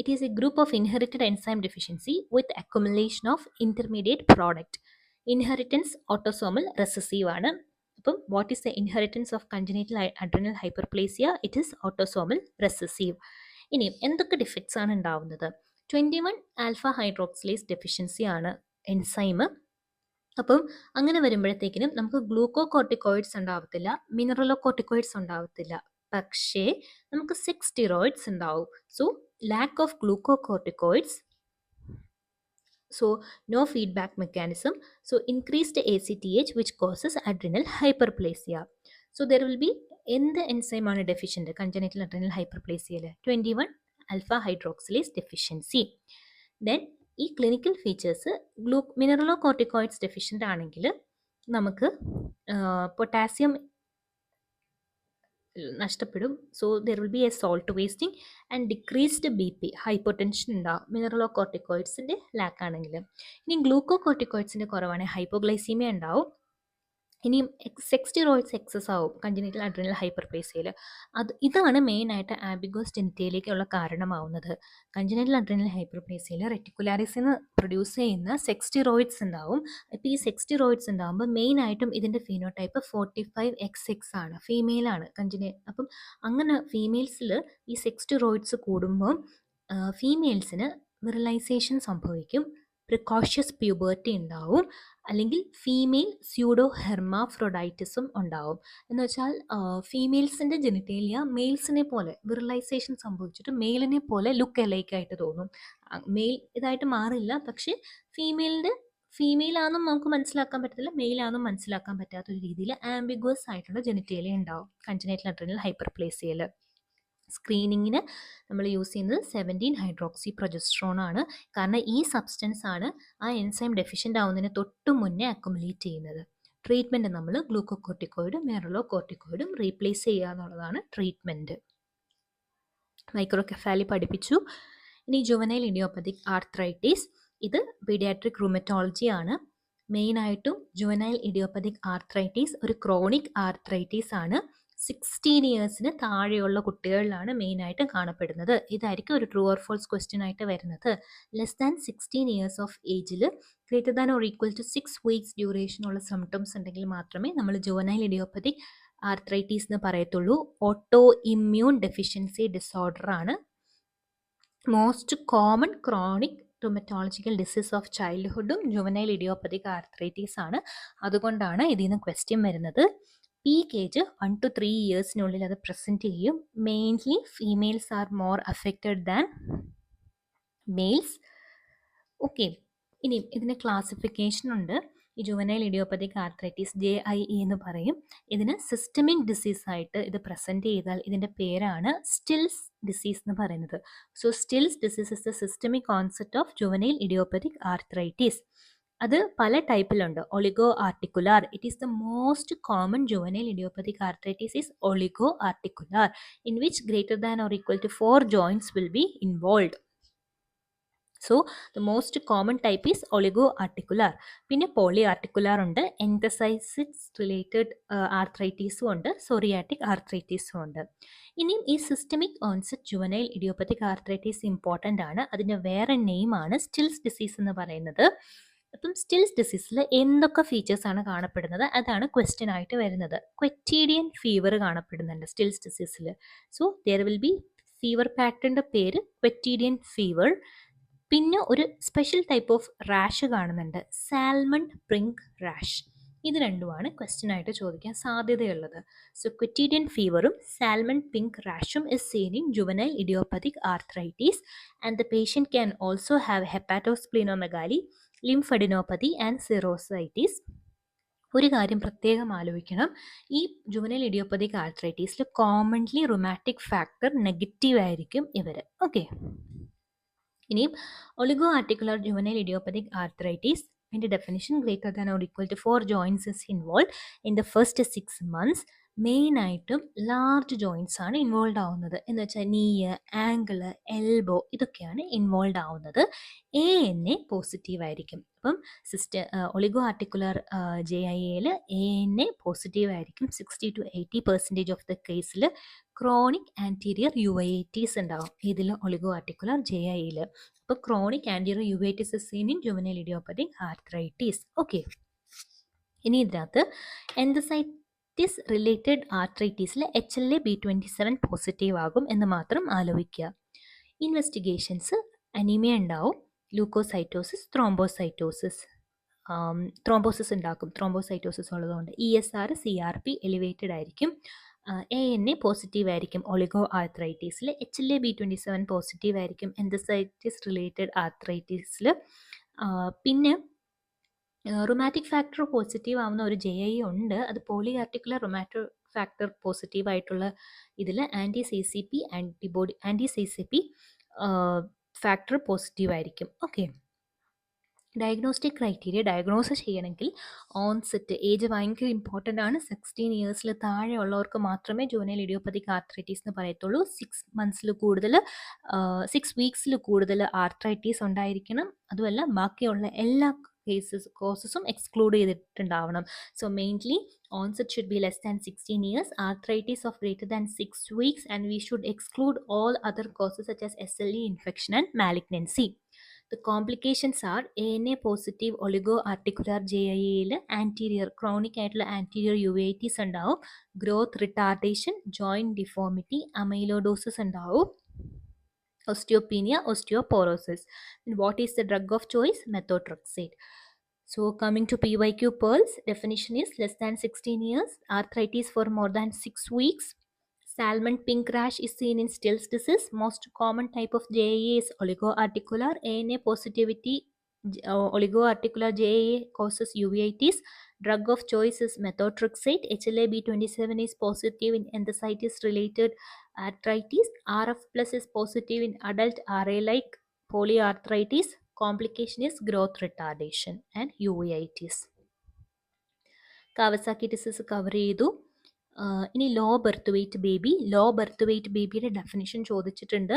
it is a group of inherited enzyme deficiency with accumulation of intermediate product. Inheritance autosomal recessive ആണ്. അപ്പം what is the inheritance of congenital adrenal hyperplasia? It is autosomal recessive. ഇനി എന്തൊക്കെ defects ആണ് ഉണ്ടാവുന്നത്? 21 alpha hydroxylase deficiency ആണ് enzyme. അപ്പം അങ്ങനെ വരുമ്പോഴത്തേക്കിനും നമുക്ക് ഗ്ലൂക്കോകോർട്ടിക്കോയിഡ്സ് ഉണ്ടാവത്തില്ല, മിനറലോകോർട്ടിക്കോയിഡ്സ് ഉണ്ടാവത്തില്ല, പക്ഷേ നമുക്ക് സെക്സ് സ്റ്റിറോയിഡ്സ് ഉണ്ടാവും. So lack of glucocorticoids, so no feedback mechanism, so increased ACTH which causes adrenal hyperplasia. So there will be എന്ത് enzyme ആണ് deficient congenital adrenal hyperplasia? 21 alpha hydroxylase deficiency. Then ഈ clinical features മിനറലോകോർട്ടിക്കോയിഡ്സ് deficient ആണെങ്കിൽ നമുക്ക് potassium നഷ്ടപ്പെടും. So there will B A salt wasting and decreased BP, hypotension ഉണ്ടാവും മിനറലോകോർട്ടിക്കോയിഡ്സിൻ്റെ ലാക്ക് ആണെങ്കിൽ. ഇനി ഗ്ലൂക്കോകോർട്ടിക്കോയിഡ്സിൻ്റെ കുറവാണെങ്കിൽ ഹൈപ്പോഗ്ലൈസീമിയ ഉണ്ടാവും. ഇനിയും സെക്സ് സ്റ്റിറോയിഡ്സ് എക്സസ് ആവും കൺജനിറ്റൽ അഡ്രിനൽ ഹൈപ്പർപ്ലേസിയയിൽ. ഇതാണ് മെയിനായിട്ട് ആംബിഗോസ് ജെനിറ്റേലിയയ്ക്കുള്ള കാരണമാവുന്നത്. കൺജനിറ്റൽ അഡ്രിനൽ ഹൈപ്പർപ്ലേസിയയിൽ റെറ്റിക്കുലാരിസിന് പ്രൊഡ്യൂസ് ചെയ്യുന്ന സെക്സ് സ്റ്റിറോയിഡ്സ് ഉണ്ടാവും. ഇപ്പോൾ ഈ സെക്സ് സ്റ്റിറോയിഡ്സ് ഉണ്ടാകുമ്പോൾ മെയിനായിട്ടും ഇതിൻ്റെ ഫീനോടൈപ്പ് 45XX ആണ്, ഫീമെയിലാണ് അപ്പം അങ്ങനെ ഫീമെയിൽസിൽ ഈ സെക്സ് സ്റ്റിറോയിഡ്സ് കൂടുമ്പോൾ ഫീമെയിൽസിന് വിറലൈസേഷൻ സംഭവിക്കും, പ്രിക്കോഷ്യസ് പ്യൂബർട്ടി ഉണ്ടാവും, അല്ലെങ്കിൽ ഫീമെയിൽ സ്യൂഡോ ഹെർമാഫ്രോഡൈറ്റിസും ഉണ്ടാവും. എന്ന് വെച്ചാൽ ഫീമെയിൽസിൻ്റെ ജെനിറ്റേലിയ മെയിൽസിനെ പോലെ വിറലൈസേഷൻ സംഭവിച്ചിട്ട് മെയിലിനെ പോലെ ലുക്ക് എലൈക്കായിട്ട് തോന്നും. മെയിൽ ഇതായിട്ട് മാറില്ല, പക്ഷേ ഫീമെയിലാണെന്നും നമുക്ക് മനസ്സിലാക്കാൻ പറ്റത്തില്ല, മെയിലാണെന്നും മനസ്സിലാക്കാൻ പറ്റാത്തൊരു രീതിയിൽ ആംബിഗ്വസ് ആയിട്ടുള്ള ജെനിറ്റേലിയ ഉണ്ടാവും കൺജനൈറ്റൽ അഡ്രിനൽ ഹൈപ്പർപ്ലേസിയയിൽ. സ്ക്രീനിങ്ങിന് നമ്മൾ യൂസ് ചെയ്യുന്നത് 17 ഹൈഡ്രോക്സി പ്രൊജസ്ട്രോൺ ആണ്. കാരണം ഈ സബ്സ്റ്റൻസ് ആണ് ആ എൻസൈം ഡെഫിഷ്യൻ്റ് ആവുന്നതിന് തൊട്ട് മുന്നേ അക്യുമുലേറ്റ് ചെയ്യുന്നത്. ട്രീറ്റ്മെൻറ്റ് നമ്മൾ ഗ്ലൂക്കോകോർട്ടിക്കോയിഡും മിനറലോകോർട്ടിക്കോയിഡും റീപ്ലേസ് ചെയ്യുക എന്നുള്ളതാണ് ട്രീറ്റ്മെൻറ്റ്. മൈക്രോകെഫാലി പഠിപ്പിച്ചു. ഇനി ജുവനൈൽ ഇഡിയോപ്പതിക് ആർത്രൈറ്റിസ്, ഇത് പീഡിയാട്രിക് റൂമറ്റോളജി ആണ്. മെയിനായിട്ടും ജുവനൈൽ ഇഡിയോപ്പതിക് ആർത്രൈറ്റിസ് ഒരു ക്രോണിക് ആർത്രൈറ്റിസ് ആണ്. 16 ഇയേഴ്സിന് താഴെയുള്ള കുട്ടികളിലാണ് മെയിനായിട്ട് കാണപ്പെടുന്നത്. ഇതായിരിക്കും ഒരു ട്രൂ ഓർ ഫോൾസ് ക്വസ്റ്റ്യൻ ആയിട്ട് വരുന്നത്. ലെസ് ദാൻ 16 ഇയേഴ്സ് ഓഫ് ഏജിൽ greater than or equal to 6 weeks ഡ്യൂറേഷനുള്ള സിംറ്റംസ് ഉണ്ടെങ്കിൽ മാത്രമേ നമ്മൾ ജുവനൈൽ ഇഡിയോപ്പതിക് ആർത്രൈറ്റീസ് എന്ന് പറയത്തുള്ളൂ. ഓട്ടോ ഇമ്മ്യൂൺ ഡെഫിഷ്യൻസി ഡിസോർഡർ ആണ്. Most common chronic rheumatological disease of ചൈൽഡ്ഹുഡും ജുവനൈൽ ഇഡിയോപ്പതിക് ആർത്രൈറ്റീസ് ആണ്. അതുകൊണ്ടാണ് ഇതിൽ നിന്ന് ക്വസ്റ്റ്യൻ വരുന്നത്. പീക്ക് ഏജ് 1 to 3 ഇയേഴ്സിനുള്ളിൽ അത് പ്രസൻറ്റ് ചെയ്യും. Mainly females are more affected than males. Okay. ഇനി ഇതിന് ക്ലാസിഫിക്കേഷൻ ഉണ്ട്. ഈ ജുവനൈൽ ഇഡിയോപ്പതിക് ആർത്രൈറ്റിസ് JIE എന്ന് പറയും. ഇതിന് സിസ്റ്റമിക് ഡിസീസായിട്ട് ഇത് പ്രസൻറ്റ് ചെയ്താൽ ഇതിൻ്റെ പേരാണ് സ്റ്റിൽസ് ഡിസീസ് എന്ന് പറയുന്നത്. So Still's disease is the systemic concept of juvenile idiopathic arthritis. അത് പല ടൈപ്പിലുണ്ട്. Oligo articular, it is the most common juvenile idiopathic arthritis is oligo articular, in which greater than or equal to 4 joints will be involved. So the most common type is oligo articular. പിന്നെ poly articular ഉണ്ട്, enthesitis related ആർത്രൈറ്റീസും ഉണ്ട്, psoriatic ആർത്രൈറ്റീസും ഉണ്ട്. ഇനിയും ഈ systemic onset juvenile idiopathic arthritis important ആണ്. അതിൻ്റെ വേറെ നെയിമാണ് stills disease എന്ന് പറയുന്നത്. അപ്പം സ്റ്റിൽസ് ഡിസീസിൽ എന്തൊക്കെ ഫീച്ചേഴ്സാണ് കാണപ്പെടുന്നത്, അതാണ് ക്വസ്റ്റ്യൻ ആയിട്ട് വരുന്നത്. ക്വറ്റീഡിയൻ ഫീവർ കാണപ്പെടുന്നുണ്ട് സ്റ്റിൽസ് ഡിസീസിൽ. So there will be fever പാറ്റേണിൻ്റെ പേര് ക്വറ്റീഡിയൻ ഫീവർ. പിന്നെ ഒരു സ്പെഷ്യൽ ടൈപ്പ് ഓഫ് റാഷ് കാണുന്നുണ്ട്, സാൽമൺ പ്രിങ്ക് റാഷ്. ഇത് രണ്ടുമാണ് ക്വസ്റ്റ്യൻ ആയിട്ട് ചോദിക്കാൻ സാധ്യതയുള്ളത്. സോ ക്വിറ്റീരിയൻ ഫീവറും സാൽമൺ പിങ്ക് റാഷും is seen in juvenile idiopathic arthritis and the patient can also have hepatosplenomegaly, lymphadenopathy and serositis. ഒരു കാര്യം പ്രത്യേകം ആലോചിക്കണം, ഈ ജുവനൈൽ ഇഡിയോപ്പതിക് ആർത്രൈറ്റീസിൽ കോമൺലി റൊമാറ്റിക് ഫാക്ടർ നെഗറ്റീവ് ആയിരിക്കും ഇവർ. ഓക്കെ, ഇനിയും oligo articular juvenile idiopathic arthritis, അതിൻ്റെ definition greater than or equal to 4 joints is involve in the first 6 months. മെയിനായിട്ടും ലാർജ് ജോയിൻസ് ആണ് ഇൻവോൾവ് ആവുന്നത്, എന്ന് വെച്ചാൽ നീ, ആങ്കിള്, എൽബോ ഇതൊക്കെയാണ് ഇൻവോൾവ് ആവുന്നത്. ANA പോസിറ്റീവ് ആയിരിക്കും. അപ്പം oligo articular JIA ANA positive ആയിരിക്കും 60-80% ഓഫ് ദ കേസിൽ. ക്രോണിക് ആൻറ്റീരിയർ യുവൈറ്റീസ് ഉണ്ടാവും ഇതിൽ ഒളിഗോ ആർട്ടിക്കുലർ JIA. അപ്പോൾ chronic anterior uveitis is seen in juvenile idiopathic arthritis. Okay, ഇനി ഇതിനകത്ത് എൻഡോസൈറ്റിസ് റിലേറ്റഡ് ആർത്രൈറ്റീസിൽ HLA-B27 പോസിറ്റീവ് ആകും എന്ന് മാത്രം ആലോചിക്കുക. ഇൻവെസ്റ്റിഗേഷൻസ് അനീമിയ ഉണ്ടാവും, ലൂക്കോസൈറ്റോസിസ്, ത്രോംബോസിസ് ഉണ്ടാക്കും, ത്രോംബോസൈറ്റോസിസ് ഉള്ളതുകൊണ്ട്. ESR CRP എലിവേറ്റഡ് ആയിരിക്കും. ANA പോസിറ്റീവ് ആയിരിക്കും ഒളിഗോ ആർത്രൈറ്റീസിൽ. HLA-B27 പോസിറ്റീവ് ആയിരിക്കും എൻഡോസൈറ്റിസ് റിലേറ്റഡ് ആർത്രൈറ്റീസിൽ. പിന്നെ റൊമാറ്റിക് ഫാക്ടർ പോസിറ്റീവ് ആവുന്ന ഒരു JIA ഉണ്ട്, അത് പോളി ആർട്ടിക്കുലർ റൊമാറ്റോ ഫാക്ടർ പോസിറ്റീവ് ആയിട്ടുള്ള ഇതിൽ ആൻറ്റി CCP ഫാക്ടർ പോസിറ്റീവ് ആയിരിക്കും. ഓക്കെ, ഡയഗ്നോസ്റ്റിക് ക്രൈറ്റീരിയ ഡയഗ്നോസ് ചെയ്യണമെങ്കിൽ ഓൺസെറ്റ് ഏജ് ഭയങ്കര ഇമ്പോർട്ടൻ്റ് ആണ്. 16 ഇയേഴ്സിൽ താഴെ ഉള്ളവർക്ക് മാത്രമേ ജുവനൈൽ ഇഡിയോപ്പതിക് ആർത്രൈറ്റീസ് എന്ന് പറയത്തുള്ളൂ. 6 വീക്സിൽ കൂടുതൽ ആർത്രൈറ്റീസ് ഉണ്ടായിരിക്കണം. അതുമല്ല ബാക്കിയുള്ള എല്ലാ കോസസും എക്സ്ക്ലൂഡ് ചെയ്തിട്ടുണ്ടാവണം. So mainly onset should be less than 16 years, arthritis of greater than 6 weeks, and we should exclude all other causes such as SLE infection and malignancy. The complications are ANA positive oligo articular JIA anterior chronic ആയിട്ടുള്ള anterior uveitis ഉണ്ടാവും, growth retardation, joint deformity, അമൈലോഡോസിസ് ഉണ്ടാവും, osteopenia, osteoporosis. And what is the drug of choice? Methotrexate. So coming to PYQ pearls, definition is less than 16 years, arthritis for more than 6 weeks, salmon pink rash is seen in Still's disease. Most common type of JIA is oligoarticular. ANA positivity, oligoarticular JIA causes uveitis. Drug of choice is methotrexate. HLA-B27 is positive in enthesitis related arthritis. RF plus is positive in adult RA-like polyarthritis. Complication is growth retardation and uveitis. Kawasaki disease cover ചെയ്തു. ഇനി low birth weight ബേബിയുടെ definition ചോദിച്ചിട്ടുണ്ട്.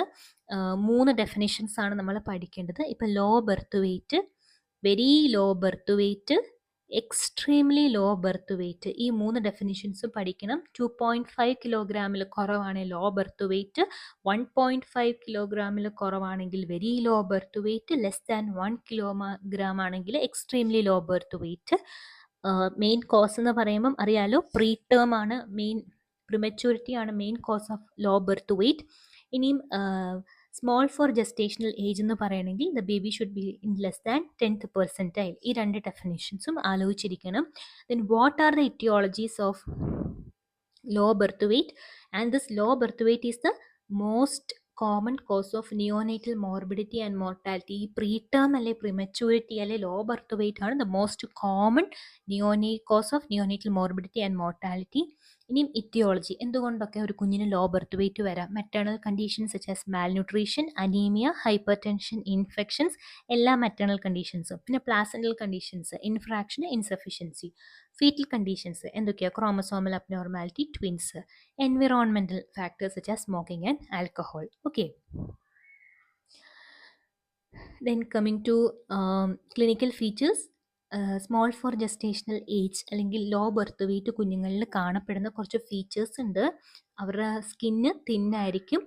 3 definitions ആണ് നമ്മൾ പഠിക്കേണ്ടത്. ഇപ്പം low birth weight, very low birth weight, extremely low birth weight, ഈ 3 ഡെഫിനിഷൻസും പഠിക്കണം. 2.5 കിലോഗ്രാമിൽ കുറവാണ് ലോ ബർത്ത് വെയ്റ്റ്, 1.5 കിലോഗ്രാമിൽ കുറവാണെങ്കിൽ very low birth weight, less than 1 kilogram ആണെങ്കിൽ extremely low birth weight. Main cause എന്ന് പറയുമ്പം അറിയാലോ, പ്രീ ടേം ആണ് മെയിൻ, പ്രിമച്യൂരിറ്റി ആണ് main cause of low birth weight. ഇനിയും സ്മോൾ ഫോർ ജസ്റ്റേഷണൽ ഏജ് എന്ന് പറയണമെങ്കിൽ the baby should be in less than 10th percentile. ഈ 2 ഡെഫിനിഷൻസും ആലോചിച്ചിരിക്കണം. Then what are the aetiologies of low birth weight? And this low birth weight is the most common cause of neonatal morbidity and mortality. ഈ preterm അല്ലെ prematurity അല്ലെ low birth weight ആണ് the most common cause of neonatal morbidity and mortality. ഇനിയും aetiology, എന്തുകൊണ്ടൊക്കെ ഒരു കുഞ്ഞിന് low birth weight വരാം? Maternal conditions such as malnutrition, anaemia, hypertension, infections, എല്ലാ മെറ്റേണൽ കണ്ടീഷൻസും. പിന്നെ placental conditions, infarction, insufficiency. Fetal conditions എന്തൊക്കെയാണ്? Chromosomal abnormality, twins. Environmental factors such as smoking and alcohol. Okay, then coming to clinical features. Small for gestational age അല്ലെങ്കിൽ low birth weight കുഞ്ഞുങ്ങളിൽ കാണപ്പെടുന്ന കുറച്ച് features ഉണ്ട്. അവരുടെ skin തിന്നായിരിക്കും,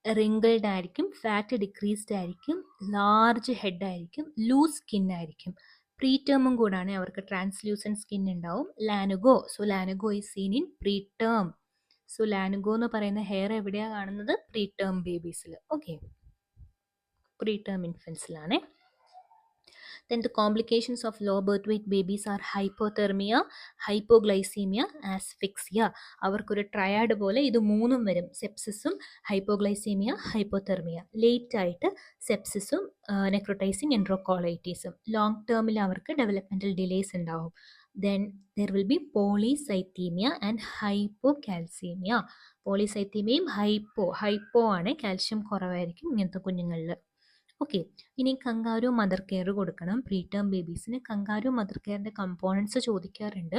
wrinkled ആയിരിക്കും, fat decreased ആയിരിക്കും, ലാർജ് ഹെഡ് ആയിരിക്കും, ലൂസ് സ്കിൻ ആയിരിക്കും. പ്രീ ടേമും കൂടാണ്, അവർക്ക് ട്രാൻസ്ലൂസൻ സ്കിൻ ഉണ്ടാവും. Lanugo, so lanugo is seen in preterm. So lanugo എന്ന് പറയുന്ന ഹെയർ എവിടെയാണ് കാണുന്നത്? പ്രീ ടേം ബേബീസിൽ. ഓക്കെ, പ്രീ ടേം ഇൻഫൻസിലാണ്. Then the complications of low birth weight babies are hypothermia, hypoglycemia, asphyxia. അവർക്കൊരു ട്രയാഡ് പോലെ ഇത് മൂന്നും വരും, സെപ്സിസും ഹൈപ്പോഗ്ലൈസീമിയ ഹൈപ്പോതെർമിയ. ലേറ്റ് ആയിട്ട് സെപ്സിസും നെക്രോട്ടൈസിങ് എൻട്രോകോളൈറ്റീസും. ലോങ് ടേമിൽ അവർക്ക് ഡെവലപ്മെൻറ്റൽ ഡിലേസ് ഉണ്ടാവും. Then there will be polycythemia and hypocalcemia. പോളിസൈത്തീമിയയും ഹൈപ്പോ ആണ്, കാൽഷ്യം കുറവായിരിക്കും ഇങ്ങനത്തെ കുഞ്ഞുങ്ങളിൽ. ഓക്കെ, ഇനി കങ്കാരു മദർ കെയർ കൊടുക്കണം പ്രീ ടേം ബേബീസിന്. കങ്കാരു മദർ കെയറിൻ്റെ കമ്പോണൻസ് ചോദിക്കാറുണ്ട്.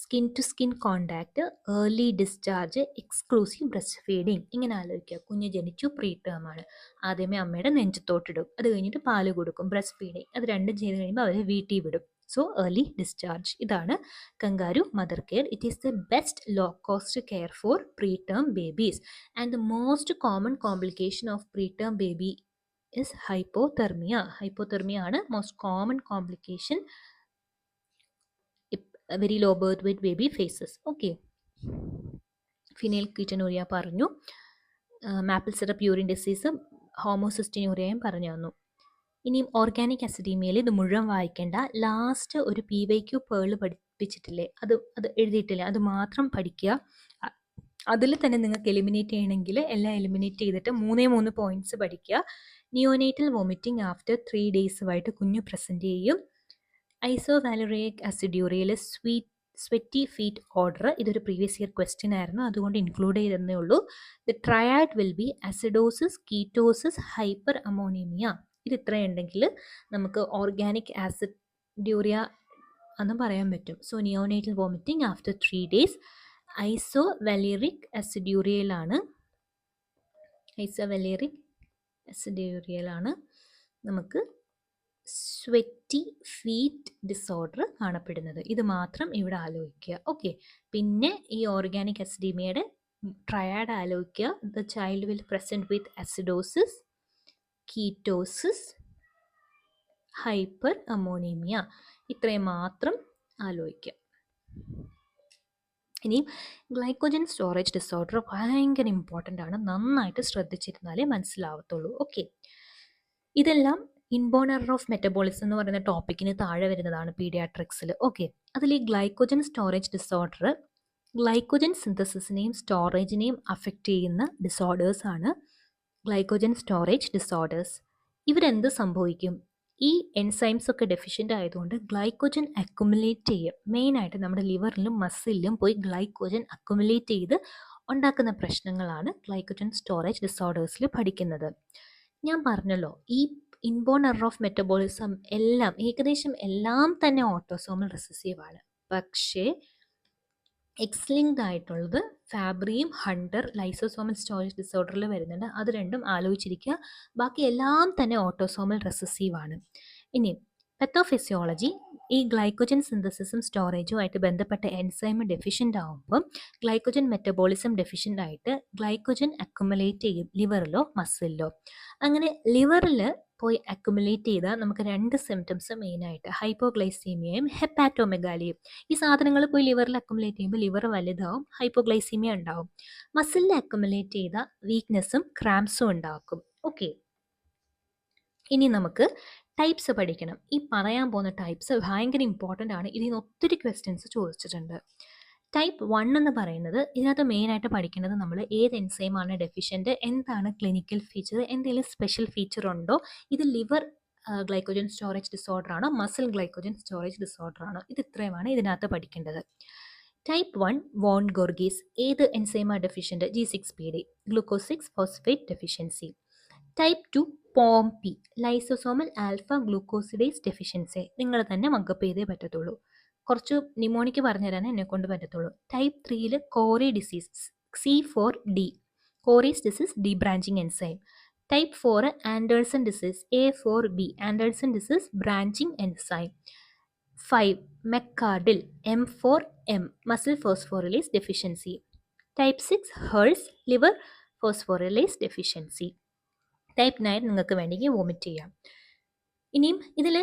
Skin to skin contact, early discharge, exclusive breast feeding. ഇങ്ങനെ ആലോചിക്കുക, കുഞ്ഞ് ജനിച്ചു പ്രീ ടേം ആണ്, ആദ്യമേ അമ്മയുടെ നെഞ്ചത്തോട്ടിടും, അത് കഴിഞ്ഞിട്ട് പാല് കൊടുക്കും, ബ്രസ്റ്റ് ഫീഡിങ്, അത് രണ്ടും ചെയ്ത് കഴിയുമ്പോൾ അവർ വീട്ടിൽ വിടും. So early discharge. ഇതാണ് kangaroo mother care. It is the best low cost care for preterm babies. And the most common complication of preterm baby is hypothermia. Hypothermia ആണ് most common complication a very low birth weight baby faces. Okay, Phenylketonuria പറഞ്ഞു, maple syrup urine ഡിസീസും ഹോമോസിസ്റ്റിനൂറിയയും പറഞ്ഞു തന്നു. ഇനിയും organic അസിഡീമിയയിൽ ഇത് മുഴുവൻ വായിക്കേണ്ട. Last ഒരു PYQ pearl പഠിപ്പിച്ചിട്ടില്ലേ, അത് എഴുതിയിട്ടില്ലേ, അത് മാത്രം പഠിക്കുക. അതിൽ തന്നെ നിങ്ങൾക്ക് എലിമിനേറ്റ് ചെയ്യണമെങ്കിൽ എല്ലാം എലിമിനേറ്റ് ചെയ്തിട്ട് 3 പോയിന്റ്സ് പഠിക്കുക. നിയോനേറ്റൽ വോമിറ്റിംഗ് ആഫ്റ്റർ 3 ഡേയ്സുമായിട്ട് കുഞ്ഞ് പ്രസൻറ്റ് ചെയ്യും. ഐസോവാലറിക് അസിഡ്യൂറിയയിൽ സ്വെറ്റി ഫീറ്റ് ഓർഡർ, ഇതൊരു പ്രീവിയസ് ഇയർ ക്വസ്റ്റ്യൻ ആയിരുന്നു, അതുകൊണ്ട് ഇൻക്ലൂഡ് ചെയ്തതേ ഉള്ളൂ. The triad will be acidosis, ketosis, hyperammonaemia. ഇത് ഇത്രയുണ്ടെങ്കിൽ നമുക്ക് ഓർഗാനിക് ആസിഡ്യൂറിയ എന്ന് പറയാൻ പറ്റും. So neonatal vomiting after 3 days isovaleric അസിഡ്യൂറിയയിലാണ് നമുക്ക് സ്വെറ്റി ഫീറ്റ് ഡിസോർഡർ കാണപ്പെടുന്നത്. ഇത് മാത്രം ഇവിടെ ആലോചിക്കുക. ഓക്കെ, പിന്നെ ഈ ഓർഗാനിക് അസിഡീമിയയുടെ ട്രയാഡ് ആലോചിക്കുക. The child will present with acidosis, ketosis, hyperammonaemia. ഇത്രയും മാത്രം ആലോചിക്കുക. ഇനി ഗ്ലൈക്കോജൻ സ്റ്റോറേജ് ഡിസോർഡർ ഭയങ്കര ഇമ്പോർട്ടൻ്റ് ആണ്, നന്നായിട്ട് ശ്രദ്ധിച്ചിരുന്നാലേ മനസ്സിലാവത്തുള്ളൂ. ഓക്കെ, ഇതെല്ലാം ഇൻബോൺ എറർ ഓഫ് മെറ്റബോളിസം എന്ന് പറയുന്ന ടോപ്പിക്കിന് താഴെ വരുന്നതാണ് പീഡിയാട്രിക്സിൽ. ഓക്കെ, അതിൽ ഈ ഗ്ലൈക്കോജൻ സ്റ്റോറേജ് ഡിസോർഡർ ഗ്ലൈക്കോജൻ സിന്തസിസിനെയും സ്റ്റോറേജിനെയും അഫക്റ്റ് ചെയ്യുന്ന ഡിസോർഡേഴ്സ് ആണ് ഗ്ലൈക്കോജൻ സ്റ്റോറേജ് ഡിസോർഡേഴ്സ്. ഇവരെന്ത് സംഭവിക്കും? ഈ എൻസൈംസ് ഒക്കെ ഡെഫിഷ്യൻ്റ് ആയതുകൊണ്ട് ഗ്ലൈക്കോജൻ അക്യുമുലേറ്റ് ചെയ്യും. മെയിനായിട്ട് നമ്മുടെ ലിവറിലും മസിലിലും പോയി ഗ്ലൈക്കോജൻ അക്യുമുലേറ്റ് ചെയ്ത് ഉണ്ടാക്കുന്ന പ്രശ്നങ്ങളാണ് ഗ്ലൈക്കോജൻ സ്റ്റോറേജ് ഡിസോർഡേഴ്സിൽ പഠിക്കുന്നത്. ഞാൻ പറഞ്ഞല്ലോ, ഈ ഇൻബോൺ എറർ ഓഫ് മെറ്റബോളിസം എല്ലാം ഏകദേശം എല്ലാം തന്നെ ഓട്ടോസോമൽ റിസസീവ് ആണ്. പക്ഷേ എക്സ്-ലിങ്ക്ഡ് ആയിട്ടുള്ളത് ഫാബ്രിയും ഹണ്ടർ ലൈസോസോമൽ സ്റ്റോറേജ് ഡിസോർഡറിൽ വരുന്നുണ്ട്. അത് രണ്ടും ആലോചിച്ചിരിക്കുക. ബാക്കി എല്ലാം തന്നെ ഓട്ടോസോമൽ റിസസീവ് ആണ്. ഇനി പത്തോഫിസിയോളജി, ഈ ഗ്ലൈക്കോജൻ സിന്തസിസും സ്റ്റോറേജുമായിട്ട് ബന്ധപ്പെട്ട എൻസൈം ഡെഫിഷ്യൻ്റ് ആകുമ്പം ഗ്ലൈക്കോജൻ മെറ്റബോളിസം ഡെഫിഷ്യൻ്റ് ആയിട്ട് ഗ്ലൈക്കോജൻ അക്യുമുലേറ്റ് ചെയ്യും ലിവറിലോ മസിലിലോ. അങ്ങനെ ലിവറിൽ പോയി അക്യുമുലേറ്റ് ചെയ്താൽ നമുക്ക് 2 സിംറ്റംസ് മെയിനായിട്ട്, ഹൈപ്പോഗ്ലൈസീമിയയും ഹെപ്പാറ്റോമെഗാലിയും. ഈ സാധനങ്ങൾ പോയി ലിവറിൽ അക്യുമുലേറ്റ് ചെയ്യുമ്പോൾ ലിവർ വലുതാവും, ഹൈപ്പോഗ്ലൈസീമിയ ഉണ്ടാവും. മസിലിൽ അക്യുമുലേറ്റ് ചെയ്ത വീക്ക്നെസ്സും ക്രാംസും ഉണ്ടാക്കും. ഓക്കെ, ഇനി നമുക്ക് ടൈപ്സ് പഠിക്കണം. ഈ പറയാൻ പോകുന്ന ടൈപ്സ് ഭയങ്കര ഇമ്പോർട്ടൻ്റ് ആണ്. ഇതിൽ നിന്ന് ഒത്തിരി ക്വസ്റ്റ്യൻസ് ചോദിച്ചിട്ടുണ്ട്. ടൈപ്പ് 1 എന്ന് പറയുന്നത്, ഇതിനകത്ത് മെയിനായിട്ട് പഠിക്കുന്നത് നമ്മൾ ഏത് എൻസൈമാണ് ഡെഫിഷ്യൻ്റ്, എന്താണ് ക്ലിനിക്കൽ ഫീച്ചർ, എന്തെങ്കിലും സ്പെഷ്യൽ ഫീച്ചർ ഉണ്ടോ, ഇത് ലിവർ ഗ്ലൈക്കോജൻ സ്റ്റോറേജ് ഡിസോർഡർ ആണോ, മസിൽ ഗ്ലൈക്കോജൻ സ്റ്റോറേജ് ഡിസോർഡർ ആണോ, ഇത് ഇത്രയുമാണ് ഇതിനകത്ത് പഠിക്കേണ്ടത്. ടൈപ്പ് 1 വോൺ ഗോർഗീസ്, ഏത് എൻസൈമാണ് deficient, G6PD, glucose 6 phosphate deficiency. Type 2 Pompe, lysosomal alpha glucosidase deficiency. നിങ്ങൾ തന്നെ മക്കപ്പ് ചെയ്തേ പറ്റത്തുള്ളൂ, കുറച്ച് നിമോണിക്ക് പറഞ്ഞു തരാൻ എന്നെ കൊണ്ട് പറ്റത്തുള്ളൂ. Type 3 Cori disease, C4D, Cori's disease debranching enzyme. Type 4 Andersen disease, A4B, Andersen disease branching enzyme. 5 McArdle, M4M, muscle phosphorylase deficiency. Type 6 Hers, liver phosphorylase deficiency. Type 9 നിങ്ങൾക്ക് വേണമെങ്കിൽ വോമിറ്റ് ചെയ്യാം. ഇനിയും ഇതിൽ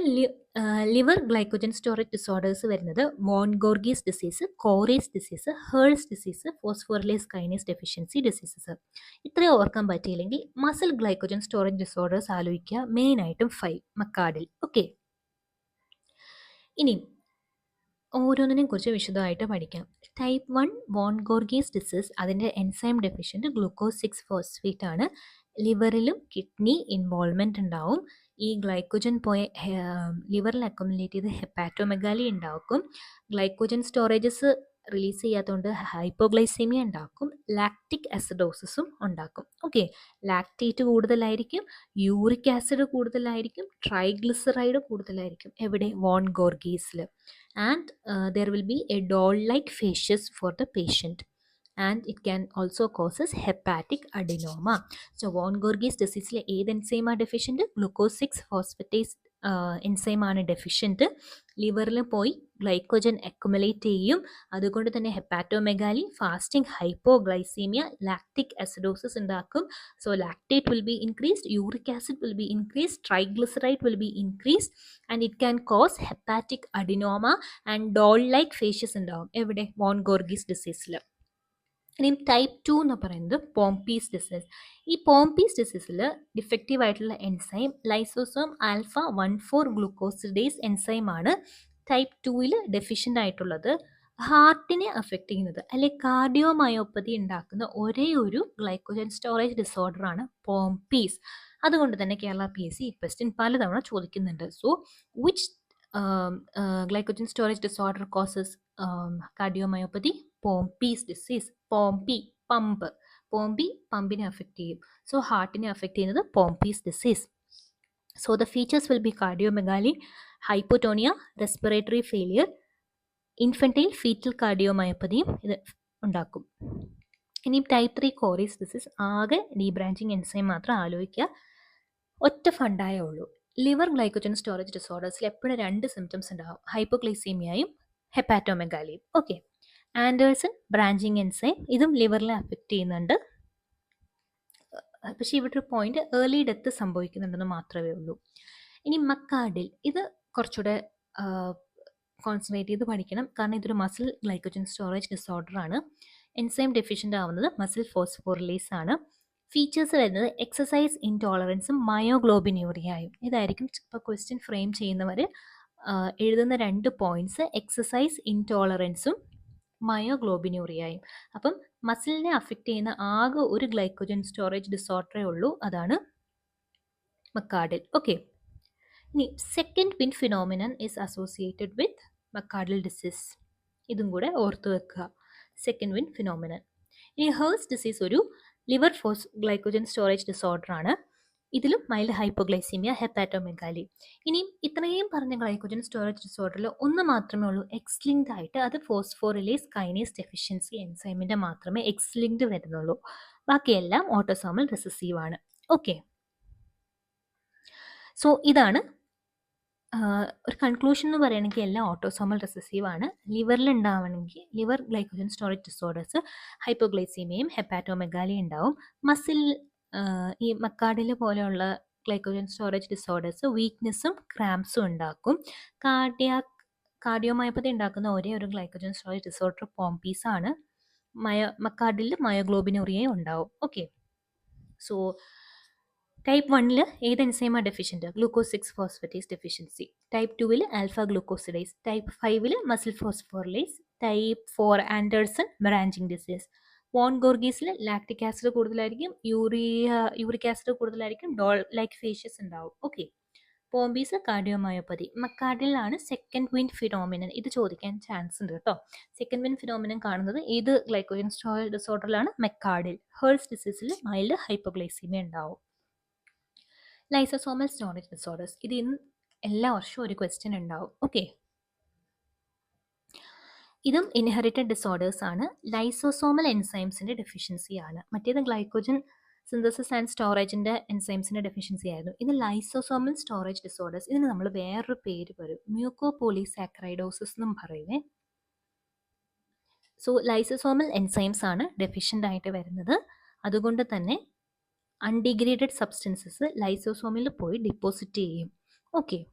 ലിവർ ഗ്ലൈക്കോജൻ സ്റ്റോറേജ് ഡിസോർഡേഴ്സ് വരുന്നത് von Gierke's disease, Cori's disease, Hers disease, phosphorylase kinase deficiency diseases. ഇത്രയും ഓർക്കാൻ പറ്റിയില്ലെങ്കിൽ muscle glycogen storage disorders ആലോചിക്കുക. മെയിനായിട്ടും 5 മക്കാഡിൽ. ഓക്കെ, ഇനി ഓരോന്നിനെയും കുറിച്ച് വിശദമായിട്ട് പഠിക്കാം. ടൈപ്പ് 1 വോൺ ഗോർഗീസ് ഡിസീസ്, അതിൻ്റെ എൻസൈം ഡെഫിഷ്യൻറ്റ് ഗ്ലൂക്കോസ് 6 ഫോസ്ഫേറ്റ് ആണ്. ലിവറിലും കിഡ്നി ഇൻവോൾവ്മെൻറ്റ് ഉണ്ടാവും. ഈ ഗ്ലൈക്കോജൻ പോയ ലിവറിൽ അക്കോമുലേറ്റ് ചെയ്ത് ഹെപ്പാറ്റോമെഗാലി ഉണ്ടാക്കും. ഗ്ലൈക്കോജൻ സ്റ്റോറേജസ് റിലീസ് ചെയ്യാത്തതുകൊണ്ട് ഹൈപ്പോഗ്ലൈസീമിയ ഉണ്ടാക്കും. ലാക്റ്റിക് അസിഡോസിസും ഉണ്ടാക്കും. ഓക്കെ, ലാക്റ്റേറ്റ് കൂടുതലായിരിക്കും, യൂറിക് ആസിഡ് കൂടുതലായിരിക്കും, ട്രൈഗ്ലിസറൈഡ് കൂടുതലായിരിക്കും. എവിടെ? വോൺ ഗോർഗീസിൽ. And there will be a doll-like facies for the patient, and it can also causes hepatic adenoma. So von Gorgis disease ഏത് എൻസൈം ആണ് ഡെഫിഷ്യൻറ്റ്? ഗ്ലൂക്കോസ് 6 ഫോസ്ഫറ്റേസ് എൻസൈം ആണ് deficient. ലിവറിൽ പോയി glycogen accumulate ചെയ്യും. അതുകൊണ്ട് തന്നെ hepatomegaly, fasting, hypoglycaemia, lactic acidosis ഉണ്ടാക്കും. So lactate will be increased, uric acid will be increased, triglyceride will be increased, and it can cause hepatic adenoma and doll like facies ഉണ്ടാവും. എവിടെ? Von Gierke's ഡിസീസിൽ. ഇനി type 2 എന്ന് പറയുന്നത് Pompe's disease. ഈ Pompe's ഡിസീസിൽ defective ആയിട്ടുള്ള enzyme lysosome alpha 1,4 glucosidase enzyme ആണ് ടൈപ്പ് 2 ഡെഫിഷ്യൻ്റ് ആയിട്ടുള്ളത്. ഹാർട്ടിനെ അഫക്റ്റ് ചെയ്യുന്നത് അല്ലെ കാർഡിയോമയോപ്പതി ഉണ്ടാക്കുന്ന ഒരേ ഒരു ഗ്ലൈക്കോജൻ സ്റ്റോറേജ് ഡിസോർഡർ ആണ് പോംപീസ്. അതുകൊണ്ട് തന്നെ കേരള PSC ഈ ക്വസ്റ്റ്യൻ പലതവണ ചോദിക്കുന്നുണ്ട്. So which glycogen storage disorder causes cardiomyopathy? Pompe's disease. പമ്പിനെ അഫക്റ്റ് ചെയ്യും. സോ ഹാർട്ടിനെ അഫക്റ്റ് ചെയ്യുന്നത് Pompe's disease. So the features will be cardiomegaly, hypotonia, respiratory failure, infantile fetal കാർഡിയോമയോപ്പതിയും ഇത് ഉണ്ടാക്കും. ഇനി ടൈപ്പ് 3 കോറീസ് ഡിസീസ്. ആകെ ഡീബ്രാഞ്ചിങ് എൻസൈം മാത്രം ആലോചിക്കുക. ഒറ്റ ഫണ്ടായേ ഉള്ളൂ. ലിവർ ഗ്ലൈക്കോജൻ സ്റ്റോറേജ് ഡിസോർഡേഴ്സിൽ എപ്പോഴും 2 സിംറ്റംസ് ഉണ്ടാവും, ഹൈപ്പോഗ്ലൈസീമിയയും ഹെപ്പാറ്റോമെഗാലിയും. ഓക്കെ, ആൻഡേഴ്സൺ ബ്രാഞ്ചിങ് എൻസൈം, ഇതും ലിവറിനെ അഫക്റ്റ് ചെയ്യുന്നുണ്ട്. പക്ഷേ ഇവിടെ ഒരു പോയിന്റ്, ഏർലി ഡെത്ത് സംഭവിക്കുന്നുണ്ടെന്ന് മാത്രമേ ഉള്ളൂ. ഇനി മക്കാഡിൽ, ഇത് കുറച്ചുകൂടെ കോൺസെൻട്രേറ്റ് ചെയ്ത് പഠിക്കണം, കാരണം ഇതൊരു മസിൽ ഗ്ലൈക്കോജൻ സ്റ്റോറേജ് ഡിസോർഡർ ആണ്. എൻസൈം ഡെഫിഷ്യൻ്റ് ആവുന്നത് മസിൽ ഫോസ്ഫോറിലേസ് ആണ്. ഫീച്ചേഴ്സ് വരുന്നത് എക്സസൈസ് ഇൻടോളറൻസും മയോഗ്ലോബിനൂറിയയും. ഇതായിരിക്കും ഇപ്പോൾ ക്വസ്റ്റ്യൻ ഫ്രെയിം ചെയ്യുന്നവർ എഴുതുന്ന 2 പോയിന്റ്സ്, എക്സസൈസ് ഇൻടോളറൻസും മയോഗ്ലോബിനൂറിയയും. അപ്പം മസിലിനെ അഫക്റ്റ് ചെയ്യുന്ന ആകെ ഒരു ഗ്ലൈക്കോജൻ സ്റ്റോറേജ് ഡിസോർഡറേ ഉള്ളൂ, അതാണ് മക്കാഡിൽ. ഓക്കെ, ഇനി second wind phenomenon is associated with McArdle disease. ഇതും കൂടെ ഓർത്തു വെക്കുക, സെക്കൻഡ് വിൻ ഫിനോമിനൻ. ഇനി ഹേഴ്സ് ഡിസീസ് ഒരു ലിവർ ഗ്ലൈക്കോജൻ സ്റ്റോറേജ് ഡിസോർഡർ ആണ്. ഇതിലും മൈൽഡ് ഹൈപ്പോഗ്ലൈസീമിയ, ഹെപ്പാറ്റോമെഗാലി. ഇനിയും ഇത്രയും പറഞ്ഞ ഗ്ലൈക്കോജൻ സ്റ്റോറേജ് ഡിസോർഡറിൽ ഒന്ന് മാത്രമേ ഉള്ളൂ എക്സ് ലിങ്ക്ഡ് ആയിട്ട്, അത് ഫോസ്ഫോറിലേസ് കൈനേസ് ഡെഫിഷ്യൻസി എൻസൈമിൻ്റെ മാത്രമേ എക്സ് ലിങ്ക്ഡ് വരുന്നുള്ളൂ. ബാക്കിയെല്ലാം ഓട്ടോസോമൽ റിസസീവ് ആണ്. ഓക്കെ, സോ ഇതാണ് ഒരു കൺക്ലൂഷൻ എന്ന് പറയുകയാണെങ്കിൽ എല്ലാം ഓട്ടോസോമൽ റിസസീവ് ആണ്. ലിവറിൽ ഉണ്ടാവണമെങ്കിൽ ലിവർ ഗ്ലൈക്കോജൻ സ്റ്റോറേജ് ഡിസോർഡേഴ്സ് ഹൈപ്പോഗ്ലൈസീമിയയും ഹെപ്പാറ്റോമെഗാലി ഉണ്ടാവും. മസിൽ ഈ മക്കാഡിൽ പോലെയുള്ള ഗ്ലൈക്കോജൻ സ്റ്റോറേജ് ഡിസോർഡേഴ്സ് വീക്ക്നെസ്സും ക്രാംസും ഉണ്ടാക്കും. കാർഡിയോമയോപ്പതി ഉണ്ടാക്കുന്ന ഒരേ ഒരു ഗ്ലൈക്കോജൻ സ്റ്റോറേജ് ഡിസോർഡർ പോംപീസ് ആണ്. മക്കാഡിൽ മയോഗ്ലോബിനൂറിയയും ഉണ്ടാവും. ഓക്കെ, സോ ടൈപ്പ് 1 ഏത് എൻസൈമാണ് deficient? Glucose 6 phosphatase deficiency. Type 2 alpha glucosidase. Type 5 muscle phosphorylase. Type 4 Andersen branching disease. Von ഗോർഗീസിൽ ലാക്റ്റിക് ആസിഡ് കൂടുതലായിരിക്കും, യൂറിക് ആസിഡ് കൂടുതലായിരിക്കും, ഡോൾ ലൈക്ക് ഫേഷ്യസ് ഉണ്ടാവും. Okay, Pompe's cardiomyopathy. മക്കാഡിലാണ് second wind phenomenon. ഇത് ചോദിക്കാൻ chance ഉണ്ട് കേട്ടോ. സെക്കൻഡ് വിൻ ഫിനോമിനൻ കാണുന്നത് ഏത് ഗ്ലൈക്കോജൻ സ്റ്റോറേജ് ഡിസോർഡറിലാണ്? മക്കാഡിൽ. ഹേഴ്സ് ഡിസീസിൽ മൈൽഡ് ഹൈപ്പോഗ്ലൈസീമിയ ഉണ്ടാവും. ലൈസോസോമൽ സ്റ്റോറേജ് ഡിസോർഡേഴ്സ്, ഇത് എല്ലാ വർഷവും ഒരു ക്വസ്റ്റ്യൻ ഉണ്ടാവും. ഓക്കെ, ഇതും ഇൻഹെറിറ്റഡ് ഡിസോർഡേഴ്സ് ആണ്. ലൈസോസോമൽ എൻസൈംസിൻ്റെ ഡെഫിഷ്യൻസി ആണ്. മറ്റേത് ഗ്ലൈക്കോജൻ സിന്തസിസ് ആൻഡ് സ്റ്റോറേജിൻ്റെ എൻസൈംസിൻ്റെ ഡെഫിഷ്യൻസി ആയിരുന്നു. ഇത് ലൈസോസോമൽ സ്റ്റോറേജ് ഡിസോർഡേഴ്സ്. ഇതിന് നമ്മൾ വേറൊരു പേര് പറയും, മ്യൂക്കോപോളിസാക്കറൈഡോസിസ് എന്നും പറയുവേ. സോ ലൈസോസോമൽ എൻസൈംസ് ആണ് ഡെഫിഷ്യൻ്റ് ആയിട്ട് വരുന്നത്. അതുകൊണ്ട് തന്നെ അൺഡിഗ്രേഡഡ് സബ്സ്റ്റൻസസ് ലൈസോസോമിൽ പോയി ഡിപ്പോസിറ്റ് ചെയ്യും. Okay.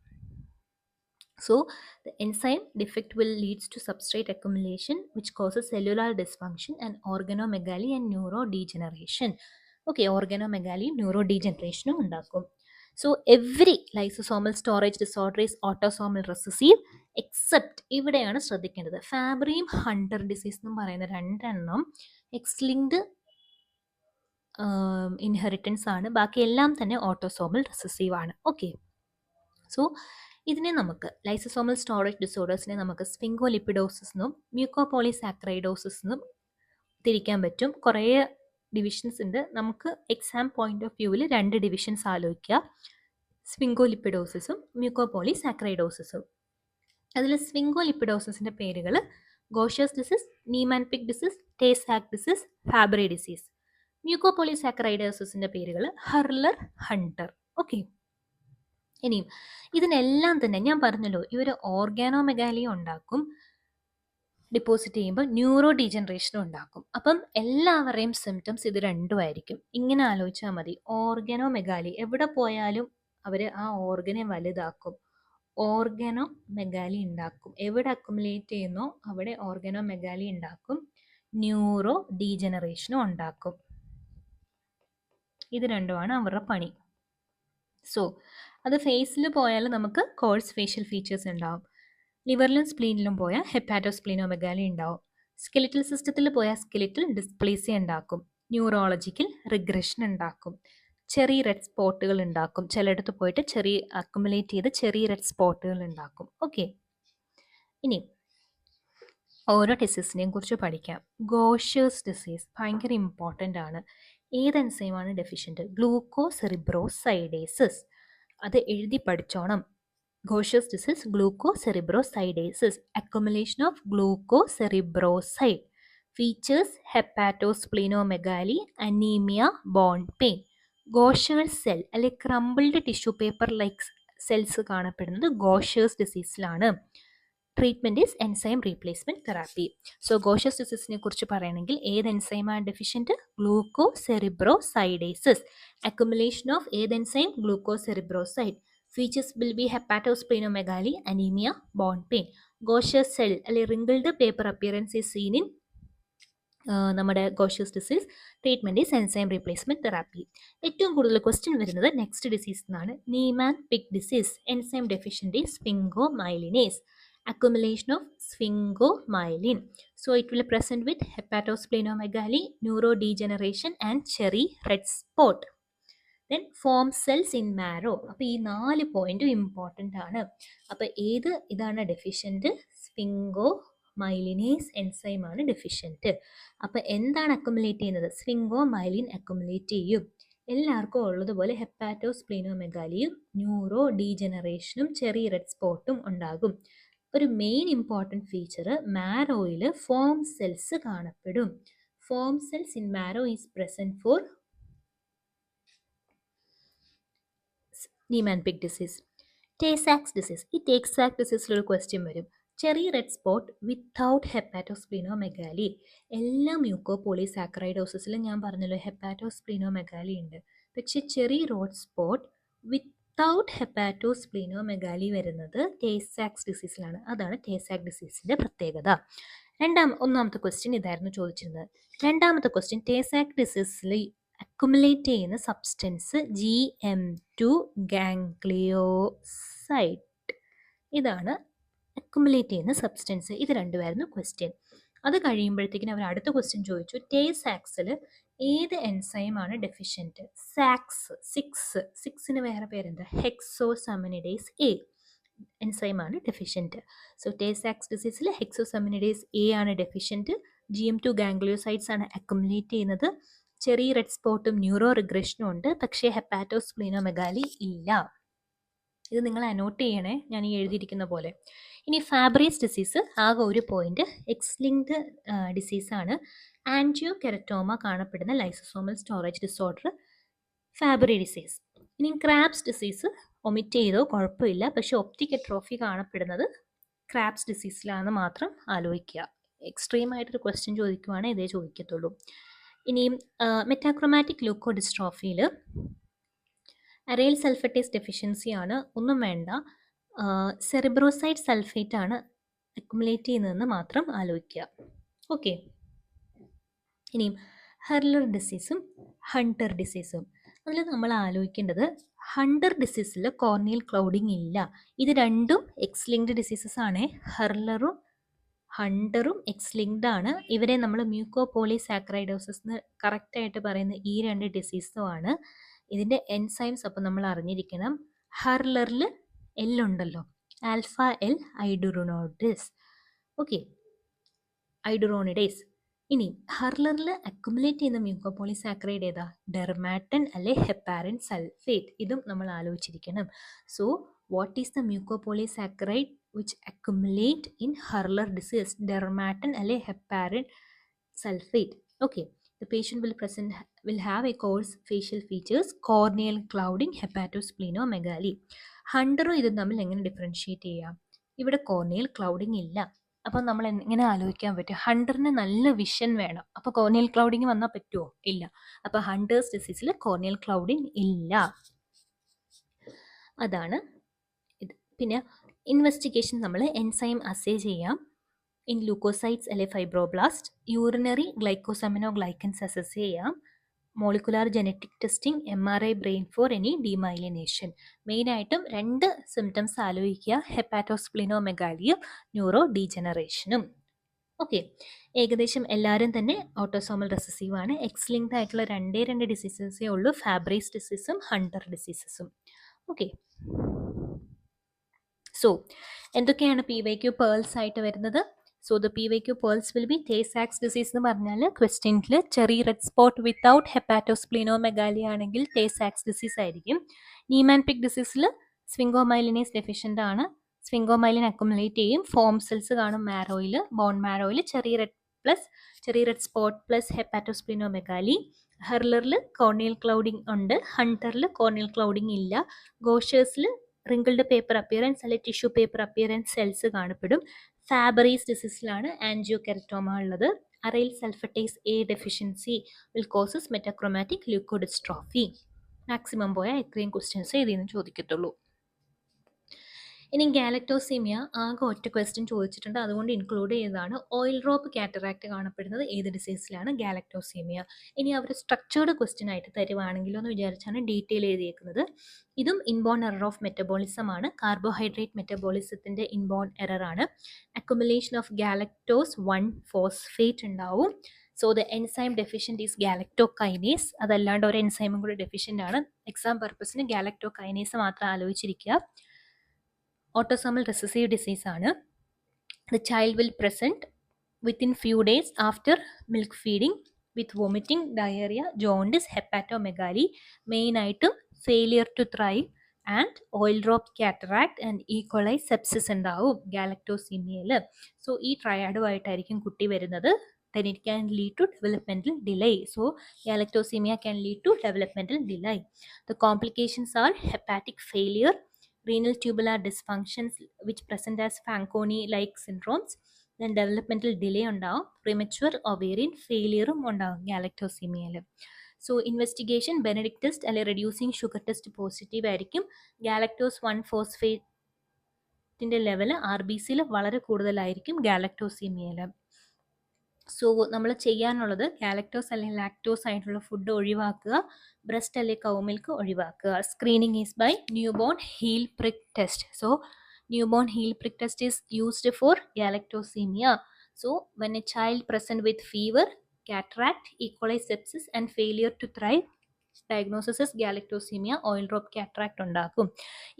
So the enzyme defect will leads to substrate accumulation which causes cellular dysfunction and organomegaly and neurodegeneration. Okay, organomegaly neurodegeneration ഉണ്ടാക്കും. So every lysosomal storage disorder is autosomal recessive except ഇവിടെയാണ് ശ്രദ്ധിക്കേണ്ടത് ഫാബ്രിയും Hunter disease എന്നും പറയുന്ന രണ്ടെണ്ണം X linked inheritance ആണ്, ബാക്കി എല്ലാം തന്നെ ഓട്ടോസോമൽ റിസസീവ് ആണ്. ഓക്കെ, സോ ഇതിനെ നമുക്ക് ലൈസോസോമൽ സ്റ്റോറേജ് ഡിസോർഡേഴ്സിനെ നമുക്ക് സ്ഫിങ്കോലിപ്പിഡോസിസ് എന്നും മ്യൂക്കോപോളിസാക്രൈഡോസിസ് എന്നും തിരിക്കാൻ പറ്റും. കുറേ ഡിവിഷൻസ് ഉണ്ട്. നമുക്ക് എക്സാം പോയിന്റ് ഓഫ് വ്യൂവിൽ 2 ഡിവിഷൻസ് ആലോചിക്കുക, സ്ഫിങ്കോലിപ്പിഡോസിസും മ്യൂക്കോപോളിസാക്രൈഡോസിസും. അതിൽ സ്ഫിങ്കോലിപ്പിഡോസിസിൻ്റെ പേരുകൾ Gaucher's disease, Niemann Pick disease, Tay Sachs disease, Fabry disease. മ്യൂക്കോപോളിസാക്രൈഡോസിസിൻ്റെ പേരുകൾ ഹർലർ, ഹണ്ടർ. ഓക്കെ, ഇനിയും ഇതിനെല്ലാം തന്നെ ഞാൻ പറഞ്ഞല്ലോ ഇവർ ഓർഗാനോമെഗാലിയ ഉണ്ടാക്കും, ഡിപ്പോസിറ്റ് ചെയ്യുമ്പോൾ ന്യൂറോ ഡീജനറേഷനും ഉണ്ടാക്കും. അപ്പം എല്ലാവരുടെയും സിംറ്റംസ് ഇത് രണ്ടുമായിരിക്കും. ഇങ്ങനെ ആലോചിച്ചാൽ മതി, ഓർഗാനോമെഗാലി എവിടെ പോയാലും അവർ ആ ഓർഗനെ വലുതാക്കും, ഓർഗനോമെഗാലി ഉണ്ടാക്കും. എവിടെ അക്കുമുലേറ്റ് ചെയ്യുന്നോ അവിടെ ഓർഗനോമെഗാലി ഉണ്ടാക്കും, ന്യൂറോ ഡീജനറേഷനും ഉണ്ടാക്കും. ഇത് രണ്ടുമാണ് അവരുടെ പണി. സോ അത് ഫേസിൽ പോയാൽ നമുക്ക് കോഴ്സ് ഫേഷ്യൽ ഫീച്ചേഴ്സ് ഉണ്ടാവും, ലിവറിലും സ്പ്ലീനിലും പോയാൽ ഹെപ്പാറ്റോസ്പ്ലീനോമെഗാലി ഉണ്ടാവും, സ്കെലിറ്റൽ സിസ്റ്റത്തിൽ പോയാൽ സ്കെലിറ്റൽ ഡിസ്പ്ലേസിയ ഉണ്ടാക്കും, ന്യൂറോളജിക്കൽ റിഗ്രഷൻ ഉണ്ടാക്കും, ചെറിയ റെഡ് സ്പോട്ടുകൾ ഉണ്ടാക്കും, ചിലയിടത്ത് പോയിട്ട് ചെറിയ അക്കുമുലേറ്റ് ചെയ്ത് ചെറിയ റെഡ് സ്പോട്ടുകൾ ഉണ്ടാക്കും. ഓക്കെ, ഇനി ഓരോ ഡിസീസിനെയും കുറിച്ച് പഠിക്കാം. ഗോഷ്യസ് ഡിസീസ് ഭയങ്കര ഇമ്പോർട്ടൻ്റ് ആണ്. ഏത് എൻസൈമാണ് ഡെഫിഷ്യൻറ്റ്? ഗ്ലൂക്കോസെറിബ്രോസൈഡേസിസ്. അത് എഴുതി പഠിച്ചോണം. Gaucher's disease glucocerebrosidase, accumulation of glucocerebroside, features hepatosplenomegaly, anaemia, bone pain. Gaucher's cell അല്ലെങ്കിൽ crumbled tissue paper like cells കാണപ്പെടുന്നത് ഗോഷ്യസ് ഡിസീസിലാണ്. Treatment is enzyme replacement therapy. So Gaucher's ഡിസീസിനെ കുറിച്ച് പറയുകയാണെങ്കിൽ ഏത് എൻസൈമാണ് ഡെഫിഷ്യൻറ്റ്? ഗ്ലൂക്കോസെറിബ്രോസൈഡേസിസ്, അക്യുമുലേഷൻ ഓഫ് ഏത് enzyme? Glucocerebroside. Features will be hepatosplenomegaly, anaemia, bone pain. Gaucher's cell അല്ലെങ്കിൽ wrinkled paper appearance is seen in നമ്മുടെ Gaucher's disease. Treatment is enzyme replacement therapy. ഏറ്റവും കൂടുതൽ ക്വസ്റ്റ്യൻ വരുന്നത് നെക്സ്റ്റ് ഡിസീസ് എന്നാണ്. Niemann Pick disease, enzyme deficient sphingomyelinase, accumulation of sphingomyelin. So it will present with hepatosplenomegaly, neurodegeneration and cherry red spot. Then form cells in marrow. അപ്പോൾ ഈ 4 പോയിന്റും important ആണ്. അപ്പോൾ ഏത് ഇതാണ് ഡെഫിഷ്യൻറ്റ്? സ്ഫിങ്കോമൈലിനേസ് എൻസൈമാണ് ഡെഫിഷ്യൻറ്റ്. അപ്പോൾ എന്താണ് അക്കുമുലേറ്റ് ചെയ്യുന്നത്? സ്ഫിങ്കോമൈലിൻ അക്കുമുലേറ്റ് ചെയ്യും. എല്ലാവർക്കും ഉള്ളതുപോലെ ഹെപ്പാറ്റോസ്പ്ലീനോമെഗാലിയും ന്യൂറോ ഡീജനറേഷനും ചെറിയ റെഡ് സ്പോട്ടും ഉണ്ടാകും. ഒരു മെയിൻ ഇമ്പോർട്ടൻറ്റ് ഫീച്ചർ മാരോയിൽ ഫോം സെൽസ് കാണപ്പെടും. Foam cells in marrow is present for Niemann Pick disease. Tay Sachs disease, ഈ ടേ-സാക്ക് ഡിസീസിലൊരു ക്വസ്റ്റ്യൻ വരും. ചെറിയ റെഡ് സ്പോട്ട് വിത്തൗട്ട് ഹെപ്പാറ്റോസ്പ്ലീനോമെഗാലി. എല്ലാ മ്യൂക്കോപോളിസാക്രൈഡോസിസിലും ഞാൻ പറഞ്ഞല്ലോ ഹെപ്പാറ്റോസ്പ്ലീനോമെഗാലി ഉണ്ട്, പക്ഷെ ചെറിയ റെഡ് സ്പോട്ട് വിത്തൗട്ട് ഹെപ്പാറ്റോസ്പ്ലീനോമെഗാലി വരുന്നത് ടേ-സാക്ക് ഡിസീസിലാണ്. അതാണ് ടേ-സാക്ക് ഡിസീസിൻ്റെ പ്രത്യേകത. ഒന്നാമത്തെ ക്വസ്റ്റ്യൻ ഇതായിരുന്നു ചോദിച്ചിരുന്നത്. രണ്ടാമത്തെ ക്വസ്റ്റ്യൻ, ടേ-സാക്ക് ഡിസീസിൽ അക്കുമുലേറ്റ് ചെയ്യുന്ന സബ്സ്റ്റൻസ് GM2 ഗാംഗ്ലിയോസൈഡ്. ഇതാണ് അക്കുമുലേറ്റ് ചെയ്യുന്ന സബ്സ്റ്റൻസ്. ഇത് രണ്ടുമായിരുന്നു ക്വസ്റ്റ്യൻ. അത് കഴിയുമ്പോഴത്തേക്കിനും അവർ അടുത്ത ക്വസ്റ്റ്യൻ ചോദിച്ചു, ടേ-സാക്സിൽ ഏത് എൻസൈമാണ് ഡെഫിഷ്യൻറ്റ്? സിക്സിന് വേറെ പേരെന്താ? ഹെക്സോസമിനിഡേസ് എ എൻസൈമാണ് ഡെഫിഷ്യൻറ്റ്. സോ ടേ-സാക്സ് ഡിസീസിൽ ഹെക്സോസമിനിഡേസ് എ ആണ് ഡെഫിഷ്യൻറ്റ്. GM2 ഗാംഗ്ലിയോസൈഡ്സ് ആണ് അക്കുമുലേറ്റ് ചെയ്യുന്നത്. ചെറിയ റെഡ് സ്പോട്ടും ന്യൂറോ റിഗ്രഷനും ഉണ്ട്, പക്ഷേ ഹെപ്പാറ്റോസ്പ്ലീനോമെഗാലി ഇല്ല. ഇത് നിങ്ങൾ അനോട്ട് ചെയ്യണേ, ഞാൻ ഈ എഴുതിയിരിക്കുന്ന പോലെ. ഇനി ഫാബ്രീസ് ഡിസീസ് ആകെ ഒരു പോയിന്റ്, എക്സ് ലിങ്ക്ഡ് ഡിസീസാണ്. ആൻജിയോകെരറ്റോമ കാണപ്പെടുന്ന lysosomal storage disorder Fabry disease. ഇനി ക്രാബ്സ് ഡിസീസ് ഒമിറ്റ് ചെയ്തോ കുഴപ്പമില്ല, പക്ഷേ ഒപ്റ്റിക് അട്രോഫി കാണപ്പെടുന്നത് ക്രാബ്സ് ഡിസീസിലാണെന്ന് മാത്രം ആലോചിക്കുക. എക്സ്ട്രീമായിട്ടൊരു ക്വസ്റ്റ്യൻ ചോദിക്കുവാണെങ്കിൽ ഇതേ ചോദിക്കത്തുള്ളൂ. ഇനിയും മെറ്റാക്രോമാറ്റിക് ലൂക്കോഡിസ്ട്രോഫിയിൽ അരൈൽ സൾഫറ്റേസ് ഡെഫിഷ്യൻസി ആണ്, ഒന്നും വേണ്ട, സെറിബ്രോസൈഡ് സൾഫേറ്റ് ആണ് അക്യുമുലേറ്റ് ചെയ്യുന്നതെന്ന് മാത്രം ആലോചിക്കുക. ഓക്കെ, ഇനിയും ഹെർലർ ഡിസീസും ഹണ്ടർ ഡിസീസും. അതിൽ നമ്മൾ ആലോചിക്കേണ്ടത് ഹണ്ടർ ഡിസീസിൽ കോർണിയൽ ക്ലൗഡിങ് ഇല്ല. ഇത് രണ്ടും എക്സ് ലിങ്ക്ഡ് ഡിസീസസ് ആണ്. ഹെർലറും ഹണ്ടറും എക്സ് ലിങ്ക്ഡ് ആണ്. ഇവരെ നമ്മൾ മ്യൂക്കോപോളിസാക്കറൈഡോസിസ് എന്ന് കറക്റ്റായിട്ട് പറയുന്ന ഈ രണ്ട് ഡിസീസും ആണ്. ഇതിൻ്റെ എൻസൈംസ് അപ്പോൾ നമ്മൾ അറിഞ്ഞിരിക്കണം. ഹെർലറിൽ എൽ ഉണ്ടല്ലോ, ആൽഫ എൽ ഐഡുറോണോഡിസ്. ഓക്കെ, ഐഡുറോണിഡേസ്. ഇനി ഹെർലറിൽ അക്യുമുലേറ്റ് ചെയ്യുന്ന മ്യൂക്കോപോളിസാക്കറൈഡ് ഏതാ? ഡെർമാറ്റൻ അല്ലെ ഹെപ്പാരിൻ സൾഫേറ്റ്. ഇതും നമ്മൾ ആലോചിച്ചിരിക്കണം. So what is the mucopolysaccharide which accumulate in Hurler disease? Dermatan അല്ലെ heparin sulphate. Okay, the patient will have a coarse facial features, corneal clouding, hepatosplenomegaly. ഹണ്ടറും ഇതും തമ്മിൽ എങ്ങനെ ഡിഫറൻഷിയേറ്റ് ചെയ്യാം? ഇവിടെ കോർണിയൽ ക്ലൗഡിങ് ഇല്ല. അപ്പോൾ നമ്മൾ എങ്ങനെ ആലോചിക്കാൻ പറ്റും? ഹണ്ടറിന് നല്ല വിഷൻ വേണം. അപ്പോൾ കോർണിയൽ ക്ലൗഡിങ് വന്നാൽ പറ്റുമോ? ഇല്ല. അപ്പോൾ ഹണ്ടേഴ്സ് ഡിസീസിൽ കോർണിയൽ ക്ലൗഡിങ് ഇല്ല. അതാണ് ഇത്. പിന്നെ ഇൻവെസ്റ്റിഗേഷൻ നമ്മൾ എൻസൈം അസേ ചെയ്യാം. ഇൻ ലൂക്കോസൈറ്റ്സ് അല്ലെ ഫൈബ്രോബ്ലാസ്റ്റ്, യൂറിനറി ഗ്ലൈക്കോസമിനോഗ്ലൈക്കൻസ് അസസ് ചെയ്യാം. Molecular genetic testing, MRI brain for any demyelination. മെയിനായിട്ടും രണ്ട് സിംറ്റംസ് ആലോചിക്കുക, ഹെപ്പാറ്റോസ്പ്ലിനോമെഗാലിയും ന്യൂറോ ഡീജനറേഷനും. ഓക്കെ, ഏകദേശം എല്ലാവരും തന്നെ ഓട്ടോസോമൽ റെസസീവ് ആണ്. എക്സ് ലിങ്ക്ഡ് ആയിട്ടുള്ള രണ്ട് ഡിസീസസേ ഉള്ളൂ, ഫാബ്രീസ് ഡിസീസും ഹണ്ടർ ഡിസീസസും. ഓക്കെ, സോ എന്തൊക്കെയാണ് PYQ പേൾസ് ആയിട്ട് വരുന്നത്? So the PYQ pearls will be ടേ സാക്സ് ഡിസീസ് എന്ന് പറഞ്ഞാൽ ക്വസ്റ്റ്യനിൽ ചെറി റെഡ് സ്പോട്ട് വിത്തൗട്ട് ഹെപ്പാറ്റോസ്പ്ലിനോമെഗാലി ആണെങ്കിൽ ടേ സാക്സ് ഡിസീസ് ആയിരിക്കും. നീമാൻപിക് ഡിസീസിൽ സ്വിംഗോമൈലിനേസ് ഡെഫിഷ്യൻ്റ് ആണ്. സ്വിംഗോമൈലിൻ അക്യുമുലേറ്റ് ചെയ്യും, ഫോം സെൽസ് കാണും മാരോയിൽ, ബോൺ മാരോയിൽ. Cherry red spot plus hepatosplenomegaly. ഹെർലറിൽ കോർണിയൽ ക്ലൗഡിങ് ഉണ്ട്, ഹണ്ടറിൽ കോർണിയൽ ക്ലൗഡിങ് ഇല്ല. ഗോഷേഴ്സിൽ റിങ്കിൾഡ് പേപ്പർ അപ്പിയറൻസ് അല്ലെ ടിഷ്യൂ പേപ്പർ അപ്പിയറൻസ് സെൽസ് കാണപ്പെടും. ഫാബറീസ് ഡിസീസിലാണ് ആൻജിയോകെരറ്റോമ ഉള്ളത്. Aryl sulphatase A deficiency will causes metachromatic leukodystrophy. Maximum പോയാൽ ഇത്രയും ക്വസ്റ്റ്യൻസ് ഇതിൽ നിന്ന് ചോദിക്കത്തുള്ളൂ. ഇനി ഗാലക്ടോസീമിയ ആകെ ഒറ്റ ക്വസ്റ്റ്യൻ ചോദിച്ചിട്ടുണ്ട്, അതുകൊണ്ട് ഇൻക്ലൂഡ് ചെയ്തതാണ്. ഓയിൽ ഡ്രോപ്പ് കാറ്ററാക്ട് കാണപ്പെടുന്നത് ഏത് ഡിസീസിലാണ്? ഗാലക്ടോസീമിയ. ഇനി അവർ സ്ട്രക്ചേർഡ് ക്വസ്റ്റ്യൻ ആയിട്ട് തരുവാണെങ്കിലോ എന്ന് വിചാരിച്ചാണ് ഡീറ്റെയിൽ എഴുതിയേക്കുന്നത്. ഇതും ഇൻബോൺ എറർ ഓഫ് മെറ്റബോളിസം ആണ്. കാർബോഹൈഡ്രേറ്റ് മെറ്റബോളിസത്തിൻ്റെ ഇൻബോൺ എറർ ആണ്. അക്യുമുലേഷൻ ഓഫ് ഗാലക്ടോസ് 1 ഫോസ്ഫേറ്റ് ഉണ്ടാവും. So the enzyme deficient is galactokinase. അതല്ലാണ്ട് ഒരു എൻസൈമും കൂടി ഡെഫിഷ്യൻ്റ് ആണ്. എക്സാം പർപ്പസിന് ഗാലക്ടോകൈനേസ് മാത്രം ആലോചിച്ചിരിക്കുക. ഓട്ടോസോമൽ റെസസീവ് ഡിസീസ് ആണ്. The child will present within few days after milk feeding with vomiting, diarrhoea, jaundice, hepatomegaly. മെയിനായിട്ടും failure to thrive and oil drop cataract and E coli sepsis ഉണ്ടാവും ഗാലക്ടോസീമിയയിൽ. So ഈ ട്രയാഡുമായിട്ടായിരിക്കും കുട്ടി വരുന്നത്. Then it can lead to developmental delay. So galactosemia can lead to developmental delay. The complications are hepatic failure, renal tubular dysfunctions which present as Fanconi-like syndromes, then developmental delay ഉണ്ടാവും, premature ovarian failure ഉണ്ടാവും galactosemia. So investigation Benedict test അല്ലെങ്കിൽ reducing sugar test positive ആയിരിക്കും. Galactose 1 ഫോസ്ഫേറ്റിൻ്റെ level RBCയിൽ വളരെ കൂടുതലായിരിക്കും ഗാലക്ടോസീമിയയിൽ. So നമ്മൾ ചെയ്യാനുള്ളത് galactose അല്ലെങ്കിൽ lactose ആയിട്ടുള്ള ഫുഡ് ഒഴിവാക്കുക, ബ്രസ്റ്റ് അല്ലെങ്കിൽ കൗ മിൽക്ക് ഒഴിവാക്കുക. Screening is by newborn heel prick test. So newborn heel prick test is used for galactosaemia. So when a child present with fever, cataract, E coli sepsis and failure to thrive, diagnosis galactosaemia, oil drop cataract ഉണ്ടാക്കും.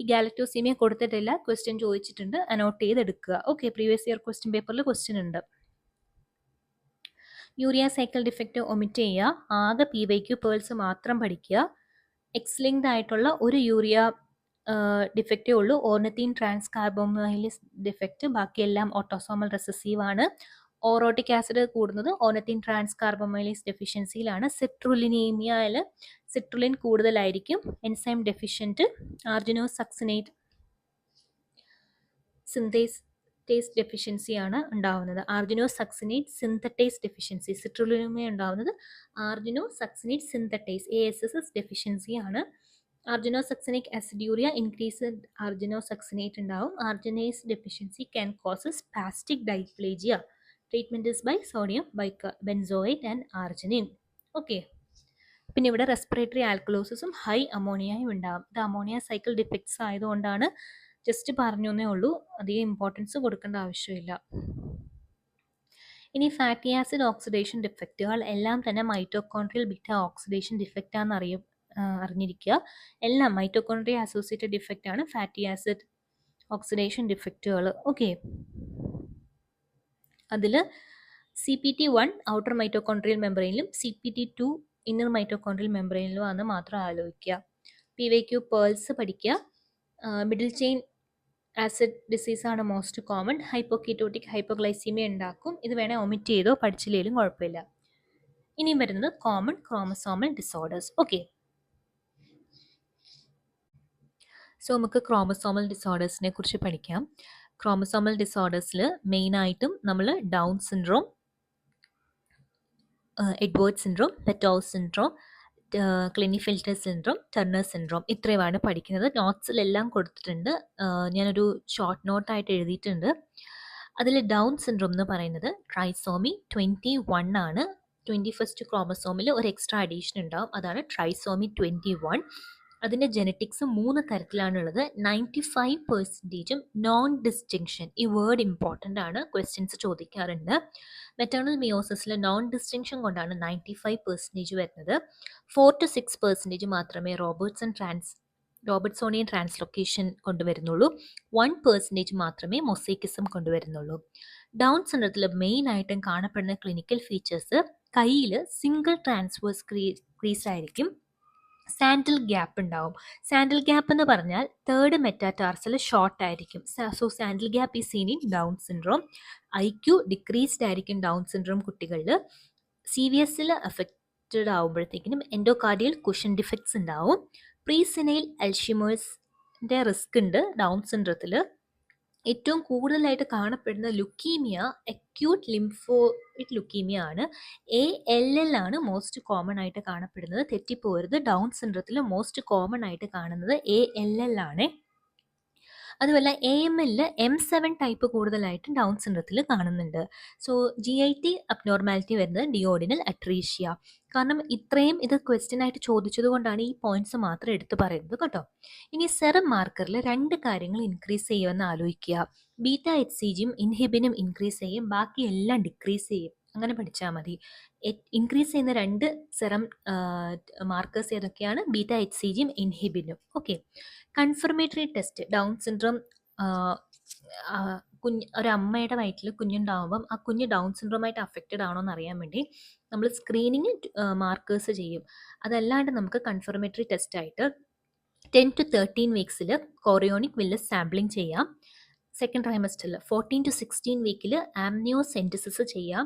ഈ galactosaemia കൊടുത്തിട്ടില്ല, question ചോദിച്ചിട്ടുണ്ട്, അനോട്ട് ചെയ്തെടുക്കുക. Okay, previous year question പേപ്പറിൽ question ഉണ്ട്. Urea cycle defect omit ചെയ്യുക, ആകെ PYQ പേൾസ് മാത്രം പഠിക്കുക. എക്സ് ലിങ്ക്ഡ് ആയിട്ടുള്ള ഒരു യൂറിയ ഡിഫക്റ്റേ ഉള്ളൂ, ഓർണിത്തീൻ ട്രാൻസ് കാർബോമൈലേസ് ഡിഫക്റ്റ്. ബാക്കിയെല്ലാം ഓട്ടോസോമൽ റെസസീവ് ആണ്. ഓറോട്ടിക് ആസിഡ് കൂടുന്നത് ഓർണിത്തീൻ ട്രാൻസ് കാർബോമൈലേസ് ഡെഫിഷ്യൻസിയിലാണ്. സിട്രുലിനീമിയയിൽ സിട്രുലിൻ കൂടുതലായിരിക്കും. എൻസൈം ഡെഫിഷ്യൻറ്റ്, ആർജിനോസക്സിനേറ്റ് സിന്തേസ് ഡെഫിഷ്യൻസിയാണ് ഉണ്ടാവുന്നത്. Argininosuccinate synthetase deficiency. സിട്രുലിനീമിയ ഉണ്ടാവുന്നത് ആർജിനോസക്സിനേറ്റ് സിന്തറ്റേസ് ASS ഡെഫിഷ്യൻസിയാണ്. Arginosuccinic aciduria, increased arginosuccinate ഉണ്ടാവും. Arginase deficiency can cause spastic diplegia. Treatment is by sodium benzoate and arginine. Okay, പിന്നെ ഇവിടെ റെസ്പിറേറ്ററി ആൽക്കലോസിസും ഹൈ അമോണിയയും ഉണ്ടാകും. ഇത് ammonia cycle defects ആയതുകൊണ്ടാണ് ജസ്റ്റ് പറഞ്ഞു എന്നേ ഉള്ളൂ, അധികം ഇമ്പോർട്ടൻസ് കൊടുക്കേണ്ട ആവശ്യമില്ല. ഇനി ഫാറ്റി ആസിഡ് ഓക്സിഡേഷൻ ഡിഫക്റ്റുകൾ എല്ലാം തന്നെ മൈറ്റോകോൺട്രിയൽ ബീറ്റ ഓക്സിഡേഷൻ ഡിഫക്റ്റ് ആണെന്ന് അറിഞ്ഞിരിക്കുക. എല്ലാം മൈറ്റോകോൺട്രിയ അസോസിയേറ്റഡ് ഡിഫക്റ്റ് ആണ് ഫാറ്റി ആസിഡ് ഓക്സിഡേഷൻ ഡിഫക്റ്റുകൾ. ഓക്കെ, അതിൽ CPT1 ഔട്ടർ മൈറ്റോകോൺട്രിയൽ മെമ്പറൈനിലും CPT2 ഇന്നർ മൈറ്റോകോൺട്രിയൽ മെമ്പറൈനിലും ആണെന്ന് മാത്രം ആലോചിക്കുക. PYQ പേൾസ് പഠിക്കുക. മിഡിൽ ചെയിൻ ആസിഡ് ഡിസീസ് ആണ് മോസ്റ്റ് കോമൺ. ഹൈപ്പോക്കീറ്റോട്ടിക് ഹൈപ്പോഗ്ലൈസീമിയ ഉണ്ടാക്കും. ഇത് വേണേൽ ഒമിറ്റ് ചെയ്തോ പഠിച്ചില്ലെങ്കിലും കുഴപ്പമില്ല. ഇനിയും വരുന്നത് common chromosomal disorders. Okay, so നമുക്ക് ക്രോമസോമൽ ഡിസോർഡേഴ്സിനെ കുറിച്ച് പഠിക്കാം. ക്രോമസോമൽ ഡിസോർഡേഴ്സിൽ മെയിനായിട്ടും നമ്മൾ Down syndrome, Edward syndrome, Patau syndrome, Klinefelter syndrome, Turner syndrome ഇത്രയുമാണ് പഠിക്കുന്നത്. നോട്ട്സിലെല്ലാം കൊടുത്തിട്ടുണ്ട്. ഞാനൊരു ഷോർട്ട് നോട്ടായിട്ട് എഴുതിയിട്ടുണ്ട്. അതിൽ ഡൗൺ സിൻഡ്രോം എന്ന് പറയുന്നത് ട്രൈസോമി 21 ആണ്. 21st ക്രോമസോമിൽ ഒരു എക്സ്ട്രാ അഡീഷൻ ഉണ്ടാവും, അതാണ് ട്രൈസോമി 21. അതിൻ്റെ ജെനറ്റിക്സ് 3 തരത്തിലാണുള്ളത്. 95% നോൺ ഡിസ്റ്റിങ്ഷൻ, ഈ വേർഡ് ഇമ്പോർട്ടൻ്റ് ആണ്, ക്വസ്റ്റ്യൻസ് ചോദിക്കാറുണ്ട്. മെറ്റേണൽ മിയോസിസിൽ നോൺ ഡിസ്റ്റിങ്ഷൻ കൊണ്ടാണ് 95% വരുന്നത്. 4 to 6% മാത്രമേ റോബർട്ട്സോണിയൻ ട്രാൻസ്ലൊക്കേഷൻ കൊണ്ടുവരുന്നുള്ളൂ. 1% മാത്രമേ മൊസൈക്കിസം കൊണ്ടുവരുന്നുള്ളൂ. ഡൗൺ സിൻഡ്രത്തിൽ മെയിൻ ആയിട്ടും കാണപ്പെടുന്ന ക്ലിനിക്കൽ ഫീച്ചേഴ്സ് കയ്യിൽ സിംഗിൾ ട്രാൻസ്വേഴ്സ് ക്രീസ് ആയിരിക്കും. സാൻഡിൽ ഗ്യാപ്പ് ഉണ്ടാവും. സാൻഡിൽ ഗ്യാപ്പ് എന്ന് പറഞ്ഞാൽ തേർഡ് മെറ്റാറ്റാർസൽ ഷോർട്ട് ആയിരിക്കും. So sandal gap is seen in down syndrome. IQ decreased ആയിരിക്കും ഡൗൺ സിൻഡ്രോം കുട്ടികളിൽ. CVSൽ അഫക്റ്റഡ് ആവുമ്പോഴത്തേക്കിനും എൻഡോകാർഡിയൽ കുഷൻ ഡിഫക്ട്സ് ഉണ്ടാവും. പ്രീസിനൈൽ അൽഷിമേഴ്സിൻ്റെ റിസ്ക് ഉണ്ട് ഡൗൺ സിൻഡ്രത്തിൽ. ഏറ്റവും കൂടുതലായിട്ട് കാണപ്പെടുന്ന ലുക്കീമിയ acute lymphoid ലുക്കീമിയ ആണ്. ALL ആണ് മോസ്റ്റ് കോമൺ ആയിട്ട് കാണപ്പെടുന്നത്. തെറ്റിപ്പോരുത്, ഡൗൺ സിൻഡ്രത്തിൽ മോസ്റ്റ് കോമൺ ആയിട്ട് കാണുന്നത് ALL ആണ്. അതുപോലെ AML M7 ടൈപ്പ് കൂടുതലായിട്ട് ഡൗൺ സിൻഡ്രത്തിൽ കാണുന്നുണ്ട്. സോ GIT അബ്നോർമാലിറ്റി വരുന്നത് ഡിയോഡിനൽ അട്രീഷ്യ. കാരണം ഇത്രയും ഇത് ക്വസ്റ്റ്യൻ ആയിട്ട് ചോദിച്ചത് കൊണ്ടാണ് ഈ പോയിന്റ്സ് മാത്രം എടുത്തു പറയുന്നത് കേട്ടോ. ഇനി സെറം മാർക്കറിൽ 2 കാര്യങ്ങൾ ഇൻക്രീസ് ചെയ്യുമെന്ന് ആലോചിക്കുക. ബീറ്റ HCGയും ഇൻഹിബിനും ഇൻക്രീസ് ചെയ്യും, ബാക്കി എല്ലാം ഡിക്രീസ് ചെയ്യും. അങ്ങനെ പഠിച്ചാൽ മതി. ഇൻക്രീസ് ചെയ്യുന്ന 2 സെറം മാർക്കേഴ്സ് ഏതൊക്കെയാണ്? ബീറ്റ HCGയും ഇൻഹിബിനും. Okay, confirmatory test Down syndrome ഒരമ്മയുടെ വയറ്റിൽ കുഞ്ഞുണ്ടാവുമ്പം ആ കുഞ്ഞ് ഡൗൺ സിൻഡ്രോമായിട്ട് അഫക്റ്റഡ് ആണോ എന്ന് അറിയാൻ വേണ്ടി നമ്മൾ സ്ക്രീനിങ് മാർക്കേഴ്സ് ചെയ്യും. അതല്ലാണ്ട് നമുക്ക് കൺഫർമേറ്ററി ടെസ്റ്റ് ആയിട്ട് 10 to 13 വീക്സിൽ കോറിയോണിക് വില്ലസ് സാമ്പിളിംഗ് ചെയ്യാം. സെക്കൻഡ് ട്രൈമസ്റ്ററിൽ 14 to 16 വീക്കിൽ ആംനിയോസെൻറ്റിസിസ് ചെയ്യാം.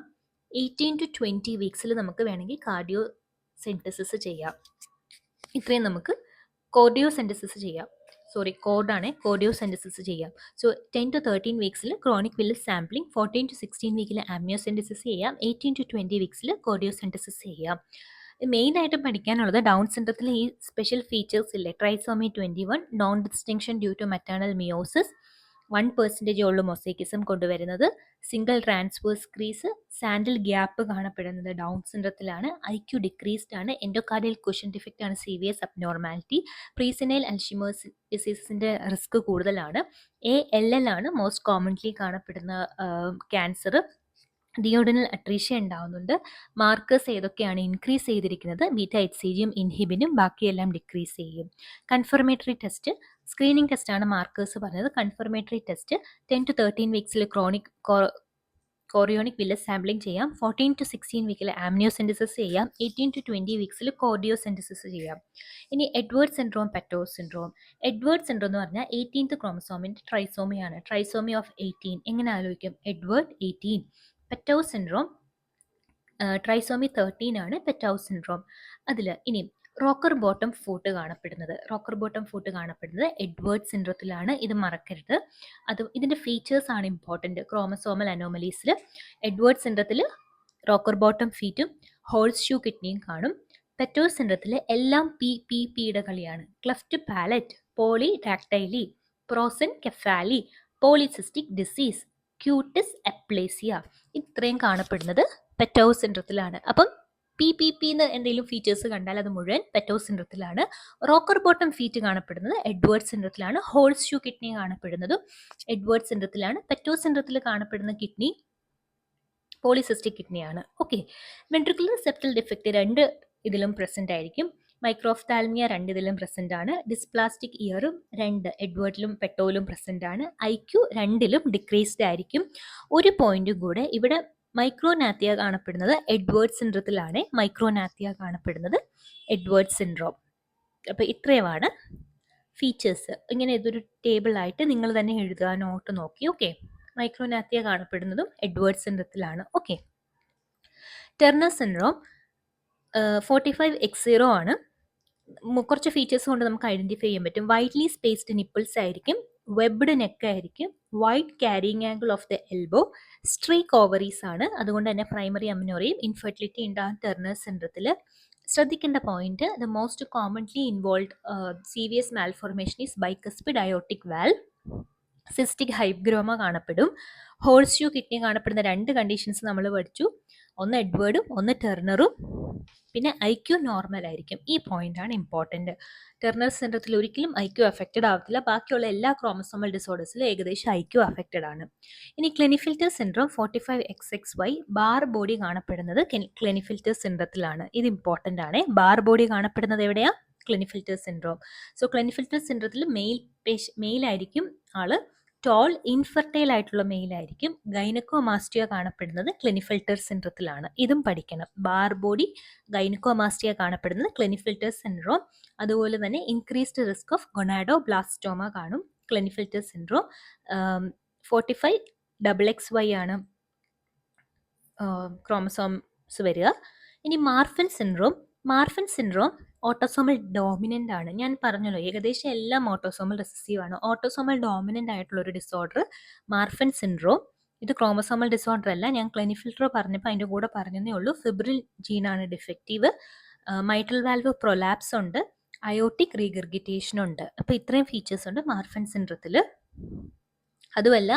18 to 20 വീക്സിൽ നമുക്ക് വേണമെങ്കിൽ കാർഡിയോ സെൻറ്റിസിസ് ചെയ്യാം. ഇത്രയും നമുക്ക് കോർഡിയോസെൻറ്റിസിസ് ചെയ്യാം. കോർഡിയോസെൻറ്റിസിസ് ചെയ്യാം. സോ 10 to 13 വീക്സിൽ ക്രോണിക് വില്ലസ് സാമ്പിളിംഗ്, 14 to 16 വീക്കിൽ ആംനിയോസെൻറ്റിസിസ് ചെയ്യാം, 18 to 20 വീക്സിൽ കോർഡിയോസെൻറ്റിസിസ് ചെയ്യാം. മെയിനായിട്ട് പഠിക്കാനുള്ളത് ഡൗൺ സിൻഡ്രത്തിൽ ഈ സ്പെഷ്യൽ ഫീച്ചേഴ്സ് ഇല്ലേ, trisomy 21, nondisjunction due to maternal meiosis, 1% ഉള്ളു മൊസൈക്കിസം കൊണ്ടുവരുന്നത്, single transverse crease, sandal gap കാണപ്പെടുന്നത് ഡൗൺ സിൻഡ്രത്തിലാണ്, IQ ഡിക്രീസ്ഡ് ആണ്, എൻഡോകാർഡിയൽ കുഷൻ ഡിഫക്റ്റ് ആണ് CVS അബ്നോർമാലിറ്റി, പ്രീസിനൈൽ അൽഷിമേഴ്സ് ഡിസീസിൻ്റെ റിസ്ക് കൂടുതലാണ്, ALL ആണ് മോസ്റ്റ് കോമൺലി കാണപ്പെടുന്ന ക്യാൻസർ, ഡിയോഡിനൽ അട്രീഷ്യ ഉണ്ടാവുന്നുണ്ട്. മാർക്കേഴ്സ് ഏതൊക്കെയാണ് ഇൻക്രീസ് ചെയ്തിരിക്കുന്നത്? ബീറ്റ HCGയും ഇൻഹിബിനും, ബാക്കിയെല്ലാം ഡിക്രീസ് ചെയ്യും. കൺഫർമേറ്ററി ടെസ്റ്റ് സ്ക്രീനിങ് ടെസ്റ്റാണ് മാർക്കേഴ്സ് പറഞ്ഞത്. കൺഫർമേറ്ററി ടെസ്റ്റ് 10 to 13 വീക്സിൽ കോറിയോണിക് വില്ലസ് സാമ്പിളിംഗ് ചെയ്യാം, 14 to 16 വീക്കിൽ ആംനിയോസെൻറ്റിസിസ് ചെയ്യാം, 18 to 20 വീക്സിൽ കോർഡിയോസെൻറ്റിസിസ് ചെയ്യാം. ഇനി Edward syndrome, Patau syndrome. Edward syndrome എന്ന് പറഞ്ഞാൽ 18th ക്രോമസോമിൻ്റെ ട്രൈസോമിയാണ്. ട്രൈസോമി ഓഫ് 18 എങ്ങനെ ആലോചിക്കും? എഡ്വേർഡ് 18. പെറ്റോവ് സിൻഡ്രോം ട്രൈസോമി 13 ആണ് പെറ്റോവ് സിൻഡ്രോം. അതിൽ ഇനി റോക്കർ ബോട്ടം ഫൂട്ട് കാണപ്പെടുന്നത് എഡ്വേർഡ് സിൻഡ്രോത്തിലാണ്. ഇത് മറക്കരുത്. ഇതിൻ്റെ ഫീച്ചേഴ്സ് ആണ് ഇമ്പോർട്ടൻറ്റ്. ക്രോമസോമൽ അനോമലീസിൽ എഡ്വേർഡ് സിൻഡ്രത്തിൽ റോക്കർ ബോട്ടം ഫീറ്റും ഹോൾസ് ഷൂ കിഡ്നിയും കാണും. പെറ്റോ സിൻഡ്രത്തിലെ എല്ലാം പിയുടെ കളിയാണ്. Cleft palate, polydactyly, prosencephaly, polycystic disease, cutis aplasia, ഇത്രയും കാണപ്പെടുന്നത് പെറ്റോ സിൻഡ്രത്തിലാണ്. അപ്പം എന്ന് എന്തെങ്കിലും ഫീച്ചേഴ്സ് കണ്ടാൽ അത് മുഴുവൻ പെറ്റോ സിൻഡ്രത്തിലാണ്. റോക്കർ ബോട്ടം ഫീറ്റ് കാണപ്പെടുന്നത് എഡ്വേർഡ് സിൻഡ്രത്തിലാണ്. ഹോൾസ് ഷൂ കിഡ്നി കാണപ്പെടുന്നതും എഡ്വേർഡ് സിൻഡ്രത്തിലാണ്. പെറ്റോ സിൻഡ്രത്തിൽ കാണപ്പെടുന്ന കിഡ്നി പോളിസിസ്റ്റിക് കിഡ്നിയാണ്. ഓക്കെ, വെൻട്രിക്കുലർ സെപ്റ്റൽ ഡിഫക്റ്റ് രണ്ട് ഇതിലും പ്രസന്റ് ആയിരിക്കും. മൈക്രോഫ്താൽമിയ രണ്ട് ഇതിലും പ്രസന്റ് ആണ്. ഡിസ്പ്ലാസ്റ്റിക് ഇയറും രണ്ട് എഡ്വേർഡിലും പെറ്റോയിലും പ്രസന്റ് ആണ്. IQ രണ്ടിലും ഡിക്രീസ്ഡ് ആയിരിക്കും. ഒരു പോയിന്റും കൂടെ, ഇവിടെ മൈക്രോനാത്തിയ കാണപ്പെടുന്നത് എഡ്വേർഡ് സിൻഡ്രത്തിലാണ്. മൈക്രോനാത്തിയ കാണപ്പെടുന്നത് എഡ്വേർഡ് സിൻഡ്രോം. അപ്പോൾ ഇത്രയുമാണ് ഫീച്ചേഴ്സ്. ഇങ്ങനെ ഇതൊരു ടേബിളായിട്ട് നിങ്ങൾ തന്നെ എഴുതുക, നോട്ട് നോക്കി. ഓക്കെ, മൈക്രോനാത്തിയ കാണപ്പെടുന്നതും എഡ്വേർഡ് സിൻഡ്രത്തിലാണ്. ഓക്കെ, ടെർണർ സിൻഡ്രോം 45X0 ആണ്. കുറച്ച് ഫീച്ചേഴ്സ് കൊണ്ട് നമുക്ക് ഐഡന്റിഫൈ ചെയ്യാൻ പറ്റും. വൈഡ്ലി സ്പേസ്ഡ് നിപ്പിൾസ് ആയിരിക്കും, വെബ്ഡ് നെക്ക് ആയിരിക്കും, wide carrying angle of the elbow, streak ovaries ആണ്. അതുകൊണ്ട് തന്നെ പ്രൈമറി അമിനോറിയും ഇൻഫെർട്ടിലിറ്റി ഉണ്ടാകും ടെർണർ സിൻഡ്രത്തിൽ. ശ്രദ്ധിക്കേണ്ട point, the most commonly involve serious malformation is bicuspid aortic valve. Cystic hygroma കാണപ്പെടും. ഹോൾസ് ഷൂ കിഡ്നി കാണപ്പെടുന്ന രണ്ട് കണ്ടീഷൻസ് നമ്മൾ പഠിച്ചു. ഒന്ന് എഡ്വേർഡും ഒന്ന് ടെർണറും. പിന്നെ IQ നോർമൽ ആയിരിക്കും. ഈ പോയിന്റ് ആണ് ഇമ്പോർട്ടൻറ്റ്. ടെർണർ സിൻഡ്രത്തിൽ ഒരിക്കലും IQ അഫക്റ്റഡ് ആവത്തില്ല. ബാക്കിയുള്ള എല്ലാ ക്രോമസോമൽ ഡിസോർഡേഴ്സിലും ഏകദേശം IQ അഫക്റ്റഡ് ആണ്. ഇനി ക്ലിനിഫിൽറ്റർ സിൻഡ്രോം 45XXY ബാർ ബോഡി കാണപ്പെടുന്നത് ക്ലിനിഫിൽറ്റർ സിൻഡ്രത്തിലാണ്. ഇത് ഇമ്പോർട്ടൻ്റ് ആണ്. ബാർ ബോഡി കാണപ്പെടുന്നത് എവിടെയാ? ക്ലിനിഫിൽറ്റർ സിൻഡ്രോം. സോ ക്ലിനിഫിൽറ്റർ സിൻഡ്രത്തിൽ മെയിൽ ആയിരിക്കും ആള്. ടോൾ ഇൻഫെർട്ടൈൽ ആയിട്ടുള്ള മെയിലായിരിക്കും. ഗൈനക്കോമാസ്റ്റിയ കാണപ്പെടുന്നത് ക്ലിനിഫിൽറ്റർ സിൻഡ്രത്തിലാണ്. ഇതും പഠിക്കണം. ബാർ ബോഡി, ഗൈനക്കോമാസ്റ്റിയ കാണപ്പെടുന്നത് ക്ലിനിഫിൽറ്റർ സിൻഡ്രോം. അതുപോലെ തന്നെ ഇൻക്രീസ്ഡ് റിസ്ക് ഓഫ് ഗൊണാഡോബ്ലാസ്റ്റോമ കാണും ക്ലിനിഫിൽറ്റർ സിൻഡ്രോം. 45XXY ആണ് ക്രോമസോംസ് വരിക. ഇനി മാർഫൻ സിൻഡ്രോം ഓട്ടോസോമൽ ഡോമിനൻ്റ് ആണ്. ഞാൻ പറഞ്ഞല്ലോ, ഏകദേശം എല്ലാം ഓട്ടോസോമൽ റിസസീവ് ആണ്. ഓട്ടോസോമൽ ഡോമിനൻ്റ് ആയിട്ടുള്ള ഒരു ഡിസോർഡർ മാർഫൻ സിൻഡ്രോം. ഇത് ക്രോമസോമൽ ഡിസോർഡർ അല്ല. ഞാൻ ക്ലിനിഫിൽറ്റർ പറഞ്ഞപ്പോൾ അതിൻ്റെ കൂടെ പറഞ്ഞതേ ഉള്ളൂ. ഫിബ്രിൽ ജീനാണ് ഡിഫക്റ്റീവ്. മൈട്രൽ വാൽവ് പ്രൊലാപ്സ് ഉണ്ട്, അയോട്ടിക് റീഗർഗിറ്റേഷൻ ഉണ്ട്. അപ്പോൾ ഇത്രയും ഫീച്ചേഴ്സ് ഉണ്ട് മാർഫൻ സിൻഡ്രത്തിൽ. അതുമല്ല,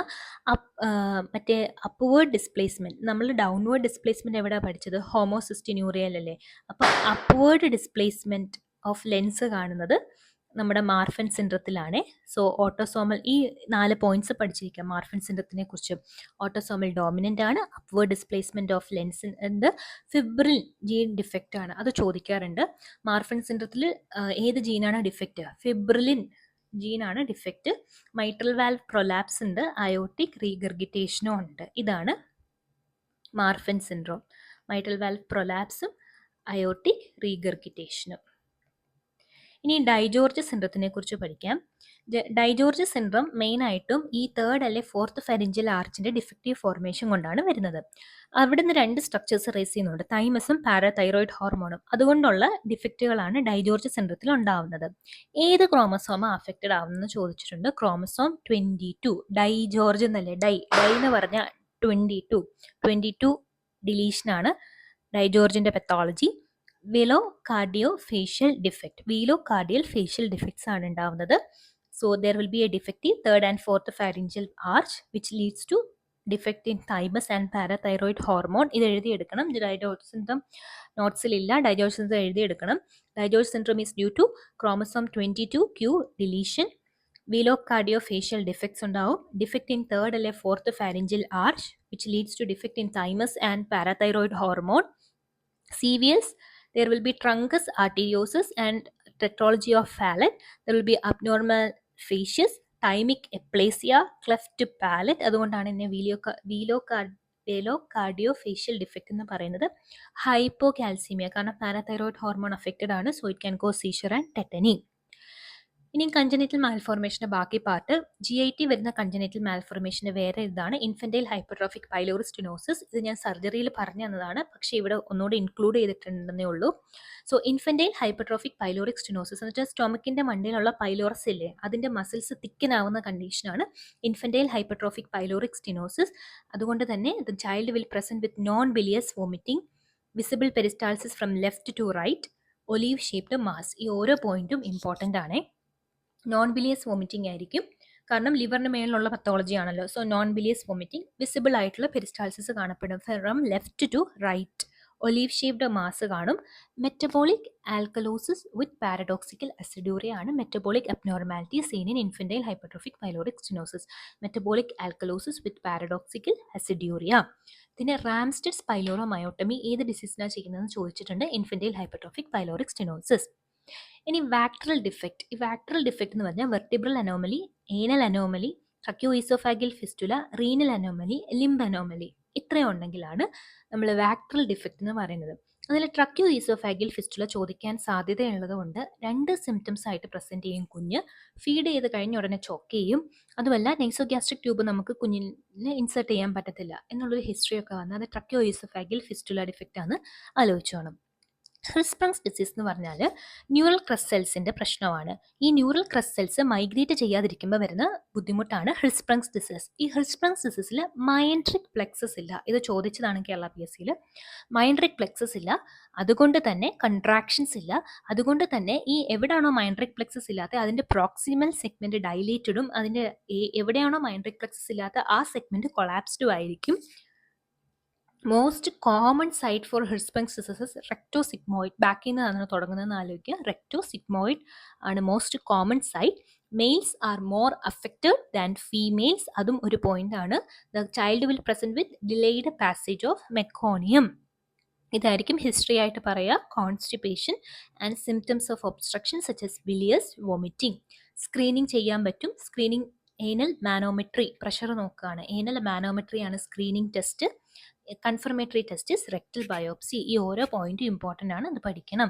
മറ്റേ അപ്വേർഡ് ഡിസ്പ്ലേസ്മെൻറ്റ്, നമ്മൾ ഡൗൺവേർഡ് ഡിസ്പ്ലേസ്മെൻറ്റ് എവിടെയാണ് പഠിച്ചത്? ഹോമോസിസ്റ്റിന്യൂറിയയിലല്ലേ. അപ്പോൾ അപ്വേർഡ് ഡിസ്പ്ലേസ്മെൻറ്റ് ഓഫ് ലെൻസ് കാണുന്നത് നമ്മുടെ മാർഫൻ സിൻഡ്രത്തിലാണ്. സോ ഓട്ടോസോമൽ, ഈ 4 പോയിന്റ്സ് പഠിച്ചിരിക്കാം മാർഫൻ സിൻഡ്രത്തിനെ കുറിച്ച്. ഓട്ടോസോമൽ ഡോമിനൻ്റ് ആണ്, upward displacement of lens, fibrillin gene defect ആണ്. അത് ചോദിക്കാറുണ്ട്. മാർഫൻ സിൻഡ്രത്തിൽ ഏത് ജീനാണ് ഡിഫക്റ്റ്? ഫിബ്രിലിൻ ജീനാണ് ഡിഫക്റ്റ്. മൈട്രൽ വാൽവ് പ്രൊലാപ്സ് ഉണ്ട്, അയോട്ടിക് റീഗർഗിറ്റേഷനും ഉണ്ട്. ഇതാണ് മാർഫൻ സിൻഡ്രോം. മൈട്രൽ വാൽവ് പ്രൊലാപ്സും അയോട്ടിക് റീഗർഗിറ്റേഷനും. ഇനി ഡൈജോർജ് സിൻഡ്രത്തിനെ കുറിച്ച് പഠിക്കാം. ഡൈജോർജ് സിൻഡ്രം മെയിനായിട്ടും ഈ 3rd അല്ലെ 4th ഫെറിഞ്ചൽ ആർച്ചിന്റെ ഡിഫക്റ്റീവ് ഫോർമേഷൻ കൊണ്ടാണ് വരുന്നത്. അവിടെ നിന്ന് 2 സ്ട്രക്ചേഴ്സ് റേസ് ചെയ്യുന്നുണ്ട്, തൈമസും പാരാതൈറോയിഡ് ഹോർമോണും. അതുകൊണ്ടുള്ള ഡിഫക്റ്റുകളാണ് ഡൈജോർജ് സിൻഡ്രത്തിൽ ഉണ്ടാവുന്നത്. ഏത് ക്രോമസോമ അഫക്റ്റഡ് ആവുമെന്ന് ചോദിച്ചിട്ടുണ്ട്. ക്രോമസോം 22. ഡൈജോർജ് എന്നല്ലേ, ഡൈ എന്ന് പറഞ്ഞാൽ 22 ഡിലീഷനാണ് ഡൈജോർജിന്റെ പെത്തോളജി. വെലോകാർഡിയോഫേഷ്യൽ ഡിഫക്ട്സ് ആണ് ഉണ്ടാവുന്നത്. So there will B A defective 3rd and 4th pharyngeal arch which leads to defect in thymus and parathyroid hormone. ഇത് എഴുതിയെടുക്കണം. ഡൈജോർജ് സിൻഡ്രം നോട്ട്സിലില്ല, ഡൈജോർജ് സിൻഡ്രം എഴുതിയെടുക്കണം. DiGeorge syndrome is due to chromosome 22q deletion. Velocardiofacial defects ഉണ്ടാവും. Defect in 3rd അല്ലെ 4th pharyngeal arch which leads to defect in thymus and parathyroid hormone. CVS, there will be truncus arteriosus and tetralogy of Fallot. There will be abnormal facies, thymic aplasia, cleft palate. അതുകൊണ്ടാണ് എന്നെ വെലോകാർഡിയോഫേഷ്യൽ defect എന്ന് പറയുന്നത്. ഹൈപ്പോകാൽസീമിയ, കാരണം parathyroid hormone affected ആണ്. So it can cos seizure and tetany. ഇനി congenital മാൽഫോർമേഷൻ്റെ ബാക്കി part. GIT വരുന്ന congenital മാൽഫോർമേഷൻ്റെ വേറെ ഇതാണ് ഇൻഫൻറ്റൈൽ ഹൈപ്പർട്രോഫിക് പൈലോറി സ്റ്റെനോസിസ്. ഇത് ഞാൻ സർജറിയിൽ പറഞ്ഞു തന്നതാണ്, പക്ഷേ ഇവിടെ ഒന്നുകൂടി ഇൻക്ലൂഡ് ചെയ്തിട്ടുണ്ടെന്നേ ഉള്ളൂ. So infantile hypertrophic pyloric stenosis എന്ന് വെച്ചാൽ സ്റ്റൊമക്കിൻ്റെ മണ്ടയിലുള്ള പൈലോറസ് ഇല്ലേ, അതിൻ്റെ മസിൽസ് തിക്കനാവുന്ന കണ്ടീഷനാണ് ഇൻഫൻറ്റൈൽ ഹൈപ്പർട്രോഫിക് പൈലോറിക് സ്റ്റെനോസിസ്. അതുകൊണ്ട് തന്നെ the child will present with non bilious vomiting, visible peristalsis from left to right, olive shaped mass. ഈ ഓരോ പോയിന്റും ഇമ്പോർട്ടൻ്റ് ആണ്. നോൺ ബിലിയസ് വോമിറ്റിംഗ് ആയിരിക്കും, കാരണം ലിവറിന് മേളിലുള്ള പത്തോളജി ആണല്ലോ. So non bilious vomiting. Visible ആയിട്ടുള്ള പെരിസ്റ്റാൾസിസ് കാണപ്പെടും from left to right. Olive shaped mass കാണും. Metabolic alkalosis with paradoxical aciduria ആണ് metabolic abnormality seen in infantile hypertrophic pyloric stenosis. Metabolic alkalosis with paradoxical aciduria. പിന്നെ Ramstedt's pyloromyotomy ഏത് ഡിസീസിനാണ് ചെയ്യുന്നതെന്ന് ചോദിച്ചിട്ടുണ്ട്. Infantile hypertrophic pyloric stenosis. ഇനി VACTERL defect. ഈ VACTERL defect എന്ന് പറഞ്ഞാൽ vertebral anomaly, anal anomaly, tracheoesophageal fistula, renal anomaly, limb anomaly, ഇത്രയും ഉണ്ടെങ്കിലാണ് നമ്മൾ വാക്ട്രൽ ഡിഫക്റ്റ് എന്ന് പറയുന്നത്. അതിൽ ട്രക്യോഇസോഫാഗൽ ഫിസ്റ്റുല ചോദിക്കാൻ സാധ്യതയുള്ളത് കൊണ്ട് 2 സിംറ്റംസ് ആയിട്ട് പ്രസന്റ് ചെയ്യും. കുഞ്ഞ് ഫീഡ് ചെയ്ത് കഴിഞ്ഞ ഉടനെ ചോക്ക് ചെയ്യും. അതുമല്ല നെയ്സോഗ്യാസ്ട്രിക് ട്യൂബ് നമുക്ക് കുഞ്ഞിനെ ഇൻസേർട്ട് ചെയ്യാൻ പറ്റത്തില്ല എന്നുള്ളൊരു ഹിസ്റ്ററി ഒക്കെ വന്ന് അത് ട്രക്യോഇസോഫാഗൽ ഫിസ്റ്റുല ഡിഫക്റ്റ് ആണ്. ആലോചിച്ചോണം. ഹിർസ്പ്രങ്സ് ഡിസീസ് എന്ന് പറഞ്ഞാൽ ന്യൂറൽ ക്രസ് സെൽസിൻ്റെ പ്രശ്നമാണ്. ഈ ന്യൂറൽ ക്രസ് സെൽസ് മൈഗ്രേറ്റ് ചെയ്യാതിരിക്കുമ്പോൾ വരുന്ന ബുദ്ധിമുട്ടാണ് ഹിർസ്പ്രങ്സ് ഡിസീസ്. ഈ ഹിർസ്പ്രങ്സ് ഡിസീസിൽ മയൻട്രിക് പ്ലെക്സസ് ഇല്ല. ഇത് ചോദിച്ചതാണ് കേരള PSCയിൽ. മയൻട്രിക് പ്ലെക്സസ് ഇല്ല, അതുകൊണ്ട് തന്നെ കൺട്രാക്ഷൻസ് ഇല്ല. അതുകൊണ്ട് തന്നെ ഈ എവിടെയാണോ മയൻട്രിക് പ്ലെക്സസ് ഇല്ലാത്ത അതിൻ്റെ പ്രോക്സിമൽ സെഗ്മെൻറ്റ് ഡൈലേറ്റഡും അതിൻ്റെ എവിടെയാണോ മയൻട്രിക് പ്ലെക്സസ് ഇല്ലാത്ത ആ സെഗ്മെൻറ്റ് കൊളാപ്സ്ഡും ആയിരിക്കും. Most common site for Hirschsprung's diseases rectosigmoid. ബാക്കിൽ നിന്നാണ് തുടങ്ങുന്നതെന്ന് ആലോചിക്കുക. റെക്ടോസിഗ്മോയിഡ് ആണ് most common site. Males are more affected than females. അതും ഒരു പോയിന്റ് ആണ്. The child will present with delayed passage of meconium. ഇതായിരിക്കും ഹിസ്റ്ററി ആയിട്ട് പറയുക. Constipation and symptoms of obstruction such as bilious, vomiting. Screening ചെയ്യാൻ പറ്റും. Screening anal manometry, pressure നോക്കുകയാണ്. Anal manometry ആണ് screening test. Confirmatory test is rectal biopsy. ഈ ഓരോ പോയിന്റും ഇമ്പോർട്ടൻ്റ് ആണ്, അത് പഠിക്കണം.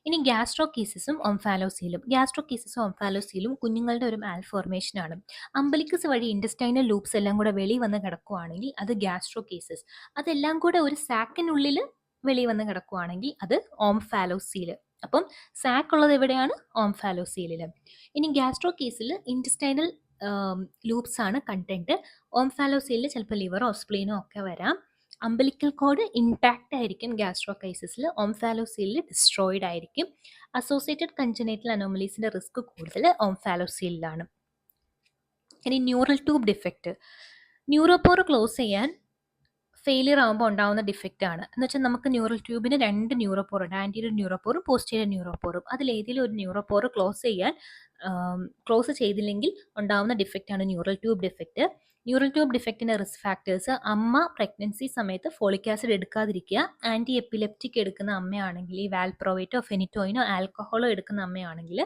ഇനി ഗ്യാസ്ട്രോകീസിസും ഒംഫാലോസീലും. ഗ്യാസ്ട്രോകീസിസും ഒംഫാലോസീലും കുഞ്ഞുങ്ങളുടെ ഒരു മാൽഫോർമേഷൻ ആണ്. അമ്പലിക്കസ് വഴി ഇൻറ്റസ്റ്റൈനൽ ലൂപ്സ് എല്ലാം കൂടെ വെളി വന്ന് കിടക്കുവാണെങ്കിൽ അത് ഗ്യാസ്ട്രോകീസിസ്. അതെല്ലാം കൂടെ ഒരു സാക്കിനുള്ളിൽ വെളി വന്ന് കിടക്കുവാണെങ്കിൽ അത് ഓംഫാലോസീൽ. അപ്പം സാക്ക് ഉള്ളത് എവിടെയാണ്? ഓംഫാലോസീലിൽ. ഇനി ഗ്യാസ്ട്രോകീസിൽ ഇൻറ്റസ്റ്റൈനൽ ലൂപ്സ് ആണ് കണ്ടന്റ്. ഓംഫാലോസീലിൽ ചിലപ്പോൾ ലിവറോ സ്പ്ലീനോ ഒക്കെ വരാം. അമ്പലിക്കൽ കോഡ് ഇൻടാക്റ്റ് ആയിരിക്കും ഗ്യാസ്ട്രോകൈസിസിൽ. ഓംഫാലോസീലിൽ ഡിസ്ട്രോയിഡ് ആയിരിക്കും. അസോസിയേറ്റഡ് കൺജനൈറ്റൽ അനോമലീസിൻ്റെ റിസ്ക് കൂടുതൽ ഓംഫാലോസീലിലാണ്. ഇനി ന്യൂറൽ ട്യൂബ് ഡിഫക്റ്റ്. ന്യൂറോപോർ ക്ലോസ് ചെയ്യാൻ ഫെയിലിയർ ആകുമ്പോൾ ഉണ്ടാകുന്ന ഡിഫക്റ്റ് ആണ്. എന്ന് വെച്ചാൽ നമുക്ക് ന്യൂറൽ ട്യൂബിന് 2 ന്യൂറോപോർ ഉണ്ട്. Anterior ന്യൂറോപോറും posterior ന്യൂറോപോറും. അതിലേതെങ്കിലും ഒരു ന്യൂറോപോർ ക്ലോസ് ചെയ്തില്ലെങ്കിൽ ഉണ്ടാകുന്ന ഡിഫക്റ്റ് ആണ് neural tube defect. Neural tube ഡിഫക്റ്റിൻ്റെ റിസ്ക് ഫാക്ടേഴ്സ്: അമ്മ പ്രഗ്നൻസി സമയത്ത് ഫോളിക് ആസിഡ് എടുക്കാതിരിക്കുക. ആൻറ്റി എപ്പിലെപ്റ്റിക് എടുക്കുന്ന അമ്മയാണെങ്കിൽ, ഈ വാൽപ്രോവേറ്റോ ഫെനിറ്റോയിനോ ആൽക്കഹോളോ എടുക്കുന്ന അമ്മയാണെങ്കിൽ,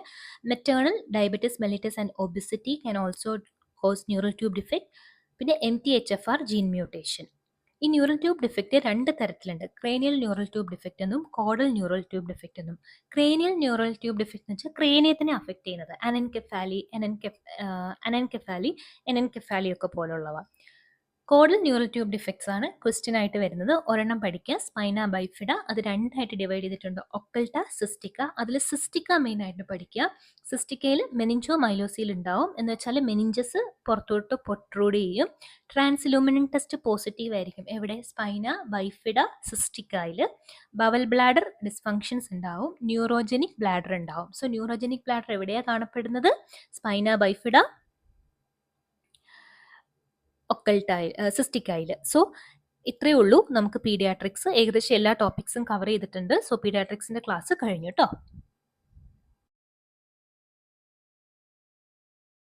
maternal diabetes mellitus and obesity can also cause neural tube defect. പിന്നെ MTHFR ജീൻ മ്യൂട്ടേഷൻ. ഈ ന്യൂറൽ ട്യൂബ് ഡിഫക്റ്റ് 2 തരത്തിലുണ്ട്. ക്രേനിയൽ ന്യൂറൽ ട്യൂബ് ഡിഫക്റ്റ് എന്നും കോഡൽ ന്യൂറൽ ട്യൂബ് ഡിഫക്റ്റ് എന്നും. ക്രേനിയൽ ന്യൂറൽ ട്യൂബ് ഡിഫക്റ്റ് എന്ന് വെച്ചാൽ ക്രേനിയത്തിനെ അഫക്റ്റ് ചെയ്യുന്നത്. എനൻകെഫാലി ഒക്കെ പോലുള്ളവ. കോഡൽ ന്യൂറൽ ട്യൂബ് ഡിഫക്ട്സ് ആണ് ക്വസ്റ്റ്യൻ ആയിട്ട് വരുന്നത്. ഒരെണ്ണം പഠിക്കുക, സ്പൈന ബൈഫിഡ. അത് 2ആയിട്ട് ഡിവൈഡ് ചെയ്തിട്ടുണ്ട്. ഒക്കൾട്ട, സിസ്റ്റിക്ക. അതിൽ സിസ്റ്റിക്ക മെയിൻ ആയിട്ട് പഠിക്കുക. സിസ്റ്റിക്കയിൽ മെനിഞ്ചോ മൈലോസീൽ ഉണ്ടാവും. എന്ന് വെച്ചാൽ മെനിഞ്ചസ് പുറത്തോട്ട് പൊട്രൂഡ് ചെയ്യും. ട്രാൻസ്ലൂമിനൻ ടെസ്റ്റ് പോസിറ്റീവ് ആയിരിക്കും. എവിടെ? സ്പൈന ബൈഫിഡ സിസ്റ്റിക്കയിൽ. ബവൽ ബ്ലാഡർ ഡിസ്ഫങ്ഷൻസ് ഉണ്ടാവും. ന്യൂറോജനിക് ബ്ലാഡർ ഉണ്ടാവും. സോ ന്യൂറോജനിക് ബ്ലാഡർ എവിടെയാണ് കാണപ്പെടുന്നത്? സ്പൈന ബൈഫിഡ, ഒക്കൾട്ടായി, സിസ്റ്റിക്കായിൽ. സോ ഇത്രയേ ഉള്ളൂ നമുക്ക് പീഡിയാട്രിക്സ്. ഏകദേശം എല്ലാ ടോപ്പിക്സും കവർ ചെയ്തിട്ടുണ്ട്. സോ പീഡിയാട്രിക്സിൻ്റെ ക്ലാസ് കഴിഞ്ഞു കേട്ടോ.